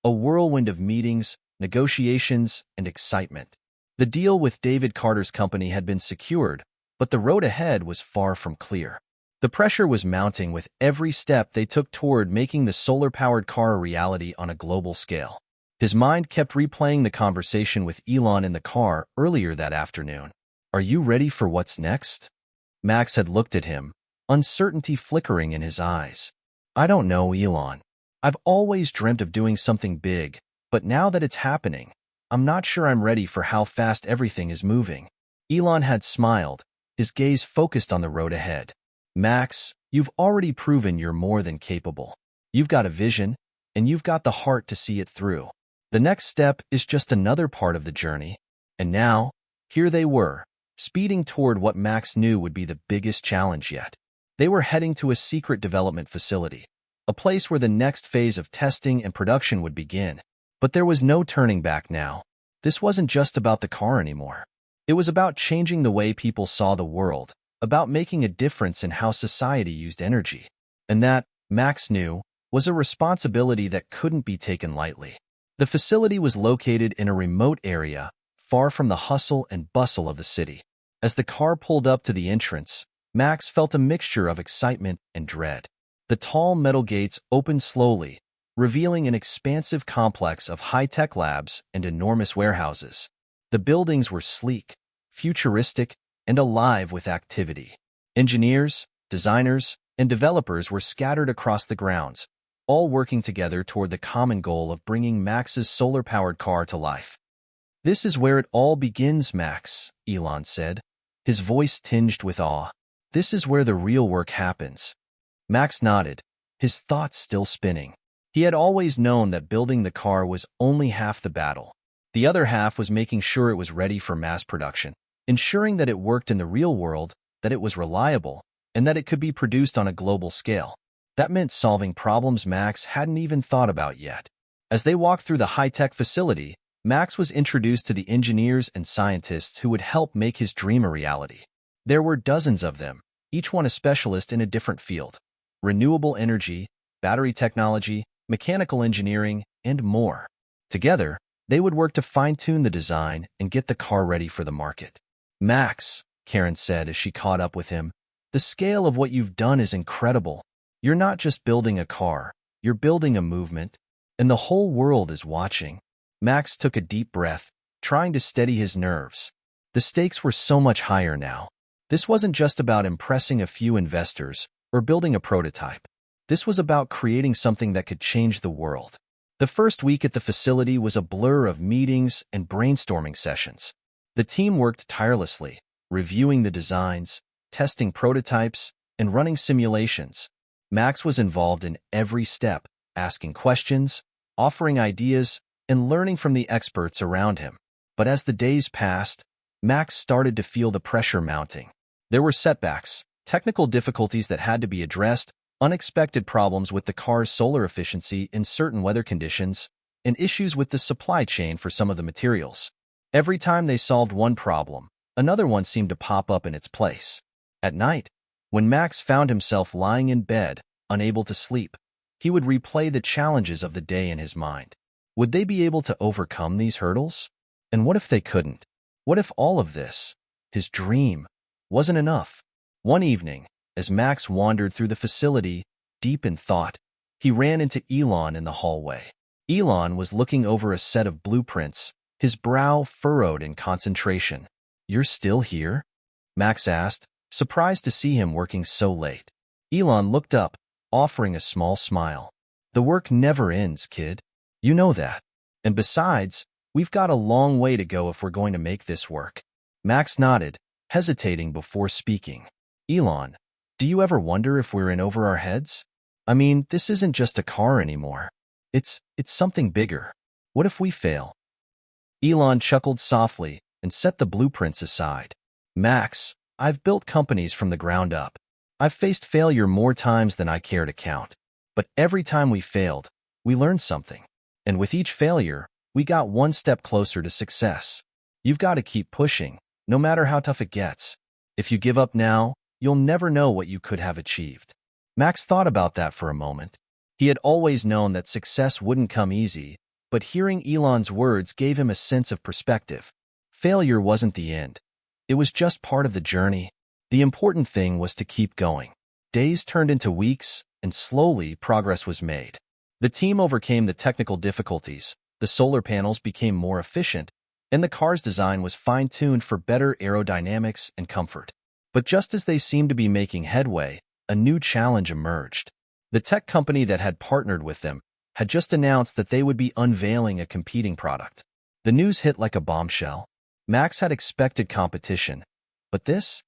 a whirlwind of meetings, negotiations, and excitement. The deal with David Carter's company had been secured, but the road ahead was far from clear. The pressure was mounting with every step they took toward making the solar-powered car a reality on a global scale. His mind kept replaying the conversation with Elon in the car earlier that afternoon. "Are you ready for what's next?" Max had looked at him, uncertainty flickering in his eyes. "I don't know, Elon. I've always dreamt of doing something big, but now that it's happening, I'm not sure I'm ready for how fast everything is moving." Elon had smiled, his gaze focused on the road ahead. "Max, you've already proven you're more than capable. You've got a vision, and you've got the heart to see it through. The next step is just another part of the journey." And now, here they were, speeding toward what Max knew would be the biggest challenge yet. They were heading to a secret development facility, a place where the next phase of testing and production would begin. But there was no turning back now. This wasn't just about the car anymore. It was about changing the way people saw the world, about making a difference in how society used energy. And that, Max knew, was a responsibility that couldn't be taken lightly. The facility was located in a remote area, far from the hustle and bustle of the city. As the car pulled up to the entrance, Max felt a mixture of excitement and dread. The tall metal gates opened slowly, revealing an expansive complex of high-tech labs and enormous warehouses. The buildings were sleek, futuristic, and alive with activity. Engineers, designers, and developers were scattered across the grounds, all working together toward the common goal of bringing Max's solar-powered car to life. "This is where it all begins, Max," Elon said, his voice tinged with awe. "This is where the real work happens." Max nodded, his thoughts still spinning. He had always known that building the car was only half the battle. The other half was making sure it was ready for mass production, ensuring that it worked in the real world, that it was reliable, and that it could be produced on a global scale. That meant solving problems Max hadn't even thought about yet. As they walked through the high-tech facility, Max was introduced to the engineers and scientists who would help make his dream a reality. There were dozens of them, each one a specialist in a different field: renewable energy, battery technology, mechanical engineering, and more. Together, they would work to fine-tune the design and get the car ready for the market. "Max," Karen said as she caught up with him, "the scale of what you've done is incredible. You're not just building a car, you're building a movement, and the whole world is watching." Max took a deep breath, trying to steady his nerves. The stakes were so much higher now. This wasn't just about impressing a few investors or building a prototype. This was about creating something that could change the world. The first week at the facility was a blur of meetings and brainstorming sessions. The team worked tirelessly, reviewing the designs, testing prototypes, and running simulations. Max was involved in every step, asking questions, offering ideas, and learning from the experts around him. But as the days passed, Max started to feel the pressure mounting. There were setbacks, technical difficulties that had to be addressed, unexpected problems with the car's solar efficiency in certain weather conditions, and issues with the supply chain for some of the materials. Every time they solved one problem, another one seemed to pop up in its place. At night, when Max found himself lying in bed, unable to sleep, he would replay the challenges of the day in his mind. Would they be able to overcome these hurdles? And what if they couldn't? What if all of this, his dream, wasn't enough? One evening, as Max wandered through the facility, deep in thought, he ran into Elon in the hallway. Elon was looking over a set of blueprints, his brow furrowed in concentration. "You're still here?" Max asked, surprised to see him working so late. Elon looked up, offering a small smile. The work never ends, kid. You know that. And besides, we've got a long way to go if we're going to make this work. Max nodded, hesitating before speaking. Elon, do you ever wonder if we're in over our heads? I mean, this isn't just a car anymore. It's something bigger. What if we fail? Elon chuckled softly and set the blueprints aside. Max, I've built companies from the ground up. I've faced failure more times than I care to count. But every time we failed, we learned something. And with each failure, we got one step closer to success. You've got to keep pushing, no matter how tough it gets. If you give up now, you'll never know what you could have achieved. Max thought about that for a moment. He had always known that success wouldn't come easy, but hearing Elon's words gave him a sense of perspective. Failure wasn't the end. It was just part of the journey. The important thing was to keep going. Days turned into weeks, and slowly progress was made. The team overcame the technical difficulties, the solar panels became more efficient, and the car's design was fine-tuned for better aerodynamics and comfort. But just as they seemed to be making headway, a new challenge emerged. The tech company that had partnered with them had just announced that they would be unveiling a competing product. The news hit like a bombshell. Max had expected competition, but this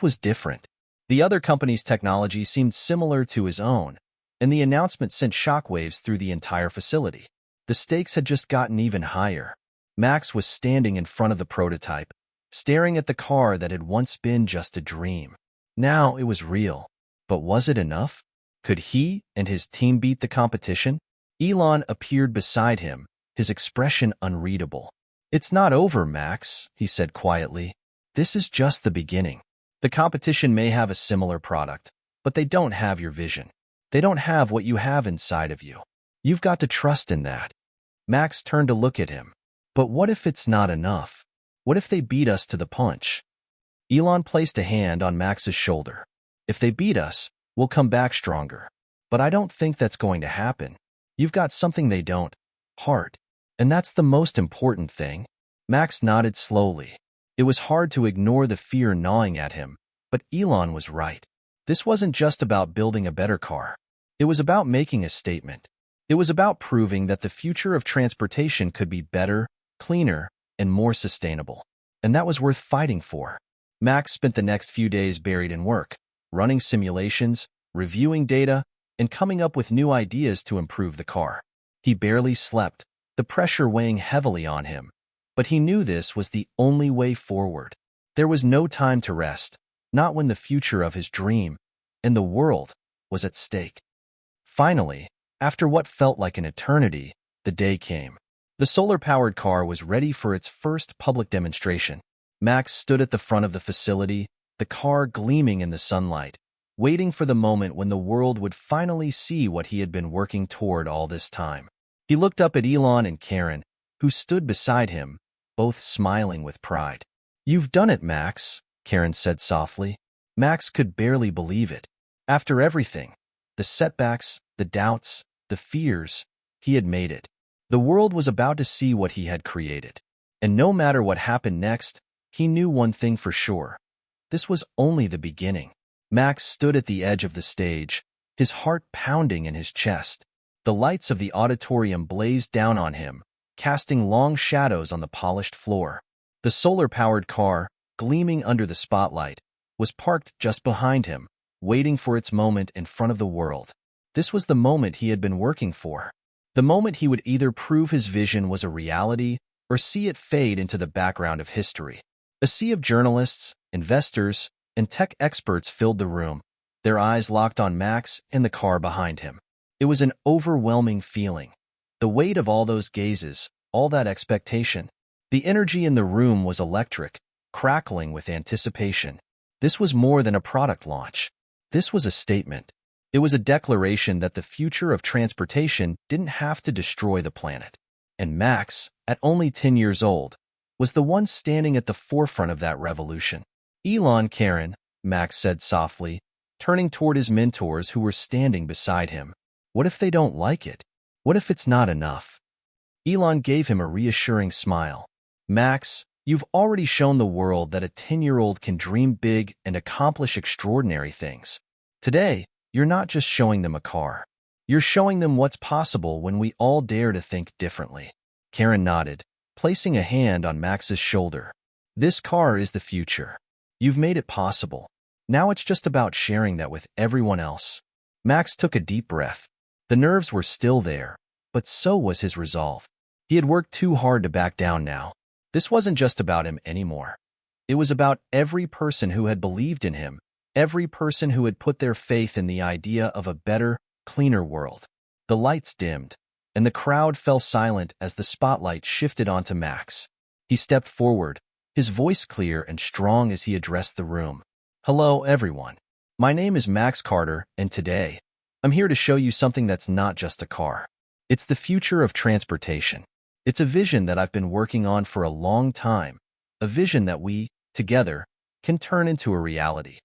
was different. The other company's technology seemed similar to his own, and the announcement sent shockwaves through the entire facility. The stakes had just gotten even higher. Max was standing in front of the prototype, staring at the car that had once been just a dream. Now it was real. But was it enough? Could he and his team beat the competition? Elon appeared beside him, his expression unreadable. "It's not over, Max," he said quietly. "This is just the beginning. The competition may have a similar product, but they don't have your vision. They don't have what you have inside of you. You've got to trust in that." Max turned to look at him. "But what if it's not enough? What if they beat us to the punch?" Elon placed a hand on Max's shoulder. "If they beat us, we'll come back stronger. But I don't think that's going to happen. You've got something they don't. Heart. And that's the most important thing." Max nodded slowly. It was hard to ignore the fear gnawing at him, but Elon was right. This wasn't just about building a better car. It was about making a statement. It was about proving that the future of transportation could be better, cleaner, and more sustainable. And that was worth fighting for. Max spent the next few days buried in work, running simulations, reviewing data, and coming up with new ideas to improve the car. He barely slept, the pressure weighing heavily on him. But he knew this was the only way forward. There was no time to rest, not when the future of his dream, and the world, was at stake. Finally, after what felt like an eternity, the day came. The solar-powered car was ready for its first public demonstration. Max stood at the front of the facility, the car gleaming in the sunlight, waiting for the moment when the world would finally see what he had been working toward all this time. He looked up at Elon and Karen, who stood beside him, both smiling with pride. "You've done it, Max," Karen said softly. Max could barely believe it. After everything, the setbacks, the doubts, the fears, he had made it. The world was about to see what he had created. And no matter what happened next, he knew one thing for sure. This was only the beginning. Max stood at the edge of the stage, his heart pounding in his chest. The lights of the auditorium blazed down on him, casting long shadows on the polished floor. The solar-powered car, gleaming under the spotlight, was parked just behind him, waiting for its moment in front of the world. This was the moment he had been working for. The moment he would either prove his vision was a reality or see it fade into the background of history. A sea of journalists, investors, and tech experts filled the room, their eyes locked on Max and the car behind him. It was an overwhelming feeling. The weight of all those gazes, all that expectation. The energy in the room was electric, crackling with anticipation. This was more than a product launch. This was a statement. It was a declaration that the future of transportation didn't have to destroy the planet. And Max, at only 10 years old, was the one standing at the forefront of that revolution. "Elon, Karen," Max said softly, turning toward his mentors who were standing beside him. "What if they don't like it? What if it's not enough?" Elon gave him a reassuring smile. "Max, you've already shown the world that a 10-year-old can dream big and accomplish extraordinary things. Today, You're not just showing them a car. You're showing them what's possible when we all dare to think differently. Karen nodded, placing a hand on Max's shoulder. This car is the future. You've made it possible. Now it's just about sharing that with everyone else. Max took a deep breath. The nerves were still there, but so was his resolve. He had worked too hard to back down now. This wasn't just about him anymore. It was about every person who had believed in him, every person who had put their faith in the idea of a better, cleaner world. The lights dimmed, and the crowd fell silent as the spotlight shifted onto Max. He stepped forward, his voice clear and strong as he addressed the room. Hello, everyone. My name is Max Carter, and today, I'm here to show you something that's not just a car. It's the future of transportation. It's a vision that I've been working on for a long time, a vision that we, together, can turn into a reality.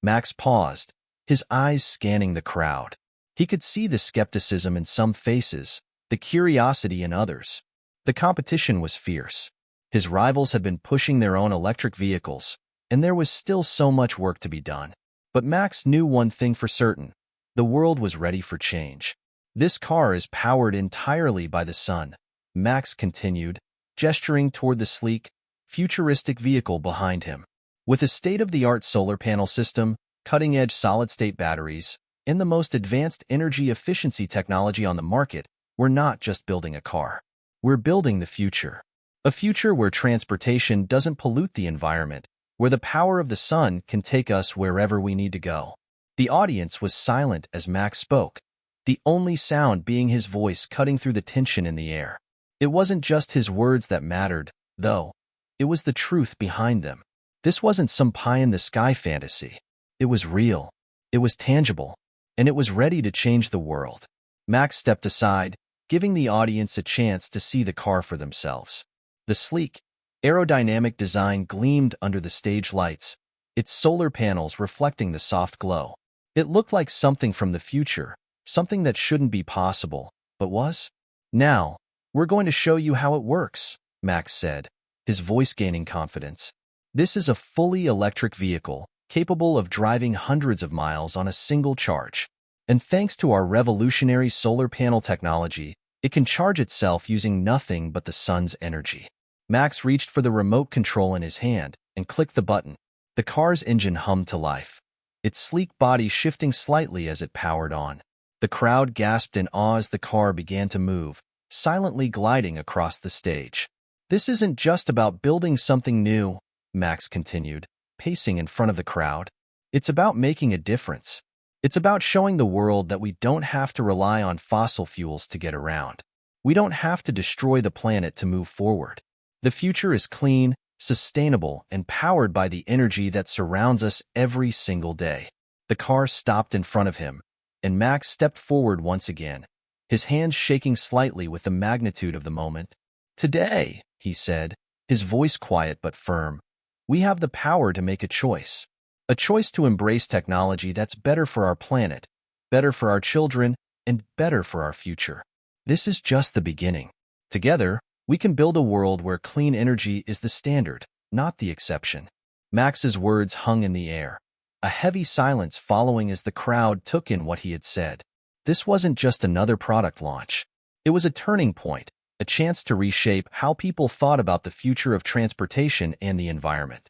Max paused, his eyes scanning the crowd. He could see the skepticism in some faces, the curiosity in others. The competition was fierce. His rivals had been pushing their own electric vehicles, and there was still so much work to be done. But Max knew one thing for certain. The world was ready for change. This car is powered entirely by the sun, Max continued, gesturing toward the sleek, futuristic vehicle behind him. With a state-of-the-art solar panel system, cutting-edge solid-state batteries, and the most advanced energy efficiency technology on the market, we're not just building a car. We're building the future. A future where transportation doesn't pollute the environment, where the power of the sun can take us wherever we need to go. The audience was silent as Max spoke, the only sound being his voice cutting through the tension in the air. It wasn't just his words that mattered, though. It was the truth behind them. This wasn't some pie-in-the-sky fantasy. It was real. It was tangible. And it was ready to change the world. Max stepped aside, giving the audience a chance to see the car for themselves. The sleek, aerodynamic design gleamed under the stage lights, its solar panels reflecting the soft glow. It looked like something from the future, something that shouldn't be possible, but was. Now, we're going to show you how it works, Max said, his voice gaining confidence. This is a fully electric vehicle, capable of driving hundreds of miles on a single charge. And thanks to our revolutionary solar panel technology, it can charge itself using nothing but the sun's energy. Max reached for the remote control in his hand and clicked the button. The car's engine hummed to life, its sleek body shifting slightly as it powered on. The crowd gasped in awe as the car began to move, silently gliding across the stage. This isn't just about building something new, Max continued, pacing in front of the crowd. It's about making a difference. It's about showing the world that we don't have to rely on fossil fuels to get around. We don't have to destroy the planet to move forward. The future is clean, sustainable, and powered by the energy that surrounds us every single day. The car stopped in front of him, and Max stepped forward once again, his hands shaking slightly with the magnitude of the moment. Today, he said, his voice quiet but firm, we have the power to make a choice to embrace technology that's better for our planet, better for our children, and better for our future. This is just the beginning. Together, we can build a world where clean energy is the standard, not the exception. Max's words hung in the air, a heavy silence following as the crowd took in what he had said. This wasn't just another product launch. It was a turning point, a chance to reshape how people thought about the future of transportation and the environment.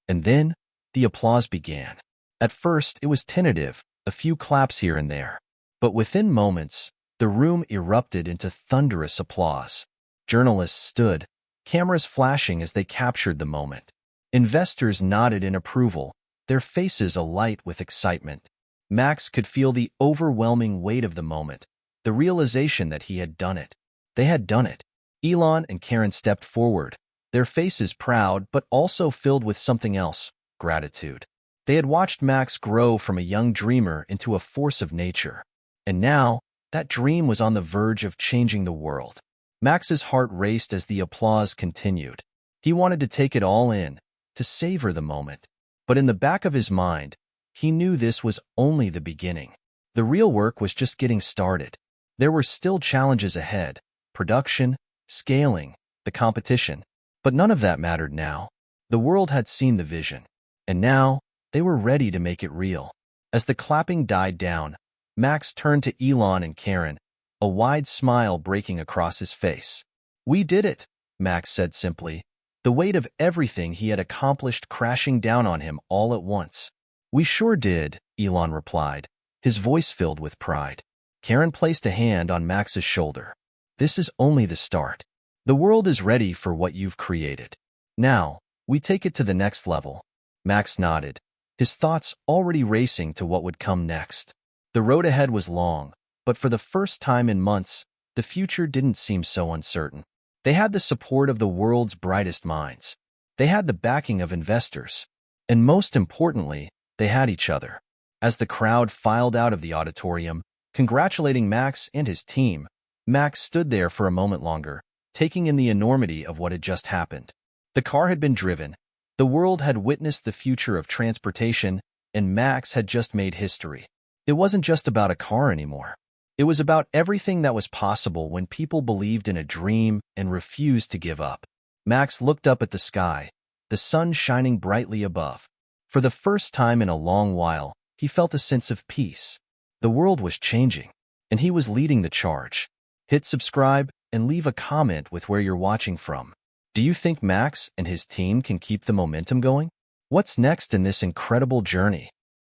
And then, the applause began. At first, it was tentative, a few claps here and there. But within moments, the room erupted into thunderous applause. Journalists stood, cameras flashing as they captured the moment. Investors nodded in approval, their faces alight with excitement. Max could feel the overwhelming weight of the moment, the realization that he had done it. They had done it. Elon and Karen stepped forward, their faces proud but also filled with something else, gratitude. They had watched Max grow from a young dreamer into a force of nature. And now, that dream was on the verge of changing the world. Max's heart raced as the applause continued. He wanted to take it all in, to savor the moment. But in the back of his mind, he knew this was only the beginning. The real work was just getting started. There were still challenges ahead: production, scaling, the competition. But none of that mattered now. The world had seen the vision. And now, they were ready to make it real. As the clapping died down, Max turned to Elon and Karen, a wide smile breaking across his face. "We did it," Max said simply, the weight of everything he had accomplished crashing down on him all at once. "We sure did," Elon replied, his voice filled with pride. Karen placed a hand on Max's shoulder. "This is only the start. The world is ready for what you've created. Now, we take it to the next level." Max nodded, his thoughts already racing to what would come next. The road ahead was long, but for the first time in months, the future didn't seem so uncertain. They had the support of the world's brightest minds. They had the backing of investors. And most importantly, they had each other. As the crowd filed out of the auditorium, congratulating Max and his team, Max stood there for a moment longer, taking in the enormity of what had just happened. The car had been driven. The world had witnessed the future of transportation, and Max had just made history. It wasn't just about a car anymore. It was about everything that was possible when people believed in a dream and refused to give up. Max looked up at the sky, the sun shining brightly above. For the first time in a long while, he felt a sense of peace. The world was changing, and he was leading the charge. Hit subscribe and leave a comment with where you're watching from. Do you think Max and his team can keep the momentum going? What's next in this incredible journey?